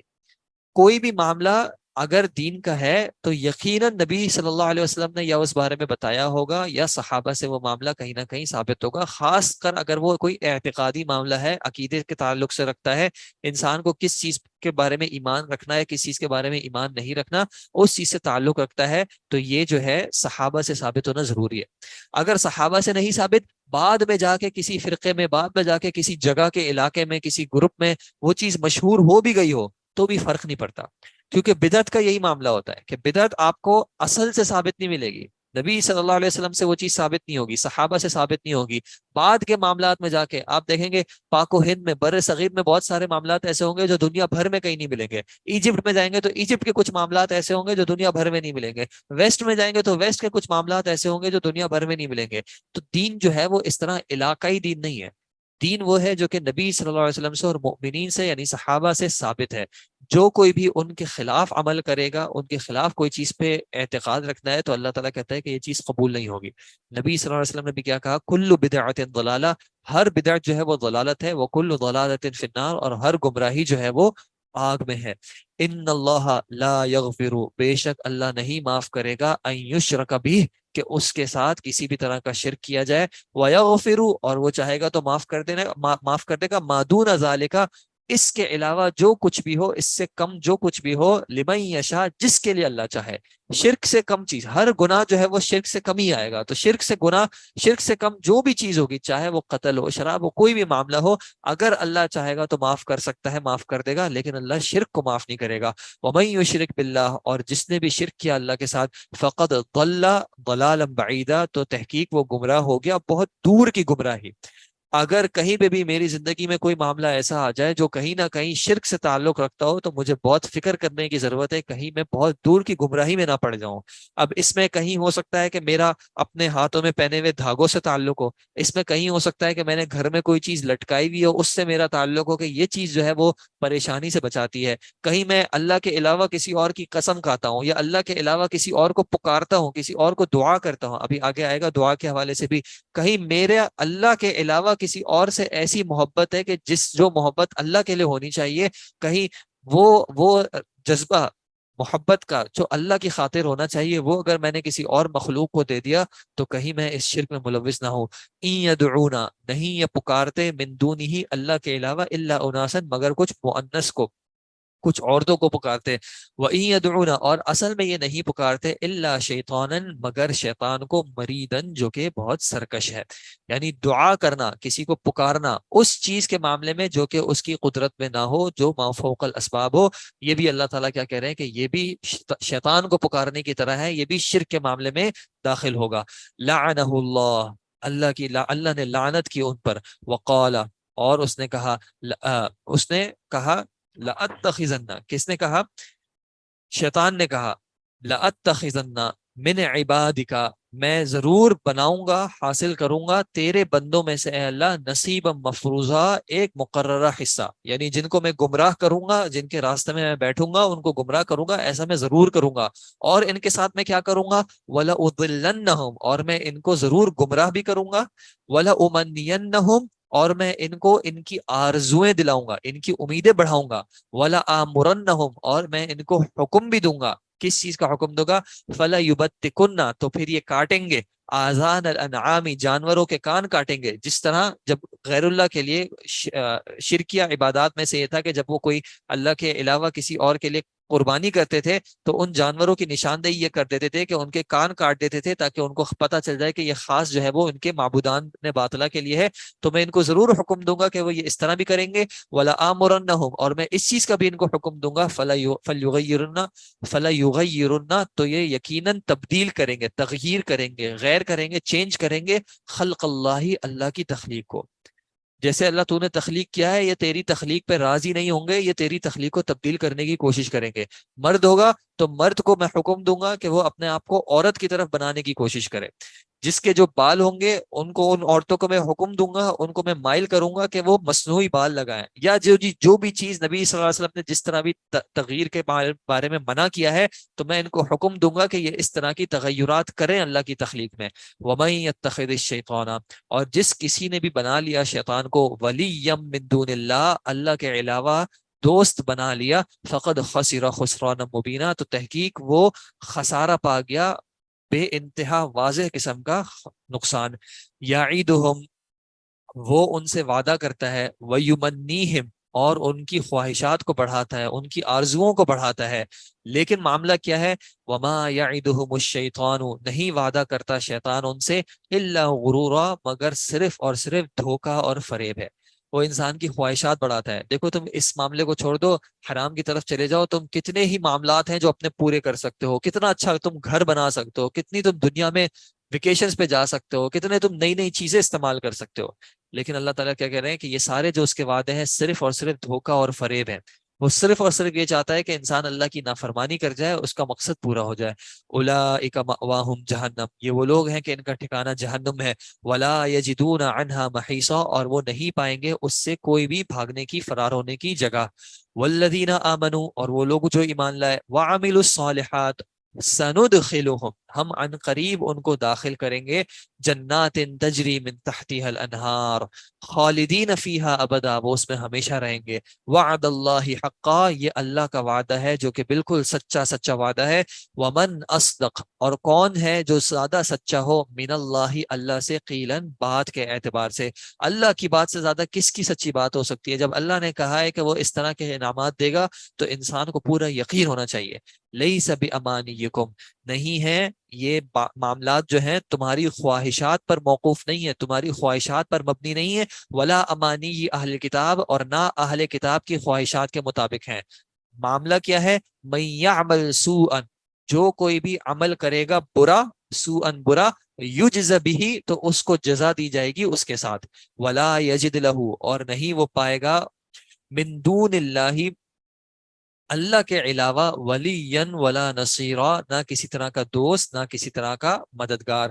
S1: کوئی بھی معاملہ اگر دین کا ہے تو یقیناً نبی صلی اللہ علیہ وسلم نے یا اس بارے میں بتایا ہوگا، یا صحابہ سے وہ معاملہ کہیں نہ کہیں ثابت ہوگا. خاص کر اگر وہ کوئی اعتقادی معاملہ ہے، عقیدے کے تعلق سے رکھتا ہے، انسان کو کس چیز کے بارے میں ایمان رکھنا ہے، کس چیز کے بارے میں ایمان نہیں رکھنا، اس چیز سے تعلق رکھتا ہے، تو یہ جو ہے صحابہ سے ثابت ہونا ضروری ہے. اگر صحابہ سے نہیں ثابت، بعد میں جا کے کسی فرقے میں، بعد میں جا کے کسی جگہ کے علاقے میں، کسی گروپ میں وہ چیز مشہور ہو بھی گئی ہو،
S3: تو بھی فرق نہیں پڑتا، کیونکہ بدعت کا یہی معاملہ ہوتا ہے کہ بدعت آپ کو اصل سے ثابت نہیں ملے گی، نبی صلی اللہ علیہ وسلم سے وہ چیز ثابت نہیں ہوگی، صحابہ سے ثابت نہیں ہوگی، بعد کے معاملات میں جا کے آپ دیکھیں گے پاک و ہند میں، بر صغیر میں بہت سارے معاملات ایسے ہوں گے جو دنیا بھر میں کہیں نہیں ملیں گے، ایجپٹ میں جائیں گے تو ایجپٹ کے کچھ معاملات ایسے ہوں گے جو دنیا بھر میں نہیں ملیں گے، ویسٹ میں جائیں گے تو ویسٹ کے کچھ معاملات ایسے ہوں گے جو دنیا بھر میں نہیں ملیں گے۔ تو دین جو ہے وہ اس طرح علاقائی دین نہیں ہے، دین وہ ہے جو کہ نبی صلی اللہ علیہ وسلم سے اور مؤمنین سے یعنی صحابہ سے ثابت ہے۔ جو کوئی بھی ان کے خلاف عمل کرے گا، ان کے خلاف کوئی چیز پہ اعتقاد رکھنا ہے، تو اللہ تعالیٰ کہتا ہے کہ یہ چیز قبول نہیں ہوگی۔ نبی صلی اللہ علیہ وسلم نے بھی کیا کہا، کل بدعت ضلالہ، ہر بدعت جو ہے وہ ضلالت ہے، وہ کل ضلالت فی النار، اور ہر گمراہی جو ہے وہ آگ میں ہے۔ ان اللہ لا یغفر، بے شک اللہ نہیں معاف کرے گا، ان یشرک بہ، کہ اس کے ساتھ کسی بھی طرح کا شرک کیا جائے، وَيَغْفِرُ، اور وہ چاہے گا تو معاف کر دے گا، مَا دُونَ ذَلِكَ، اس کے علاوہ جو کچھ بھی ہو، اس سے کم جو کچھ بھی ہو، لمن یشاء، جس کے لیے اللہ چاہے۔ شرک سے کم چیز، ہر گناہ جو ہے وہ شرک سے کم ہی آئے گا، تو شرک سے گناہ، شرک سے کم جو بھی چیز ہوگی، چاہے وہ قتل ہو، شراب ہو، کوئی بھی معاملہ ہو، اگر اللہ چاہے گا تو معاف کر سکتا ہے، معاف کر دے گا، لیکن اللہ شرک کو معاف نہیں کرے گا۔ وَمَن يُشْرِكْ بِاللَّهِ، اور جس نے بھی شرک کیا اللہ کے ساتھ، فقد ضل ضلالا بعیدا، تو تحقیق وہ گمراہ ہو گیا بہت دور کی گمراہی۔ اگر کہیں پہ بھی میری زندگی میں کوئی معاملہ ایسا آ جائے جو کہیں نہ کہیں شرک سے تعلق رکھتا ہو، تو مجھے بہت فکر کرنے کی ضرورت ہے، کہیں میں بہت دور کی گمراہی میں نہ پڑ جاؤں۔ اب اس میں کہیں ہو سکتا ہے کہ میرا اپنے ہاتھوں میں پہنے ہوئے دھاگوں سے تعلق ہو، اس میں کہیں ہو سکتا ہے کہ میں نے گھر میں کوئی چیز لٹکائی ہوئی ہو، اس سے میرا تعلق ہو کہ یہ چیز جو ہے وہ پریشانی سے بچاتی ہے، کہیں میں اللہ کے علاوہ کسی اور کی قسم کھاتا ہوں، یا اللہ کے علاوہ کسی اور کو پکارتا ہوں، کسی اور کو دعا کرتا ہوں، ابھی آگے آئے گا دعا کے حوالے سے بھی، کہیں میرے اللہ کے علاوہ کسی اور سے ایسی محبت ہے کہ جو محبت اللہ کے لیے ہونی چاہیے، کہیں وہ جذبہ محبت کا جو اللہ کی خاطر ہونا چاہیے، وہ اگر میں نے کسی اور مخلوق کو دے دیا، تو کہیں میں اس شرک میں ملوث نہ ہوں۔ ان یدعونا، نہیں یہ پکارتے، من دونہ، اللہ کے علاوہ، الا اناسا، مگر کچھ مؤنث کو، کچھ عورتوں کو پکارتے، وَإِن يَدْعُونَ، اور اصل میں یہ نہیں پکارتے، الا شیطانا، مگر شیطان کو، مریدن، جو کہ بہت سرکش ہے۔ یعنی دعا کرنا، کسی کو پکارنا اس چیز کے معاملے میں جو کہ اس کی قدرت میں نہ ہو، جو ما فوق الاسباب ہو، یہ بھی اللہ تعالیٰ کیا کہہ رہے ہیں کہ یہ بھی شیطان کو پکارنے کی طرح ہے، یہ بھی شرک کے معاملے میں داخل ہوگا۔ لعنہ اللہ، اللہ نے لعنت کی ان پر، وقال، اور اس نے کہا لَأَتَّخِذَنَّ، کس نے کہا؟ شیطان نے کہا، لَأَتَّخِذَنَّ مِنْ عِبَادِكَ، میں ضرور بناؤں گا، حاصل کروں گا تیرے بندوں میں سے اے اللہ، نصیبا مفروضہ، ایک مقررہ حصہ، یعنی جن کو میں گمراہ کروں گا، جن کے راستے میں بیٹھوں گا، ان کو گمراہ کروں گا، ایسا میں ضرور کروں گا، اور ان کے ساتھ میں کیا کروں گا، وَلَأُضِلَّنَّهُمْ، اور میں ان کو ضرور گمراہ بھی کروں گا، وَلَأُمَنِّيَنَّهُمْ، اور میں ان کو ان کی آرزویں دلاؤں گا، ان کی امیدیں بڑھاؤں گا، وَلَآمُرَنَّهُمْ، اور میں ان کو حکم بھی دوں گا، کس چیز کا حکم دوں گا، فَلَيُبَتِّكُنَّ، تو پھر یہ کاٹیں گے، آذان الانعام، جانوروں کے کان کاٹیں گے، جس طرح جب غیر اللہ کے لیے شرکیہ عبادات میں سے یہ تھا کہ جب وہ کوئی اللہ کے علاوہ کسی اور کے لیے قربانی کرتے تھے، تو ان جانوروں کی نشاندہی یہ کر دیتے تھے کہ ان کے کان کاٹ دیتے تھے، تاکہ ان کو پتہ چل جائے کہ یہ خاص جو ہے وہ ان کے معبودان نے باطلہ کے لیے ہے، تو میں ان کو ضرور حکم دوں گا کہ وہ یہ اس طرح بھی کریں گے، وَلَآمُرَنَّهُمْ، اور میں اس چیز کا بھی ان کو حکم دوں گا، فَلَيُغَيِّرُنَّ، تو یہ یقیناً تبدیل کریں گے، تغییر کریں گے، غیر کریں گے، چینج کریں گے، خلق اللہ، اللہ کی تخلیق کو، جیسے اللہ تو نے تخلیق کیا ہے، یہ تیری تخلیق پہ راضی نہیں ہوں گے، یہ تیری تخلیق کو تبدیل کرنے کی کوشش کریں گے۔ مرد ہوگا تو مرد کو میں حکم دوں گا کہ وہ اپنے آپ کو عورت کی طرف بنانے کی کوشش کرے، جس کے جو بال ہوں گے ان کو، ان عورتوں کو میں حکم دوں گا، ان کو میں مائل کروں گا کہ وہ مصنوعی بال لگائیں، یا جو بھی چیز نبی صلی اللہ علیہ وسلم نے جس طرح بھی تغیر کے بارے میں منع کیا ہے، تو میں ان کو حکم دوں گا کہ یہ اس طرح کی تغیرات کریں اللہ کی تخلیق میں۔ وَمَن يَتَّخِذِ الشَّيْطَانَ، اور جس کسی نے بھی بنا لیا شیطان کو، وَلِيًّا مِن دُونِ اللَّهِ، اللہ کے علاوہ دوست بنا لیا، فقد خسر خسرانا مبینہ، تو تحقیق وہ خسارہ پا گیا، بے انتہا واضح قسم کا نقصان۔ یعیدہم، وہ ان سے وعدہ کرتا ہے، ویمنیہم، اور ان کی خواہشات کو بڑھاتا ہے، ان کی آرزوؤں کو بڑھاتا ہے، لیکن معاملہ کیا ہے، وما یعدہم الشیطان، نہیں وعدہ کرتا شیطان ان سے، الا غرورا، مگر صرف اور صرف دھوکہ اور فریب ہے۔ وہ انسان کی خواہشات بڑھاتا ہے. دیکھو تم اس معاملے کو چھوڑ دو, حرام کی طرف چلے جاؤ, تم کتنے ہی معاملات ہیں جو اپنے پورے کر سکتے ہو, کتنا اچھا تم گھر بنا سکتے ہو, کتنی تم دنیا میں ویکیشنز پہ جا سکتے ہو, کتنے تم نئی نئی چیزیں استعمال کر سکتے ہو. لیکن اللہ تعالیٰ کیا کہہ رہے ہیں کہ یہ سارے جو اس کے وعدے ہیں صرف اور صرف دھوکہ اور فریب ہیں. وہ صرف اور صرف یہ چاہتا ہے کہ انسان اللہ کی نافرمانی کر جائے, اس کا مقصد پورا ہو جائے. اولئک مأواہم جہنم, یہ وہ لوگ ہیں کہ ان کا ٹھکانہ جہنم ہے. ولا یجدون عنہا محیصا, اور وہ نہیں پائیں گے اس سے کوئی بھی بھاگنے کی, فرار ہونے کی جگہ. والذین آمنوا, اور وہ لوگ جو ایمان لائے, وعملوا الصالحات, سندخلہم, ہم عن قریب ان کو داخل کریں گے, جنات تجری من تحتها الانہار, خالدین فیہا ابدا, وہ اس میں ہمیشہ رہیں گے. وعد اللہ حقا, یہ اللہ کا وعدہ ہے جو کہ بالکل سچا سچا وعدہ ہے. ومن اصدق, اور کون ہے جو زیادہ سچا ہو, من اللہ, اللہ سے, قیلن, بات کے اعتبار سے. اللہ کی بات سے زیادہ کس کی سچی بات ہو سکتی ہے؟ جب اللہ نے کہا ہے کہ وہ اس طرح کے انعامات دے گا تو انسان کو پورا یقین ہونا چاہیے. لیس بامانیکم, نہیں ہے یہ معاملات جو ہیں تمہاری خواہشات پر موقوف نہیں ہے, تمہاری خواہشات پر مبنی نہیں ہے. ولا امانی اہل کتاب, اور نہ اہل کتاب کی خواہشات کے مطابق ہیں. معاملہ کیا ہے؟ من یعمل سوءا, جو کوئی بھی عمل کرے گا برا, سوءا برا, یجز بھی, تو اس کو جزا دی جائے گی اس کے ساتھ. ولا یجد لہ, اور نہیں وہ پائے گا, من دون اللہ, اللہ کے علاوہ, ولیًا ولا نصیرا, نہ کسی طرح کا دوست, نہ کسی طرح کا مددگار.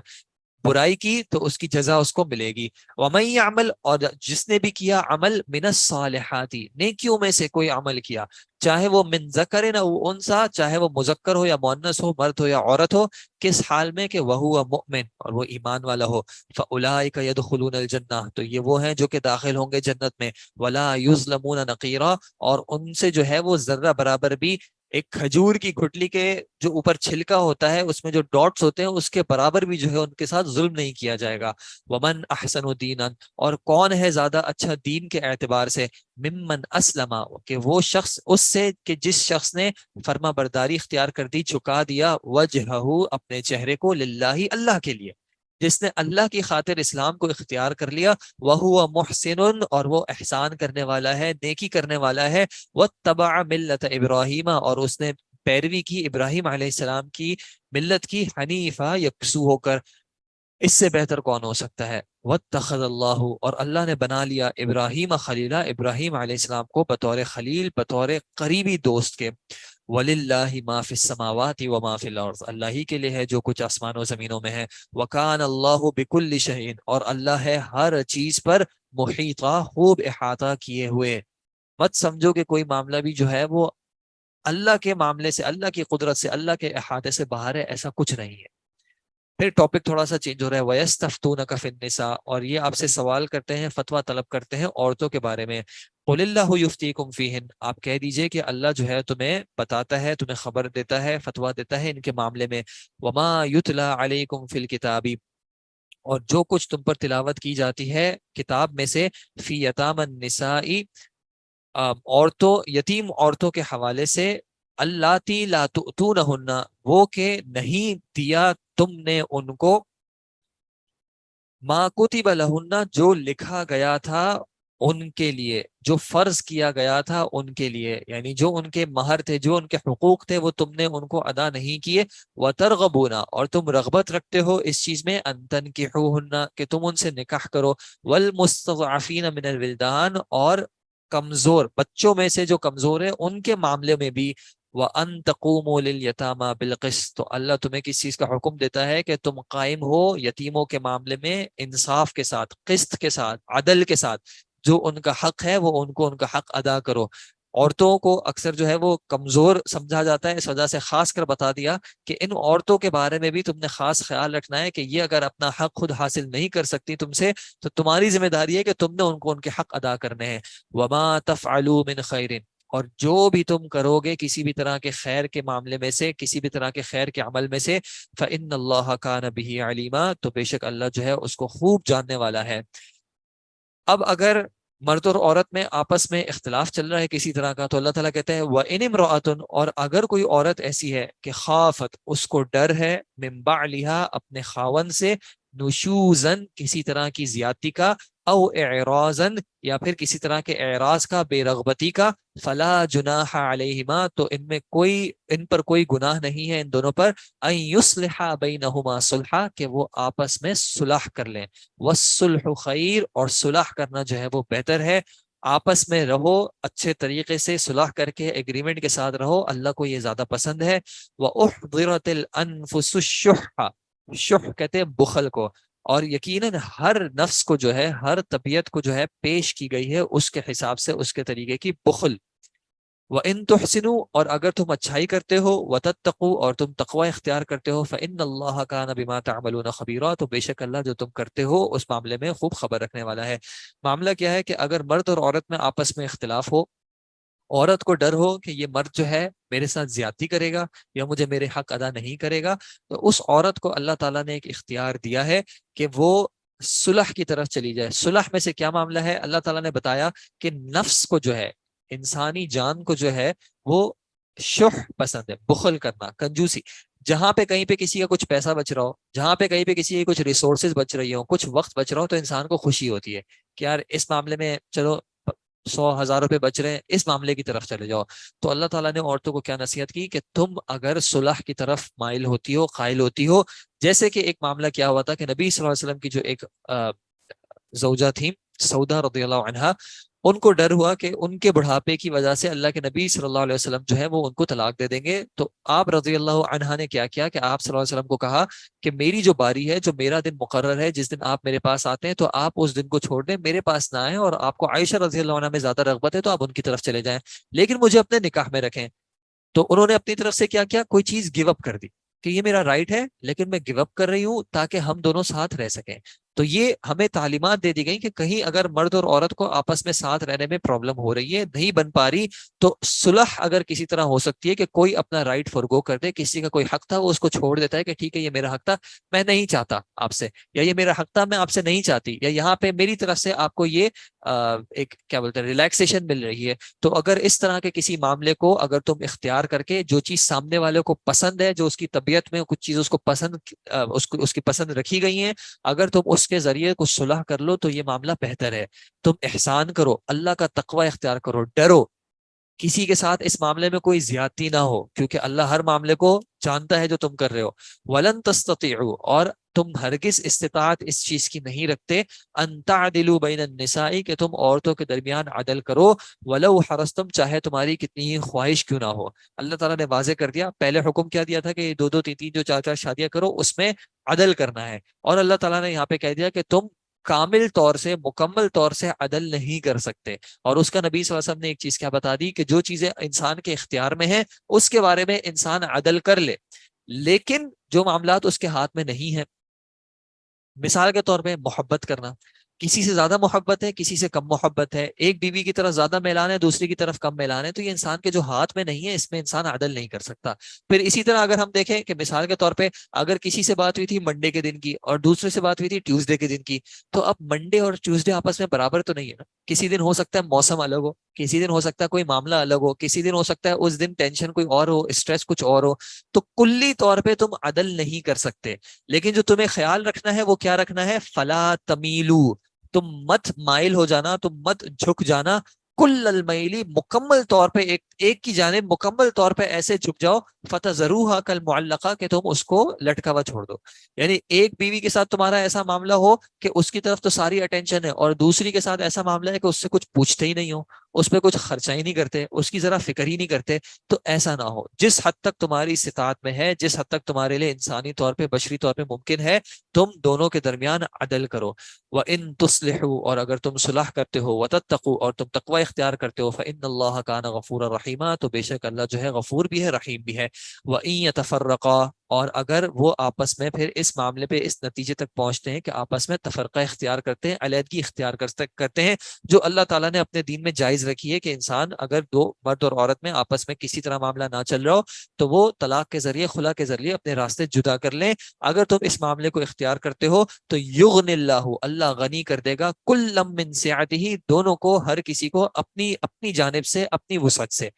S3: برائی کی تو اس کی جزا اس کو ملے گی. ومن یعمل, اور جس نے بھی کیا عمل, من الصالحات, نیکیوں میں سے کوئی عمل کیا, چاہے وہ من ذکر او انثی, چاہے وہ مذکر ہو یا مؤنث ہو, مرد ہو یا عورت ہو, کس حال میں کہ وہو مؤمن, اور وہ ایمان والا ہو. فاولئک يدخلون الجنہ, تو یہ وہ ہیں جو کہ داخل ہوں گے جنت میں. ولا یظلمون نقیرا, اور ان سے جو ہے وہ ذرہ برابر بھی, ایک کھجور کی گٹلی کے جو اوپر چھلکا ہوتا ہے اس میں جو ڈاٹس ہوتے ہیں اس کے برابر بھی جو ہے ان کے ساتھ ظلم نہیں کیا جائے گا. ومن احسن دینا, اور کون ہے زیادہ اچھا دین کے اعتبار سے, ممن اسلم, کہ وہ شخص اس سے کہ جس شخص نے فرما برداری اختیار کر دی, جھکا دیا, وجہہ, اپنے چہرے کو, للہ, اللہ کے لیے, جس نے اللہ کی خاطر اسلام کو اختیار کر لیا. وہو محسن, اور وہ احسان کرنے والا ہے, نیکی کرنے والا ہے. واتبع ملت ابراہیم, اور اس نے پیروی کی ابراہیم علیہ السلام کی ملت کی, حنیفہ, یکسو ہو کر. اس سے بہتر کون ہو سکتا ہے؟ واتخذ اللہ, اور اللہ نے بنا لیا ابراہیم خلیلہ, ابراہیم علیہ السلام کو بطور خلیل, بطور قریبی دوست کے. وَلِلَّهِ مَا فِي السَّمَاوَاتِ وَمَا فِي الْأَرْضِ, اللہ ہی کے لیے ہے جو کچھ آسمان و زمینوں میں ہے. وَكَانَ اللَّهُ بِكُلِّ شَيْءٍ, اور اللہ ہے ہر چیز پر, محیطہ, خوب احاطہ کیے ہوئے. مت سمجھو کہ کوئی معاملہ بھی جو ہے وہ اللہ کے معاملے سے, اللہ کی قدرت سے, اللہ کے احاطے سے باہر ہے, ایسا کچھ نہیں ہے. پھر ٹاپک تھوڑا سا چینج ہو رہا ہے. وَيَسْتَفْتُونَكَ فِي النِّسَاءِ, اور یہ آپ سے سوال کرتے ہیں, فتویٰ طلب کرتے ہیں عورتوں کے بارے میں. قُلِ اللَّهُ يُفْتِيكُمْ فِيهِنَّ, آپ کہہ دیجئے کہ اللہ جو ہے تمہیں بتاتا ہے, تمہیں خبر دیتا ہے, فتویٰ دیتا ہے ان کے معاملے میں. وَمَا يُتْلَى عَلَيْكُمْ فِي الْكِتَابِ, اور جو کچھ تم پر تلاوت کی جاتی ہے کتاب میں سے, فِي يَتَامَى النِّسَاءِ, عورتوں, یتیم عورتوں کے حوالے سے, اللاتی لا تؤتونہن, وہ کہ نہیں دیا تم نے ان کو, ما کتب لہن, جو لکھا گیا تھا ان کے لیے, جو فرض کیا گیا تھا ان کے لیے, یعنی جو ان کے مہر تھے, جو ان کے حقوق تھے, وہ تم نے ان کو ادا نہیں کیے. وَتَرْغَبُونَ, اور تم رغبت رکھتے ہو اس چیز میں, أَن تَنْكِحُوهُنَّ, کہ تم ان سے نکاح کرو. وَالْمُسْتَضْعَفِينَ مِنَ الْوِلْدَانِ, اور کمزور بچوں میں سے جو کمزور ہیں ان کے معاملے میں بھی. وَأَن تَقُومُوا لِلْيَتَامَى بِالْقِسْطِ, تو اللہ تمہیں کس چیز کا حکم دیتا ہے کہ تم قائم ہو یتیموں کے معاملے میں انصاف کے ساتھ, قسط کے ساتھ, عدل کے ساتھ, جو ان کا حق ہے وہ ان کو ان کا حق ادا کرو. عورتوں کو اکثر جو ہے وہ کمزور سمجھا جاتا ہے, اس وجہ سے خاص کر بتا دیا کہ ان عورتوں کے بارے میں بھی تم نے خاص خیال رکھنا ہے کہ یہ اگر اپنا حق خود حاصل نہیں کر سکتی تم سے, تو تمہاری ذمہ داری ہے کہ تم نے ان کو ان کے حق ادا کرنے ہیں. وَمَا تَفْعَلُوا مِنْ خَيْرٍ, اور جو بھی تم کرو گے کسی بھی طرح کے خیر کے معاملے میں سے, کسی بھی طرح کے خیر کے عمل میں سے, فَإِنَّ اللَّهَ كَانَ بِهِ عَلِيمًا, تو بے شک اللہ جو ہے اس کو خوب جاننے والا ہے. اب اگر مرد اور عورت میں آپس میں اختلاف چل رہا ہے کسی طرح کا, تو اللہ تعالیٰ کہتے ہیں وَإِنِ امْرَأَةٌ, اور اگر کوئی عورت ایسی ہے کہ خافت, اس کو ڈر ہے, مِن بَعْلِهَا, اپنے خاون سے, نشوزن, کسی طرح کی زیادتی کا, او اعراضن یا پھر کسی طرح کے اعراض کا، بے رغبتی کا، فلا جناح علیہما تو ان پر کوئی گناہ نہیں ہے ان دونوں پر، ان یصلح بینہما صلحا کہ وہ آپس میں صلح کر لیں، والصلح خیر اور صلح کرنا جو ہے وہ بہتر ہے، آپس میں رہو اچھے طریقے سے صلح کر کے ایگریمنٹ کے ساتھ رہو، اللہ کو یہ زیادہ پسند ہے۔ وَأُحْضِرَتِ الْأَنفُسُ الشُّحَّ، شح کہتے ہیں بخل کو، اور یقیناً ہر نفس کو جو ہے، ہر طبیعت کو جو ہے پیش کی گئی ہے اس کے حساب سے، اس کے طریقے کی بخل۔ وَإِن تُحْسِنُوا اور اگر تم اچھائی کرتے ہو، وَتَتَّقُوا اور تم تقوی اختیار کرتے ہو، فَإِنَّ اللَّهَ كَانَ بِمَا تَعْمَلُونَ خَبِيرًا تو بے شک اللہ جو تم کرتے ہو اس معاملے میں خوب خبر رکھنے والا ہے۔ معاملہ کیا ہے کہ اگر مرد اور عورت میں آپس میں اختلاف ہو، عورت کو ڈر ہو کہ یہ مرد جو ہے میرے ساتھ زیادتی کرے گا یا مجھے میرے حق ادا نہیں کرے گا، تو اس عورت کو اللہ تعالیٰ نے ایک اختیار دیا ہے کہ وہ صلح کی طرف چلی جائے۔ صلح میں سے کیا معاملہ ہے؟ اللہ تعالیٰ نے بتایا کہ نفس کو جو ہے، انسانی جان کو جو ہے وہ شح پسند ہے، بخل کرنا، کنجوسی۔ جہاں پہ کہیں پہ کسی کا کچھ پیسہ بچ رہا ہو، جہاں پہ کہیں پہ کسی کی کچھ ریسورسز بچ رہی ہوں، کچھ وقت بچ رہا ہو، تو انسان کو خوشی ہوتی ہے کہ یار اس معاملے میں چلو 100,000 روپے بچ رہے ہیں، اس معاملے کی طرف چلے جاؤ۔ تو اللہ تعالیٰ نے عورتوں کو کیا نصیحت کی کہ تم اگر صلح کی طرف مائل ہوتی ہو، قائل ہوتی ہو، جیسے کہ ایک معاملہ کیا ہوا تھا کہ نبی صلی اللہ علیہ وسلم کی جو ایک زوجہ تھی سودا رضی اللہ عنہا، ان کو ڈر ہوا کہ ان کے بڑھاپے کی وجہ سے اللہ کے نبی صلی اللہ علیہ وسلم جو ہے وہ ان کو طلاق دے دیں گے۔ تو آپ رضی اللہ عنہا نے کیا کیا کہ آپ صلی اللہ علیہ وسلم کو کہا کہ میری جو باری ہے، جو میرا دن مقرر ہے، جس دن آپ میرے پاس آتے ہیں تو آپ اس دن کو چھوڑ دیں، میرے پاس نہ آئیں، اور آپ کو عائشہ رضی اللہ عنہ میں زیادہ رغبت ہے تو آپ ان کی طرف چلے جائیں، لیکن مجھے اپنے نکاح میں رکھیں۔ تو انہوں نے اپنی طرف سے کیا کیا؟ کوئی چیز گیو اپ کر دی کہ یہ میرا رائٹ ہے لیکن میں گیو اپ کر رہی ہوں تاکہ ہم دونوں ساتھ رہ سکیں۔ تو یہ ہمیں تعلیمات دے دی گئی کہ کہیں اگر مرد اور عورت کو آپس میں ساتھ رہنے میں پرابلم ہو رہی ہے، نہیں بن پا رہی، تو صلح اگر کسی طرح ہو سکتی ہے کہ کوئی اپنا رائٹ فورگو کر دے، کسی کا کوئی حق تھا وہ اس کو چھوڑ دیتا ہے کہ ٹھیک ہے یہ میرا حق تھا، میں نہیں چاہتا آپ سے، یا یہ میرا حق تھا میں آپ سے نہیں چاہتی، یا یہاں پہ میری طرف سے آپ کو یہ ایک کیا بولتے ہیں ریلیکسیشن مل رہی ہے۔ تو اگر اس طرح کے کسی معاملے کو اگر تم اختیار کر کے جو چیز سامنے والے کو پسند ہے، جو اس کی طبیعت میں کچھ چیز اس کو پسند اس کی پسند رکھی گئی ہیں، اگر تم اس کے ذریعے کچھ صلح کر لو تو یہ معاملہ بہتر ہے۔ تم احسان کرو، اللہ کا تقوی اختیار کرو، ڈرو، کسی کے ساتھ اس معاملے میں کوئی زیادتی نہ ہو، کیونکہ اللہ ہر معاملے کو جانتا ہے جو تم کر رہے ہو۔ ولن تستطيعوا اور تم ہرگز استطاعت اس چیز کی نہیں رکھتے، ان تعدلوا بین النساء کہ تم عورتوں کے درمیان عدل کرو، ولو حرصتم چاہے تمہاری کتنی ہی خواہش کیوں نہ ہو۔ اللہ تعالیٰ نے واضح کر دیا، پہلے حکم کیا دیا تھا کہ 2 2 3 3 جو 4 4 شادیاں کرو، اس میں عدل کرنا ہے، اور اللہ تعالیٰ نے یہاں پہ کہہ دیا کہ تم کامل طور سے، مکمل طور سے عدل نہیں کر سکتے۔ اور اس کا نبی صلی اللہ علیہ وسلم نے ایک چیز کیا بتا دی کہ جو چیزیں انسان کے اختیار میں ہیں اس کے بارے میں انسان عدل کر لے، لیکن جو معاملات اس کے ہاتھ میں نہیں ہیں، مثال کے طور پہ محبت کرنا، کسی سے زیادہ محبت ہے، کسی سے کم محبت ہے، ایک بیوی کی طرف زیادہ میلان ہے، دوسری کی طرف کم میلان ہے، تو یہ انسان کے جو ہاتھ میں نہیں ہے، اس میں انسان عدل نہیں کر سکتا۔ پھر اسی طرح اگر ہم دیکھیں کہ مثال کے طور پہ اگر کسی سے بات ہوئی تھی منڈے کے دن کی اور دوسرے سے بات ہوئی تھی ٹیوزڈے کے دن کی، تو اب منڈے اور ٹیوزڈے آپس میں برابر تو نہیں ہے نا، کسی دن ہو سکتا ہے موسم الگ ہو، کسی دن ہو سکتا ہے کوئی معاملہ الگ ہو، کسی دن ہو سکتا ہے اس دن ٹینشن کوئی اور ہو، اسٹریس کچھ اور ہو، تو کلی طور پہ تم عدل نہیں کر سکتے۔ لیکن جو تمہیں خیال رکھنا ہے وہ کیا رکھنا ہے؟ فلا تمیلو، تم مت مائل ہو جانا، تم مت جھک جانا، کل المیلی مکمل طور پہ ایک کی جانب مکمل طور پہ ایسے جھک جاؤ، فتذروها کالمعلقہ کہ تم اس کو لٹکا ہوا چھوڑ دو۔ یعنی ایک بیوی کے ساتھ تمہارا ایسا معاملہ ہو کہ اس کی طرف تو ساری اٹینشن ہے، اور دوسری کے ساتھ ایسا معاملہ ہے کہ اس سے کچھ پوچھتے ہی نہیں ہو، اس پہ کچھ خرچہ ہی نہیں کرتے، اس کی ذرا فکر ہی نہیں کرتے، تو ایسا نہ ہو۔ جس حد تک تمہاری استطاعت میں ہے، جس حد تک تمہارے لیے انسانی طور پہ، بشری طور پہ ممکن ہے، تم دونوں کے درمیان عدل کرو۔ وَإِن تُصْلِحُوا اور اگر تم صلح کرتے ہو، وَتَتَّقُوا اور تم تقوی اختیار کرتے ہو، فَإِنَّ اللَّهَ كَانَ غَفُورًا رَحِيمًا تو بے شک اللہ جو ہے غفور بھی ہے، رحیم بھی ہے۔ وَإِن يَتَفَرَّقَا اور اگر وہ آپس میں پھر اس معاملے پہ اس نتیجے تک پہنچتے ہیں کہ آپس میں تفرقہ اختیار کرتے ہیں، علیحدگی اختیار کرتے ہیں، جو اللہ تعالیٰ نے اپنے دین میں جائز رکھی ہے کہ انسان اگر 2 مرد اور عورت میں آپس میں کسی طرح معاملہ نہ چل رہا ہو تو وہ طلاق کے ذریعے، خلا کے ذریعے اپنے راستے جدا کر لیں، اگر تم اس معاملے کو اختیار کرتے ہو تو یغنی اللہ غنی کر دے گا کل من سعتہ دونوں کو، ہر کسی کو اپنی جانب سے، اپنی وسعت سے۔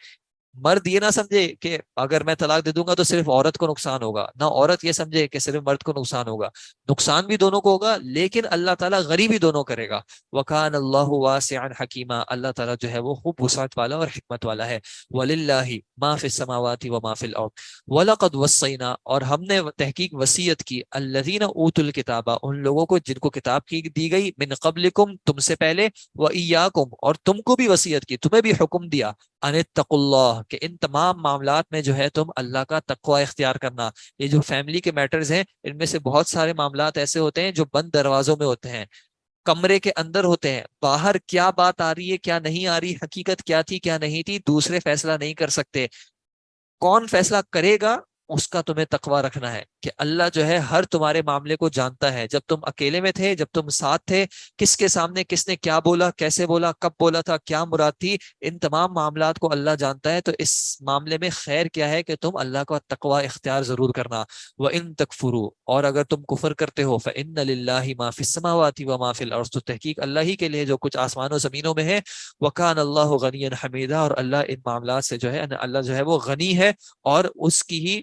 S3: مرد یہ نہ سمجھے کہ اگر میں طلاق دے دوں گا تو صرف عورت کو نقصان ہوگا، نہ عورت یہ سمجھے کہ صرف مرد کو نقصان ہوگا، نقصان بھی دونوں کو ہوگا، لیکن اللہ تعالیٰ غریبی دونوں کرے گا۔ وَكَانَ اللَّهُ وَاسِعًا حَكِيمًا، اللہ تعالیٰ جو ہے وہ خوب وسعت والا اور حکمت والا ہے۔ وَلِلَّهِ مَا فِي السَّمَاوَاتِ وَمَا فِي الْأَرْضِ وَلَقَدْ وَصَّيْنَا، اور ہم نے تحقیق وصیت کی، الَّذِينَ أُوتُوا الْكِتَابَ، ان لوگوں کو جن کو کتاب کی دی گئی، من قبلکم، تم سے پہلے، وَإِيَّاكُمْ، اور تم کو بھی وصیت کی، تمہیں بھی حکم دیا، ان اتقوا اللہ، کہ ان تمام معاملات میں جو ہے تم اللہ کا تقوی اختیار کرنا۔ یہ جو فیملی کے میٹرز ہیں، ان میں سے بہت سارے معاملات ایسے ہوتے ہیں جو بند دروازوں میں ہوتے ہیں، کمرے کے اندر ہوتے ہیں، باہر کیا بات آ رہی ہے کیا نہیں آ رہی، حقیقت کیا تھی کیا نہیں تھی، دوسرے فیصلہ نہیں کر سکتے، کون فیصلہ کرے گا اس کا تمہیں تقوی رکھنا ہے کہ اللہ جو ہے ہر تمہارے معاملے کو جانتا ہے، جب تم اکیلے میں تھے، جب تم ساتھ تھے، کس کے سامنے کس نے کیا بولا، کیسے بولا، کب بولا تھا، کیا مراد تھی، ان تمام معاملات کو اللہ جانتا ہے۔ تو اس معاملے میں خیر کیا ہے کہ تم اللہ کا تقوی اختیار ضرور کرنا۔ وَإِن تَكْفُرُوا، اور اگر تم کفر کرتے ہو، فَإِنَّ لِلَّهِ مَا فِي السَّمَاوَاتِ وَمَا فِي الْأَرْضِ، تو تحقیق اللہ ہی کے لیے جو کچھ آسمان و زمینوں میں ہے، وَكَانَ اللَّهُ غَنِيًّا حَمِيدًا، اور اللہ ان معاملات سے جو ہے اللہ جو ہے وہ غنی ہے، اور اس کی ہی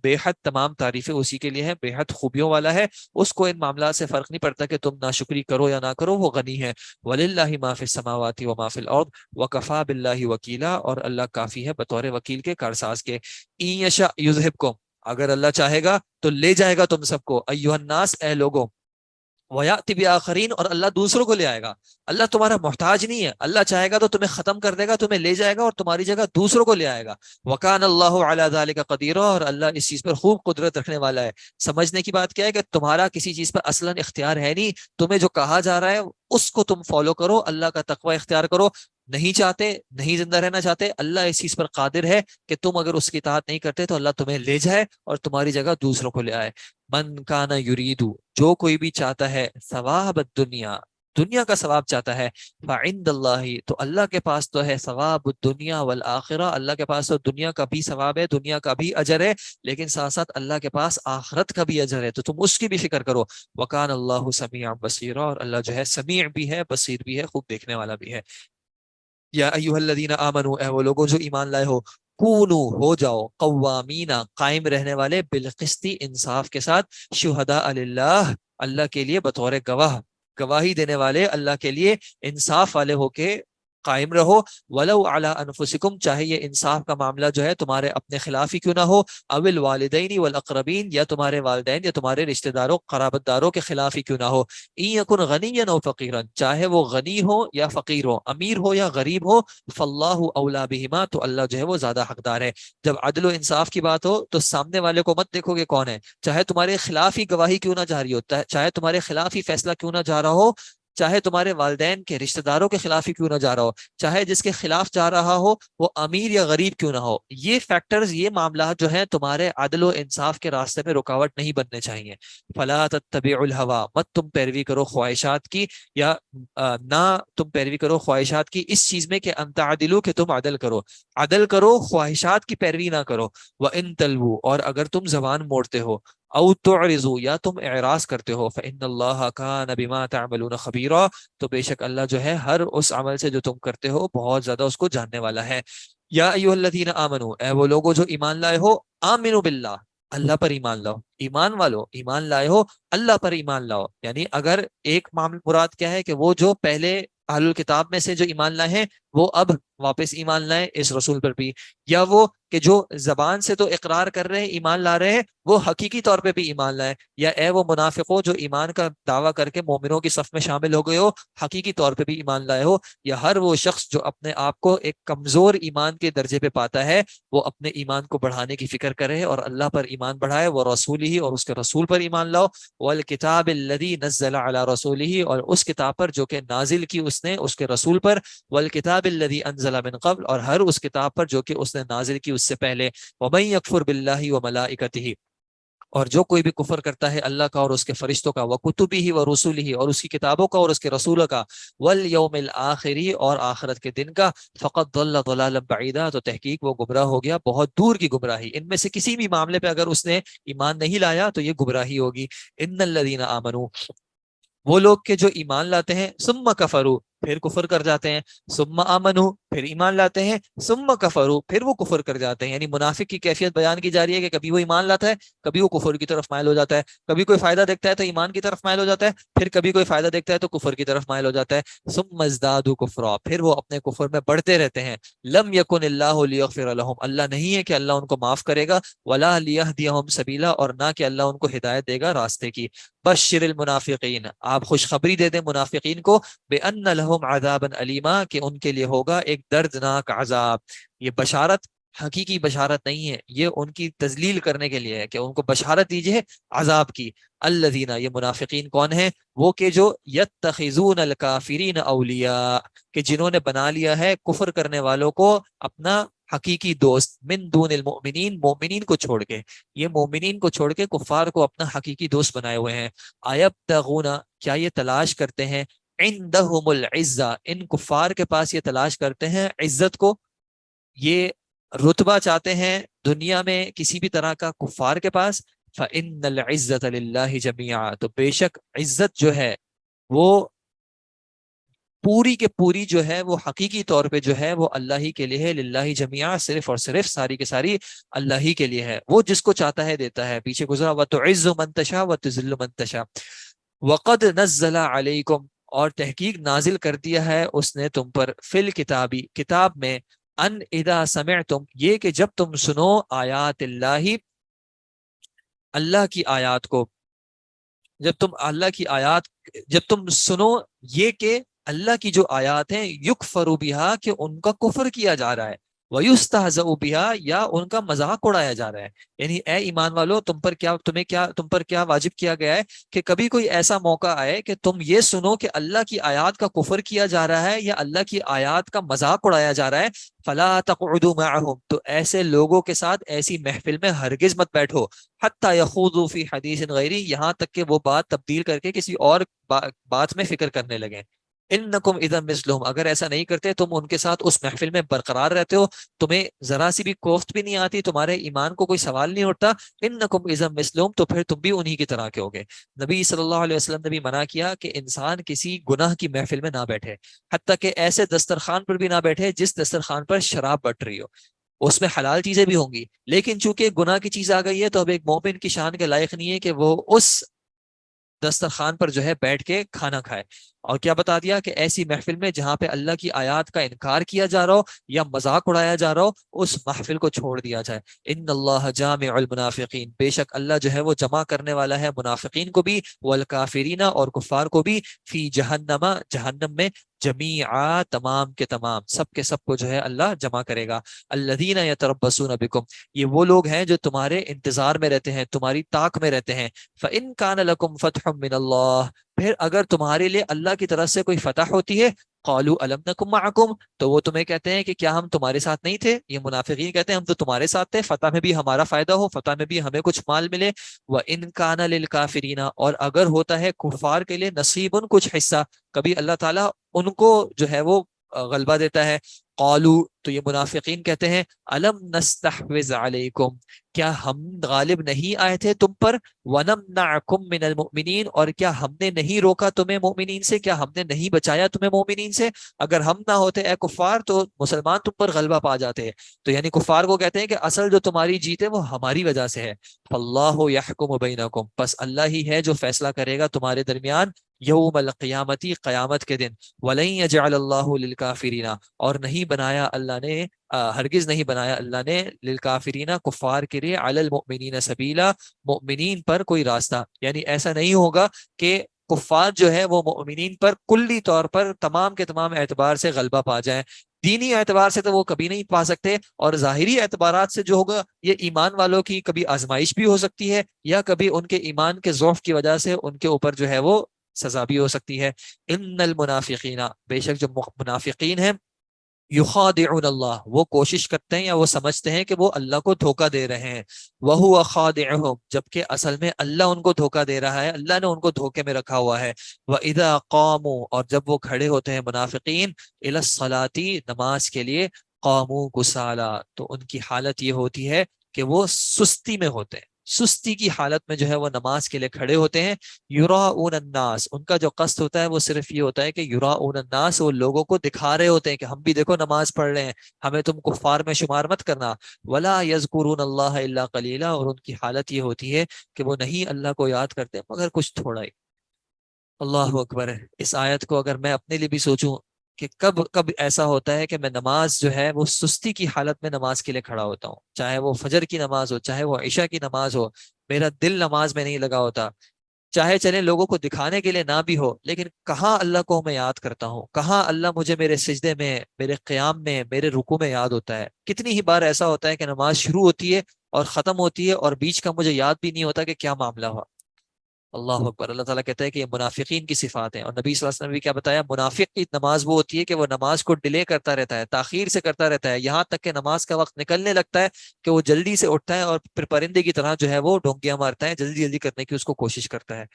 S3: بے حد تمام تعریفیں اسی کے لیے ہیں، بے حد خوبیوں والا ہے، اس کو ان معاملات سے فرق نہیں پڑتا کہ تم ناشکری کرو یا نہ کرو، وہ غنی ہے۔ وَلِلَّهِ مَا فِي السَّمَاوَاتِ وَمَا فِي الْأَرْضِ وَكَفَى بِاللَّهِ وَكِيلًا، اور اللہ کافی ہے بطور وکیل کے، کارساز کے۔ إِن يَشَأْ يُذْهِبْكُمْ، اگر اللہ چاہے گا تو لے جائے گا تم سب کو، ایھا الناس، اے لوگوں، وَيَأْتِ بِآخَرِينَ، اور اللہ دوسروں کو لے آئے گا۔ اللہ تمہارا محتاج نہیں ہے، اللہ چاہے گا تو تمہیں ختم کر دے گا، تمہیں لے جائے گا اور تمہاری جگہ دوسروں کو لے آئے گا۔ وَكَانَ اللَّهُ عَلَى ذَلِكَ قَدِيرًا، اور اللہ اس چیز پر خوب قدرت رکھنے والا ہے۔ سمجھنے کی بات کیا ہے کہ تمہارا کسی چیز پر اصلاً اختیار ہے نہیں، تمہیں جو کہا جا رہا ہے اس کو تم فالو کرو، اللہ کا تقوی اختیار کرو۔ نہیں چاہتے، نہیں زندہ رہنا چاہتے، اللہ اس چیز پر قادر ہے کہ تم اگر اس کی اطاعت نہیں کرتے تو اللہ تمہیں لے جائے اور تمہاری جگہ دوسروں کو لے آئے۔ من کان یریدو، جو کوئی بھی چاہتا ہے، ثواب الدنیا، دنیا کا ثواب چاہتا ہے، فعند اللہ، تو اللہ کے پاس تو ہے ثواب الدنیا والآخرہ، اللہ کے پاس تو دنیا کا بھی ثواب ہے، دنیا کا بھی اجر ہے، لیکن ساتھ ساتھ اللہ کے پاس آخرت کا بھی اجر ہے، تو تم اس کی بھی فکر کرو۔ وکان اللہ سمیعا بصیرا، اور اللہ جو ہے سمیع بھی ہے، بصیر بھی ہے، خوب دیکھنے والا بھی ہے۔ یا ایھا الذین آمنوا، اے وہ لوگوں جو ایمان لائے ہو، کونو، ہو جاؤ، قوامین، قائم رہنے والے، بالقسط، انصاف کے ساتھ، شہداء للہ، اللہ کے لیے بطور گواہ، گواہی دینے والے اللہ کے لیے انصاف والے ہو کے قائم رہو۔ ولو علی انفسکم، چاہے یہ انصاف کا معاملہ جو ہے تمہارے اپنے خلاف ہی کیوں نہ ہو، او الوالدین والاقربین، یا تمہارے والدین یا تمہارے رشتہ داروں قرابت داروں کے خلاف ہی کیوں نہ ہو، ان یکن غنیا او فقیرا، چاہے وہ غنی ہو یا فقیر ہو، امیر ہو یا غریب ہو، فاللہ اولا بہما، تو اللہ جو ہے وہ زیادہ حقدار ہے۔ جب عدل و انصاف کی بات ہو تو سامنے والے کو مت دیکھو کہ کون ہے، چاہے تمہارے خلاف ہی گواہی کیوں نہ جاری ہو، چاہے تمہارے خلاف ہی فیصلہ کیوں نہ جا رہا ہو، چاہے تمہارے والدین کے رشتہ داروں کے خلاف ہی کیوں نہ جا رہا ہو، چاہے جس کے خلاف جا رہا ہو وہ امیر یا غریب کیوں نہ ہو، یہ فیکٹرز، یہ معاملات جو ہیں تمہارے عدل و انصاف کے راستے میں رکاوٹ نہیں بننے چاہیے۔ فلا تتبعوا الہوا، مت تم پیروی کرو خواہشات کی، یا نہ تم پیروی کرو خواہشات کی اس چیز میں کہ ان تعدلوا، کہ تم عدل کرو، عدل کرو، خواہشات کی پیروی نہ کرو۔ وان تلووا، اور اگر تم زبان موڑتے ہو، او تعرضوا، یا تم اعراض کرتے ہو، فان اللہ کان بما تعملون خبیرا، تو بے شک اللہ جو ہے ہر اس عمل سے جو تم کرتے ہو بہت زیادہ اس کو جاننے والا ہے۔ یا ایھا الذین آمنوا، اے وہ لوگوں جو ایمان لائے ہو، آمنوا باللہ، اللہ پر ایمان لاؤ، ایمان والو، ایمان لائے ہو اللہ پر ایمان لاؤ، یعنی اگر ایک معامل مراد کیا ہے کہ وہ جو پہلے اہل الکتاب میں سے جو ایمان لائے ہیں وہ اب واپس ایمان لائیں اس رسول پر بھی، یا وہ کہ جو زبان سے تو اقرار کر رہے ہیں ایمان لا رہے ہیں وہ حقیقی طور پہ بھی ایمان لائیں، یا اے وہ منافقوں جو ایمان کا دعویٰ کر کے مومنوں کی صف میں شامل ہو گئے ہو، حقیقی طور پہ بھی ایمان لائے ہو، یا ہر وہ شخص جو اپنے آپ کو ایک کمزور ایمان کے درجے پہ پاتا ہے وہ اپنے ایمان کو بڑھانے کی فکر کرے اور اللہ پر ایمان بڑھائے، وہ رسول ہی، اور اس کے رسول پر ایمان لاؤ، والکتاب الذی نزل علی رسولہ، اور اس کتاب پر جو کہ نازل کی اس نے اس کے رسول پر، والکتاب الذی انزل من قبل، اور ہر اس کتاب پر جو کہ اس نے نازل کی اس سے پہلے، ومن یکفر باللہ وملائکتہ، اور جو کوئی بھی کفر کرتا ہے اللہ کا اور اس کے فرشتوں کا، وکتبہ ورسلہ، اور اس کی کتابوں کا اور اس کے رسولوں کا، والیوم الآخر، اور آخرت کے دن کا، فقد ضل ضلالا بعیدا، تو تحقیق وہ گمراہ ہو گیا بہت دور کی گمراہی، ان میں سے کسی بھی معاملے پہ اگر اس نے ایمان نہیں لایا تو یہ گمراہی ہوگی۔ ان الذین آمنوا، وہ لوگ کہ جو ایمان لاتے ہیں، ثم کفروا، پھر کفر کر جاتے ہیں، ثم آمنوا، پھر ایمان لاتے ہیں، ثم کفروا، پھر وہ کفر کر جاتے ہیں. یعنی منافق کی کیفیت بیان کی جا رہی ہے کہ کبھی وہ ایمان لاتا ہے، کبھی وہ کفر کی طرف مائل ہو جاتا ہے، کبھی کوئی فائدہ دیکھتا ہے تو ایمان کی طرف مائل ہو جاتا ہے، پھر کبھی کوئی فائدہ دیکھتا ہے تو کفر کی طرف مائل ہو جاتا ہے. ثم ازدادوا کفرا، پھر وہ اپنے کفر میں بڑھتے رہتے ہیں. لم یکن اللہ لیغفر لهم، اللہ نہیں ہے کہ اللہ ان کو معاف کرے گا، ولا لیہدیہم سبیلا، اور نہ کہ اللہ ان کو ہدایت دے گا راستے کی. بشر المنافقین، آپ خوشخبری دے دیں منافقین کو، بان لهم عذابا علیما، کہ ان کے لیے ہوگا ایک دردناک عذاب. یہ بشارت حقیقی بشارت نہیں ہے، یہ ان کی تذلیل کرنے کے لیے ہے کہ ان کو بشارت دیجئے عذاب کی. الذین، یہ منافقین کون ہیں؟ وہ کہ جو یتخذون الکافرین اولیاء، کہ جنہوں نے بنا لیا ہے کفر کرنے والوں کو اپنا حقیقی دوست، من دون المؤمنین، مومنین کو چھوڑ کے، یہ مومنین کو چھوڑ کے کفار کو اپنا حقیقی دوست بنائے ہوئے ہیں. ایبتغون، کیا یہ تلاش کرتے ہیں، عندہم العزہ، ان کفار کے پاس یہ تلاش کرتے ہیں عزت کو، یہ رتبہ چاہتے ہیں دنیا میں کسی بھی طرح کا کفار کے پاس. فإن العزة للہ جميعا، تو بے شک عزت جو ہے وہ پوری کے پوری جو ہے وہ حقیقی طور پہ جو ہے وہ اللہ ہی کے لیے ہے. للہ جميعا، صرف اور صرف ساری کے ساری اللہ ہی کے لیے ہے، وہ جس کو چاہتا ہے دیتا ہے. پیچھے گزرا وتعز من تشاء وتذل من تشاء. وقد نزل علیکم، اور تحقیق نازل کر دیا ہے اس نے تم پر، فی الکتابی، کتاب میں، ان اذا سمعتم، یہ کہ جب تم سنو، آیات اللہ، اللہ کی آیات کو، جب تم اللہ کی آیات، جب تم سنو یہ کہ اللہ کی جو آیات ہیں، یکفر بہا، کہ ان کا کفر کیا جا رہا ہے، ویستہزأ بہا، یا ان کا مذاق اڑایا جا رہا ہے. یعنی اے ایمان والو، تم پر کیا واجب کیا گیا ہے کہ کبھی کوئی ایسا موقع آئے کہ تم یہ سنو کہ اللہ کی آیات کا کفر کیا جا رہا ہے یا اللہ کی آیات کا مذاق اڑایا جا رہا ہے. فلا تقعدوا معهم، تو ایسے لوگوں کے ساتھ ایسی محفل میں ہرگز مت بیٹھو. حتی یخوضوا فی حدیث غیری، یہاں تک کہ وہ بات تبدیل کر کے کسی اور بات میں فکر کرنے لگیں. انکم اذا مثلہم، اگر ایسا نہیں کرتے تم ان کے ساتھ اس محفل میں برقرار رہتے ہو، تمہیں ذرا سی بھی کوفت بھی نہیں آتی، تمہارے ایمان کو کوئی سوال نہیں اٹھتا، انکم اذا مثلہم، تو پھر تم بھی انہی کی طرح کے ہوگے. نبی صلی اللہ علیہ وسلم نے بھی منع کیا کہ انسان کسی گناہ کی محفل میں نہ بیٹھے، حتیٰ کہ ایسے دسترخوان پر بھی نہ بیٹھے جس دسترخوان پر شراب بٹ رہی ہو. اس میں حلال چیزیں بھی ہوں گی، لیکن چونکہ گناہ کی چیز آ گئی ہے تو اب ایک مومن کی شان کے لائق نہیں ہے کہ وہ اس دسترخوان پر جو ہے بیٹھ کے کھانا کھائے. اور کیا بتا دیا کہ ایسی محفل میں جہاں پہ اللہ کی آیات کا انکار کیا جا رہا ہو یا مذاق اڑایا جا رہا ہو، اس محفل کو چھوڑ دیا جائے. ان اللہ جامع المنافقین، بے شک اللہ جو ہے وہ جمع کرنے والا ہے منافقین کو بھی، والکافرین، اور کفار کو بھی، فی جہنم، جہنم میں، جمیعا، تمام کے تمام، سب کے سب کو جو ہے اللہ جمع کرے گا. الذین یتربصون بکم، یہ وہ لوگ ہیں جو تمہارے انتظار میں رہتے ہیں، تمہاری طاق میں رہتے ہیں. فإن كان لكم فتح من اللہ، پھر اگر تمہارے لیے اللہ کی طرف سے کوئی فتح ہوتی ہے، قالوا الم نکم معکم، تو وہ تمہیں کہتے ہیں کہ کیا ہم تمہارے ساتھ نہیں تھے. یہ منافقین کہتے ہیں ہم تو تمہارے ساتھ تھے، فتح میں بھی ہمارا فائدہ ہو، فتح میں بھی ہمیں کچھ مال ملے. وَإِن كَانَ لِلْكَافِرِينَ، اور اگر ہوتا ہے کفار کے لیے نصیب، کچھ حصہ، کبھی اللہ تعالیٰ ان کو جو ہے وہ غلبہ دیتا ہے. قالوا، تو یہ منافقین کہتے ہیں، الم نستحوذ علیکم، کیا ہم غالب نہیں آئے تھے تم پر، وَنَمْنَعْكُمْ مِنَ الْمُؤْمِنِينَ، اور کیا ہم نے نہیں روکا تمہیں مومنین سے، کیا ہم نے نہیں بچایا تمہیں مومنین سے. اگر ہم نہ ہوتے اے کفار تو مسلمان تم پر غلبہ پا جاتے. تو یعنی کفار کو کہتے ہیں کہ اصل جو تمہاری جیت ہے وہ ہماری وجہ سے ہے. فاللہ یحکم بینکم، بس اللہ ہی ہے جو فیصلہ کرے گا تمہارے درمیان، یوم القیامتی، قیامت کے دن. وَلَن يَجْعَلَ اللَّهُ لِلْكَافِرِينَ، اور نہیں بنایا اللہ نے، ہرگز نہیں بنایا اللہ نے، للکافرین، کفار کے لیے، علی المؤمنین سبیلا، مؤمنین پر کوئی راستہ. یعنی ایسا نہیں ہوگا کہ کفار جو ہے وہ مؤمنین پر کلی طور پر تمام کے تمام اعتبار سے غلبہ پا جائیں. دینی اعتبار سے تو وہ کبھی نہیں پا سکتے، اور ظاہری اعتبارات سے جو ہوگا یہ ایمان والوں کی کبھی آزمائش بھی ہو سکتی ہے، یا کبھی ان کے ایمان کے ضعف کی وجہ سے ان کے اوپر جو ہے وہ سزا بھی ہو سکتی ہے. ان المنافقین، بے شک جو منافقین ہیں، یخادعون اللہ، وہ کوشش کرتے ہیں یا وہ سمجھتے ہیں کہ وہ اللہ کو دھوکہ دے رہے ہیں. وہو خادعہم، جبکہ اصل میں اللہ ان کو دھوکہ دے رہا ہے، اللہ نے ان کو دھوکے میں رکھا ہوا ہے. وَإِذَا قَامُوا، اور جب وہ کھڑے ہوتے ہیں منافقین، إِلَى الصَّلَاةِ، نماز کے لیے، قَامُوا كُسَالَىٰ، تو ان کی حالت یہ ہوتی ہے کہ وہ سستی میں ہوتے ہیں. سستی کی حالت میں جو ہے وہ نماز کے لیے کھڑے ہوتے ہیں. یراؤن الناس، ان کا جو قصد ہوتا ہے وہ صرف یہ ہوتا ہے کہ یراؤن الناس، وہ لوگوں کو دکھا رہے ہوتے ہیں کہ ہم بھی دیکھو نماز پڑھ رہے ہیں، ہمیں تم کفار میں شمار مت کرنا. ولا یذکرون اللہ الا قلیلا، اور ان کی حالت یہ ہوتی ہے کہ وہ نہیں اللہ کو یاد کرتے مگر کچھ تھوڑا ہی. اللہ اکبر. اس آیت کو اگر میں اپنے لیے بھی سوچوں کہ کب کب ایسا ہوتا ہے کہ میں نماز جو ہے وہ سستی کی حالت میں نماز کے لیے کھڑا ہوتا ہوں، چاہے وہ فجر کی نماز ہو، چاہے وہ عشاء کی نماز ہو، میرا دل نماز میں نہیں لگا ہوتا. چاہے چلے لوگوں کو دکھانے کے لیے نہ بھی ہو، لیکن کہاں اللہ کو میں یاد کرتا ہوں، کہاں اللہ مجھے میرے سجدے میں، میرے قیام میں، میرے رکوع میں یاد ہوتا ہے. کتنی ہی بار ایسا ہوتا ہے کہ نماز شروع ہوتی ہے اور ختم ہوتی ہے اور بیچ کا مجھے یاد بھی نہیں ہوتا کہ کیا معاملہ ہوا. اللہ اکبر. اللہ تعالیٰ کہتا ہے کہ یہ منافقین کی صفات ہیں، اور نبی صلی اللہ علیہ وسلم نے بھی کیا بتایا، منافق کی نماز وہ ہوتی ہے کہ وہ نماز کو ڈیلے کرتا رہتا ہے، تاخیر سے کرتا رہتا ہے، یہاں تک کہ نماز کا وقت نکلنے لگتا ہے کہ وہ جلدی سے اٹھتا ہے اور پھر پرندے کی طرح جو ہے وہ ڈونکیاں مارتا ہے، جلدی جلدی کرنے کی اس کو کوشش کرتا ہے.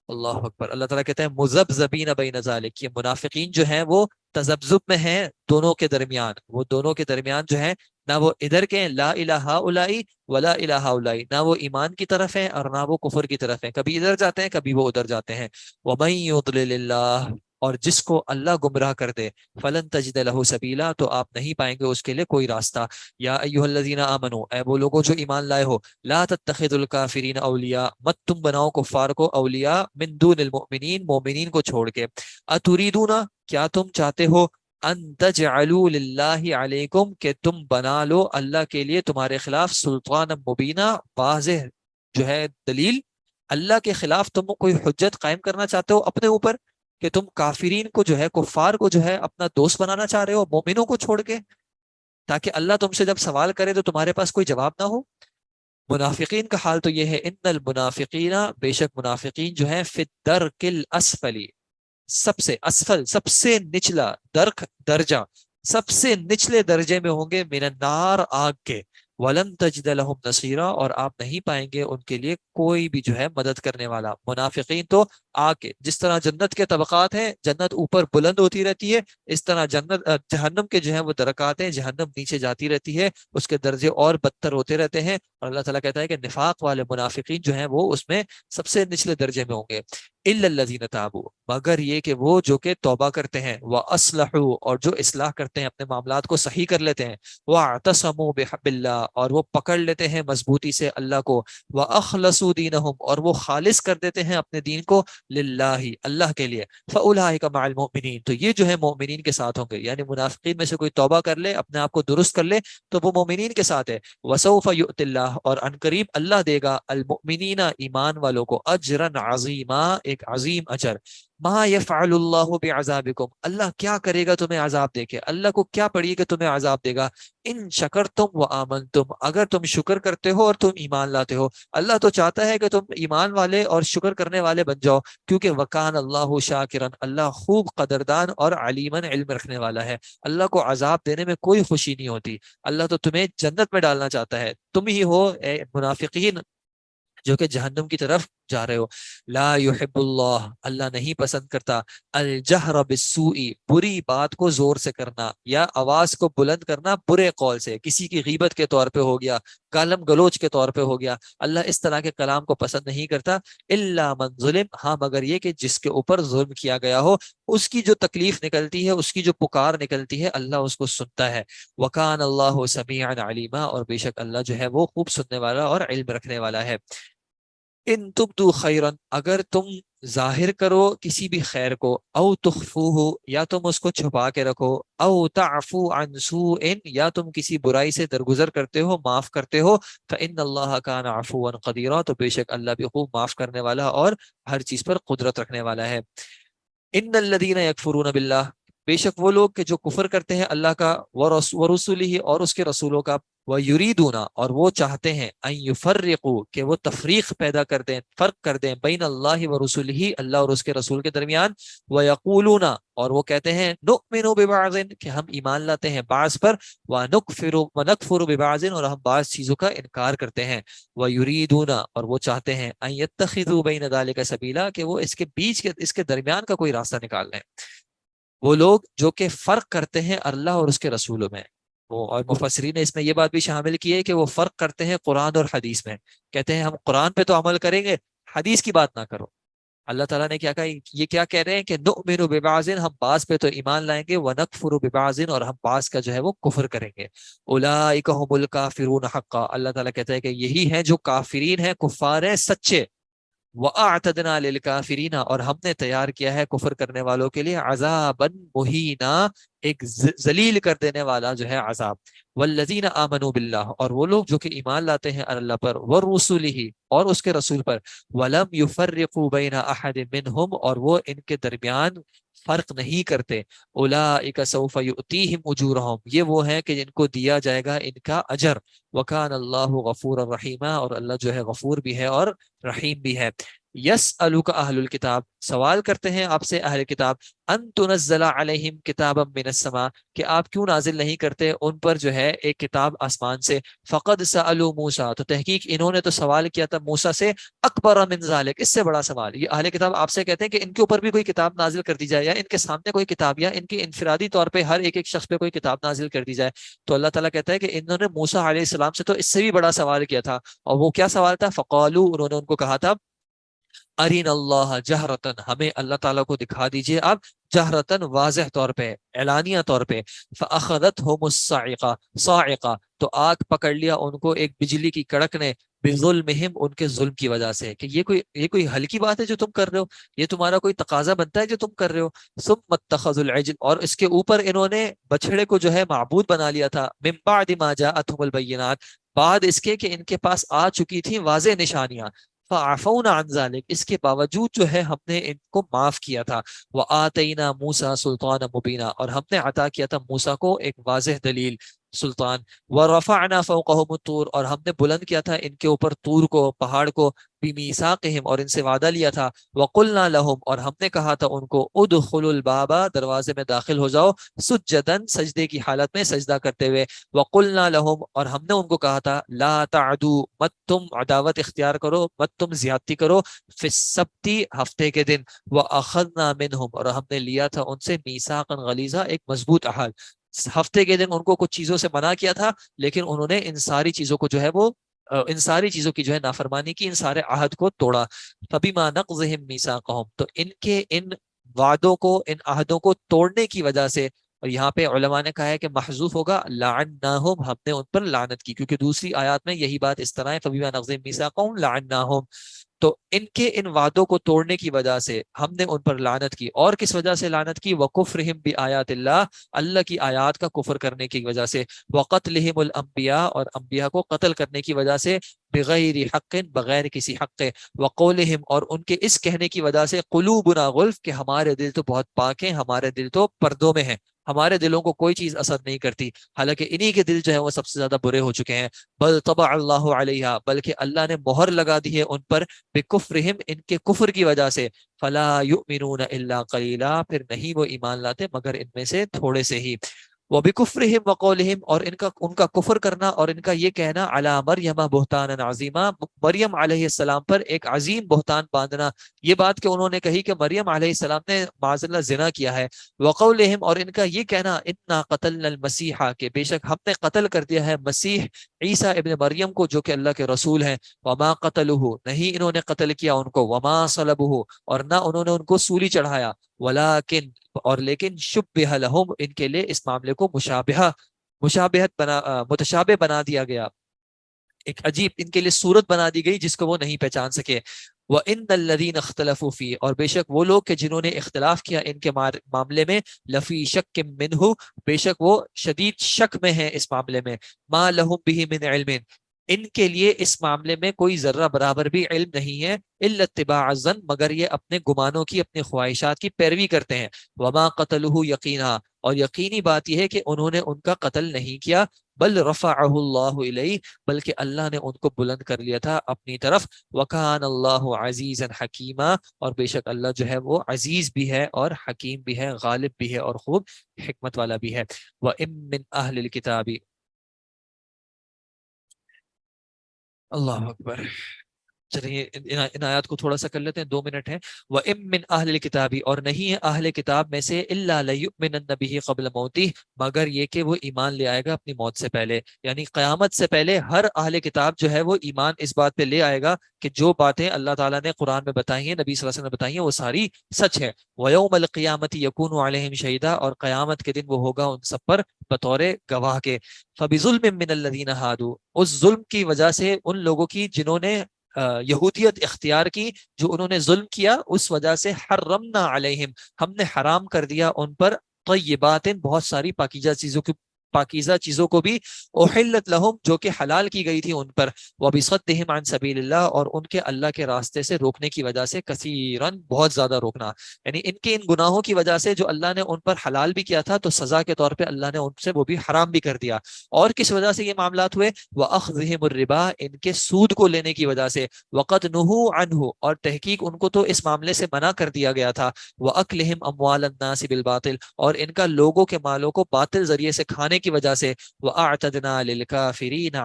S3: اللہ اکبر. اللہ تعالیٰ کہتے ہیں مذبذبین بین ذالک، یہ منافقین جو ہیں وہ تذبذب میں ہیں دونوں کے درمیان، وہ دونوں کے درمیان جو ہے نہ وہ ادھر کے ہیں لا الہ الائی ولا الہ الائی، نہ وہ ایمان کی طرف ہیں اور نہ وہ کفر کی طرف ہیں، کبھی ادھر جاتے ہیں کبھی وہ ادھر جاتے ہیں. ومن یضلل اللہ، اور جس کو اللہ گمراہ کر دے، فلن تجد لہ سبیلا، تو آپ نہیں پائیں گے اس کے لیے کوئی راستہ. یا ایھا الذین آمنو، اے وہ لوگوں جو ایمان لائے ہو، لا تتخذوا الکافرین اولیاء، مت تم بناؤ کفار کو اولیاء من دون المؤمنین، مومنین کو چھوڑ کے. اتریدون، کیا تم چاہتے ہو، ان تجعلوا للہ علیکم، کہ تم بنا لو اللہ کے لیے تمہارے خلاف سلطان مبینہ، واضح جو ہے دلیل، اللہ کے خلاف تم کوئی حجت قائم کرنا چاہتے ہو اپنے اوپر، کہ تم کافرین کو جو ہے، کفار کو جو ہے اپنا دوست بنانا چاہ رہے ہو مومنوں کو چھوڑ کے، تاکہ اللہ تم سے جب سوال کرے تو تمہارے پاس کوئی جواب نہ ہو. منافقین کا حال تو یہ ہے، ان المنافقین، بے شک منافقین جو ہیں، فی الدرک الاسفلی، سب سے اسفل، سب سے نچلا، درک درجہ، سب سے نچلے درجے میں ہوں گے، من النار، آگ کے. ولن تجد لهم نصیرا، اور آپ نہیں پائیں گے ان کے لیے کوئی بھی جو ہے مدد کرنے والا. منافقین تو آگ کے، جس طرح جنت کے طبقات ہیں، جنت اوپر بلند ہوتی رہتی ہے، اس طرح جہنم کے جو ہیں وہ درکات ہیں، جہنم نیچے جاتی رہتی ہے، اس کے درجے اور بدتر ہوتے رہتے ہیں. اور اللہ تعالیٰ کہتا ہے کہ نفاق والے منافقین جو ہیں وہ اس میں سب سے نچلے درجے میں ہوں گے. الا الذین تابوا، مگر یہ کہ وہ جو کہ توبہ کرتے ہیں، واصلحوا، اور جو اصلاح کرتے ہیں، اپنے معاملات کو صحیح کر لیتے ہیں، واعتصموا بحبل اللہ، اور وہ پکڑ لیتے ہیں مضبوطی سے اللہ کو، واخلصوا دینہم، اور وہ خالص کر دیتے ہیں اپنے دین کو للہ، اللہ کے لیے. فاولئک مع المؤمنین، تو یہ جو ہے مومنین کے ساتھ ہوں گے. یعنی منافقین میں سے کوئی توبہ کر لے، اپنے آپ کو درست کر لے، تو وہ مومنین کے ساتھ ہے. وسوف یؤتی اللہ، اور عنقریب اللہ دے گا المؤمنین، ایمان والوں کو، اجرا عظیما، ایک عظیم اجر. ما یفعل اللہ بعذابکم، اللہ کیا کرے گا تمہیں عذاب دے کے، اللہ کو کیا پڑی کہ تمہیں عذاب دے گا. ان شکرتم و آمنتم، اگر تم شکر کرتے ہو اور تم ایمان لاتے ہو. اللہ تو چاہتا ہے کہ تم ایمان والے اور شکر کرنے والے بن جاؤ، کیونکہ وکان اللہ شاکرن، اللہ خوب قدردان اور علیمن، علم رکھنے والا ہے. اللہ کو عذاب دینے میں کوئی خوشی نہیں ہوتی، اللہ تو تمہیں جنت میں ڈالنا چاہتا ہے. تم ہی ہو اے منافقین جو کہ جہنم کی طرف جا رہے ہو. لا یحب اللہ، اللہ نہیں پسند کرتا، الجہر بالسوء، بری بات کو زور سے کرنا یا آواز کو بلند کرنا برے قول سے، کسی کی غیبت کے طور پہ ہو گیا، گالم گلوچ کے طور پہ ہو گیا. اللہ اس طرح کے کلام کو پسند نہیں کرتا. الا من ظلم، ہاں مگر یہ کہ جس کے اوپر ظلم کیا گیا ہو، اس کی جو تکلیف نکلتی ہے، اس کی جو پکار نکلتی ہے، اللہ اس کو سنتا ہے. وکان اللہ سمیعا علیما، اور بے شک اللہ جو ہے وہ خوب سننے والا اور علم رکھنے والا ہے. ان تبدو خیرن، اگر تم ظاہر کرو کسی بھی خیر کو، او تخفوہ، یا تم اس کو چھپا کے رکھو، او تعفو عن سوء، یا تم کسی برائی سے درگزر کرتے ہو، معاف کرتے ہو، فإن اللہ کان عفوا قدیرا، تو بے شک اللہ بھی خوب معاف کرنے والا اور ہر چیز پر قدرت رکھنے والا ہے. ان الذین یکفرون باللہ، بے شک وہ لوگ کہ جو کفر کرتے ہیں اللہ کا، ورسولہ، اور اس کے رسولوں کا، وَيُرِيدُونَ، اور وہ چاہتے ہیں، ان یفرقوا، کہ وہ تفریق پیدا کر دیں، فرق کر دیں، بین اللہ ورسولہ، اللہ اور اس کے رسول کے درمیان، وَيَقُولُونَ، اور وہ کہتے ہیں، نُؤْمِنُ بِبَعْضٍ، کہ ہم ایمان لاتے ہیں بعض پر، وَنَكْفُرُ بِبَعْضٍ، اور ہم بعض چیزوں کا انکار کرتے ہیں، وَيُرِيدُونَ، اور وہ چاہتے ہیں، ان يَتَّخِذُوا بَيْنَ ذَلِكَ سَبِيلًا، کہ وہ اس کے بیچ کے، اس کے درمیان کا کوئی راستہ نکال لیں. وہ لوگ جو کہ فرق کرتے ہیں اللہ اور اس کے رسولوں میں، اور مفسرین نے اس میں یہ بات بھی شامل کی ہے کہ وہ فرق کرتے ہیں قرآن اور حدیث میں. کہتے ہیں ہم قرآن پہ تو عمل کریں گے، حدیث کی بات نہ کرو. اللہ تعالیٰ نے کیا کہا، یہ کیا کہہ رہے ہیں کہ نؤمن ببعض، ہم بعض پہ تو ایمان لائیں گے، ونکفر ببعض، اور ہم بعض کا جو ہے وہ کفر کریں گے. اولئک هم الکافرون حقا، اللہ تعالیٰ کہتا ہے کہ یہی ہیں جو کافرین ہیں، کفار ہیں سچے. وَأَعْتَدْنَا لِلْكَافِرِينَ، اور ہم نے تیار کیا ہے کفر کرنے والوں کے لیے عذابًا مہینا، ایک ذلیل کر دینے والا جو ہے عذاب. والذین آمنوا باللہ، اور وہ لوگ جو کہ ایمان لاتے ہیں اللہ پر، ورسولہ، اور اس کے رسول پر، ولم یفرقوا بین احد منہم، اور وہ ان کے درمیان فرق نہیں کرتے. اولئک سوف یؤتیہم اجورہم، یہ وہ ہیں کہ جن کو دیا جائے گا ان کا اجر. وکان اللہ غفور الرحیم، اور اللہ جو ہے غفور بھی ہے اور رحیم بھی ہے. یسألک اہل الکتاب، سوال کرتے ہیں آپ سے اہل کتاب، ان تنزل علیہم کتابا من السماء، کہ آپ کیوں نازل نہیں کرتے ان پر جو ہے ایک کتاب آسمان سے. فقد سألوا موسیٰ، تو تحقیق انہوں نے تو سوال کیا تھا موسیٰ سے، اکبر من ذالک، اس سے بڑا سوال. یہ اہل کتاب آپ سے کہتے ہیں کہ ان کے اوپر بھی کوئی کتاب نازل کر دی جائے، یا ان کے سامنے کوئی کتاب، یا ان کے انفرادی طور پہ ہر ایک شخص پہ کوئی کتاب نازل کر دی جائے. تو اللہ تعالیٰ کہتا ہے کہ انہوں نے موسیٰ علیہ السلام سے تو اس سے بھی بڑا سوال کیا تھا. اور وہ کیا سوال تھا؟ فقالو، انہوں نے ان کو کہا تھا، ارین اللہ جہرتن، ہمیں اللہ تعالیٰ کو دکھا دیجئے اب جہرتن، واضح طور پہ، اعلانیہ طور پہ. فاخذتهم الصاعقہ، صاعقہ، تو آگ پکڑ لیا ان کو ایک بجلی کی کڑک نے، بظلمہم، ان کے ظلم کی وجہ سے. کہ یہ کوئی ہلکی بات ہے جو تم کر رہے ہو، یہ تمہارا کوئی تقاضا بنتا ہے جو تم کر رہے ہو. ثم اتخذوا العجل، اور اس کے اوپر انہوں نے بچڑے کو جو ہے معبود بنا لیا تھا. من بعد ما جاءتهم البینات، بعد اس کے کہ ان کے پاس آ چکی تھی واضح نشانیاں. فعفونا عن ذلك، اس کے باوجود جو ہے ہم نے ان کو معاف کیا تھا. وآتینا موسیٰ سلطانا مبینا، اور ہم نے عطا کیا تھا موسیٰ کو ایک واضح دلیل، سلطان. ورفعنا فوقهم الطور، اور ہم نے بلند کیا تھا ان کے اوپر طور کو، پہاڑ کو، بمیثاقہم، اور ان سے وعدہ لیا تھا. وقلنا لهم، اور ہم نے کہا تھا ان کو، ادخلوا الباب، دروازے میں داخل ہو جاؤ، سجدن، سجدے کی حالت میں سجدہ کرتے ہوئے. وقلنا لهم، اور ہم نے ان کو کہا تھا، لا تعدو، مت تم عداوت اختیار کرو، مت تم زیادتی کرو، فی السبت، ہفتے کے دن. واخذنا منهم، اور ہم نے لیا تھا ان سے میثاقا غلیظا، ایک مضبوط عہد. ہفتے کے دن ان کو کچھ چیزوں سے منع کیا تھا، لیکن انہوں نے ان ساری چیزوں کو جو ہے وہ ان ساری چیزوں کی جو ہے نافرمانی کی، ان سارے عہد کو توڑا. فبما نقضهم میثاقهم، تو ان کے ان وعدوں کو، ان عہدوں کو توڑنے کی وجہ سے. اور یہاں پہ علماء نے کہا ہے کہ محذوف ہوگا لعناہم، ہم نے ان پر لعنت کی، کیونکہ دوسری آیات میں یہی بات اس طرح ہے، فبما نقضهم میثاقهم لعناہم. تو ان کے ان وعدوں کو توڑنے کی وجہ سے ہم نے ان پر لعنت کی. اور کس وجہ سے لعنت کی؟ وَكُفْرِهِمْ بِآيَاتِ اللَّهِ، اللہ کی آیات کا کفر کرنے کی وجہ سے. وَقَتْلِهِمُ الْأَنْبِيَاءَ، اور انبیاء کو قتل کرنے کی وجہ سے. بغیر حق، بغیر کسی حق. وقولہم، اور ان کے اس کہنے کی وجہ سے، قلوبنا غلف، کہ ہمارے دل تو بہت پاک ہیں، ہمارے دل تو پردوں میں ہیں، ہمارے دلوں کو کوئی چیز اثر نہیں کرتی. حالانکہ انہی کے دل جو ہے وہ سب سے زیادہ برے ہو چکے ہیں. بل طبع اللہ علیہا، بلکہ اللہ نے مہر لگا دی ہے ان پر، بکفرہم، ان کے کفر کی وجہ سے. فلا یؤمنون الا قلیلا، پھر نہیں وہ ایمان لاتے مگر ان میں سے تھوڑے سے ہی. وبکفرہم وقولہم، اور ان کا کفر کرنا اور ان کا یہ کہنا، علی مریم بہتانا عظیما، مریم علیہ السلام پر ایک عظیم بہتان باندھنا. یہ بات کہ انہوں نے کہی کہ مریم علیہ السلام نے معاذ اللہ زنا کیا ہے. وقولہم، اور ان کا یہ کہنا، انا قتلنا المسیح، کہ بے شک ہم نے قتل کر دیا ہے مسیح عیسیٰ ابن مریم کو، جو کہ اللہ کے رسول ہیں. وما قتلوہ، نہیں انہوں نے قتل کیا ان کو. وما صلبوہ، اور نہ انہوں نے ان کو سولی چڑھایا. ولیکن، اور لیکن، شبہ لہم، ان کے لیے اس معاملے کو متشابہ بنا دیا گیا، ایک عجیب ان کے لیے صورت بنا دی گئی جس کو وہ نہیں پہچان سکے. وَإِنَّ الَّذِينَ اخْتَلَفُوا فِيهِ، اور بے شک وہ لوگ کہ جنہوں نے اختلاف کیا ان کے معاملے میں، لفی شک منہ، بے شک وہ شدید شک میں ہیں اس معاملے میں. ما لہم بہ من علم، ان کے لیے اس معاملے میں کوئی ذرہ برابر بھی علم نہیں ہے. الا اتباع الظن، مگر یہ اپنے گمانوں کی، اپنی خواہشات کی پیروی کرتے ہیں. وما قتلہ یقینا، اور یقینی بات یہ ہے کہ انہوں نے ان کا قتل نہیں کیا. بل رفعہ اللہ الیہ، بلکہ اللہ نے ان کو بلند کر لیا تھا اپنی طرف. وکان اللہ عزیزا حکیما، اور بے شک اللہ جو ہے وہ عزیز بھی ہے اور حکیم بھی ہے، غالب بھی ہے اور خوب حکمت والا بھی ہے. وَإِن مِّنْ أَهْلِ الْكِتَابِ، اللہ اکبر. چلیے ان آیات کو تھوڑا سا کر لیتے ہیں، 2 منٹ ہیں۔ وَإِن مِّنْ أَهْلِ الْكِتَابِ، اور نہیں ہے اہل کتاب میں سے، إِلَّا لَيُؤْمِنَنَّ بِهِ قَبْلَ مَوْتِهِ، مگر یہ کہ وہ ایمان لے آئے گا اپنی موت سے پہلے، یعنی قیامت سے پہلے ہر اہل کتاب جو ہے وہ ایمان اس بات پہ لے آئے گا کہ جو باتیں اللہ تعالیٰ نے قرآن میں بتائی ہیں، نبی صلی اللہ علیہ وسلم نے بتائی ہیں، وہ ساری سچ ہے۔ وَيَوْمَ الْقِيَامَةِ يَكُونُ عَلَيْهِمْ شَهِيدًا، اور قیامت کے دن وہ ہوگا ان سب پر بطور گواہ کے۔ فَبِظُلْمٍ مِّنَ الَّذِينَ هَادُوا، اس ظلم کی وجہ سے ان لوگوں کی جنہوں نے یہودیت اختیار کی، جو انہوں نے ظلم کیا، اس وجہ سے حرمنا علیہم، ہم نے حرام کر دیا ان پر طیبات، بہت ساری پاکیزہ چیزوں کو بھی، احلت لہم، جو کہ حلال کی گئی تھی ان پر، وبصدہم عن سبیل اللہ، اور ان کے اللہ کے راستے سے روکنے کی وجہ سے، کثیرن، بہت زیادہ روکنا، یعنی ان گناہوں کی وجہ سے جو اللہ نے ان پر حلال بھی کیا تھا تو سزا کے طور پہ اللہ نے ان سے وہ بھی حرام بھی کر دیا۔ اور کس وجہ سے یہ معاملات ہوئے؟ وَأَخْذِهِمُ الرِّبَا، ان کے سود کو لینے کی وجہ سے، وَقَدْ نُهُوا عَنْهُ، اور تحقیق ان کو تو اس معاملے سے منع کر دیا گیا تھا، وَأَكْلِهِمْ أَمْوَالَ النَّاسِ بِالْبَاطِلِ، اور ان کا لوگوں کے مالوں کو باطل ذریعے سے کھانے کی وجہ سے، وَأَعْتَدْنَا لِلْكَافِرِينَ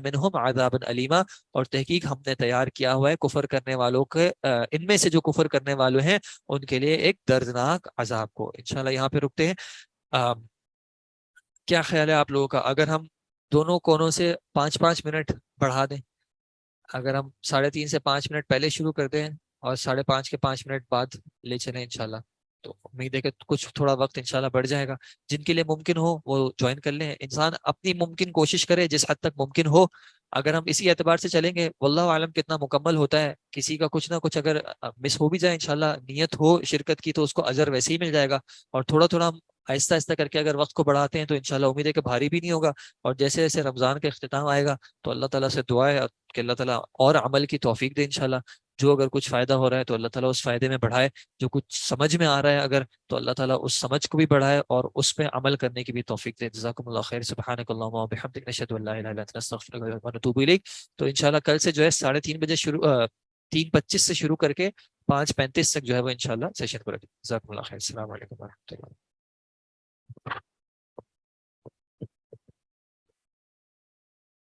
S3: مِنْهُمْ عَذَابًا أَلِيمًا، اور تحقیق ہم نے تیار کیا ہوا ہے کفر کرنے والوں کے، ان میں سے جو کفر کرنے والے ہیں ان کے لیے ایک دردناک عذاب کو۔ انشاءاللہ یہاں پہ رکتے ہیں۔ کیا خیال ہے آپ لوگوں کا اگر ہم دونوں کونوں سے 5-5 منٹ بڑھا دیں؟ اگر ہم 3:30 سے 5 منٹ پہلے شروع کر دیں اور 5:30 کے 5 منٹ بعد لے چلیں انشاءاللہ، تو امید ہے کہ کچھ تھوڑا وقت انشاءاللہ بڑھ جائے گا۔ جن کے لیے ممکن ہو وہ جوائن کر لیں، انسان اپنی ممکن کوشش کرے جس حد تک ممکن ہو۔ اگر ہم اسی اعتبار سے چلیں گے، واللہ عالم کتنا مکمل ہوتا ہے، کسی کا کچھ نہ کچھ اگر مس ہو بھی جائے، انشاءاللہ نیت ہو شرکت کی تو اس کو اجر ویسے ہی مل جائے گا، اور تھوڑا تھوڑا ہم آہستہ آہستہ کر کے اگر وقت کو بڑھاتے ہیں تو انشاءاللہ امید ہے کہ بھاری بھی نہیں ہوگا، اور جیسے جیسے رمضان کا اختتام آئے گا تو اللہ تعالیٰ سے دعا ہے کہ اللہ تعالیٰ اور عمل کی توفیق دے انشاءاللہ۔ جو اگر کچھ فائدہ ہو رہا ہے تو اللہ تعالیٰ اس فائدے میں بڑھائے، جو کچھ سمجھ میں آ رہا ہے اگر، تو اللہ تعالیٰ اس سمجھ کو بھی بڑھائے اور اس پہ عمل کرنے کی بھی توفیق دے۔ جزاکم اللہ خیر، سبحانک اللہم و بحمدک، نشہد ان لا الہ الا انت، نستغفرک و نتوب الیک۔ تو انشاءاللہ کل سے جو ہے 3:30 بجے شروع، 3:25 سے شروع کر کے 5:35 تک جو ہے وہ انشاءاللہ سیشن کو رکھیں۔ جزاکم اللہ خیر، السلام علیکم و رحمۃ اللہ۔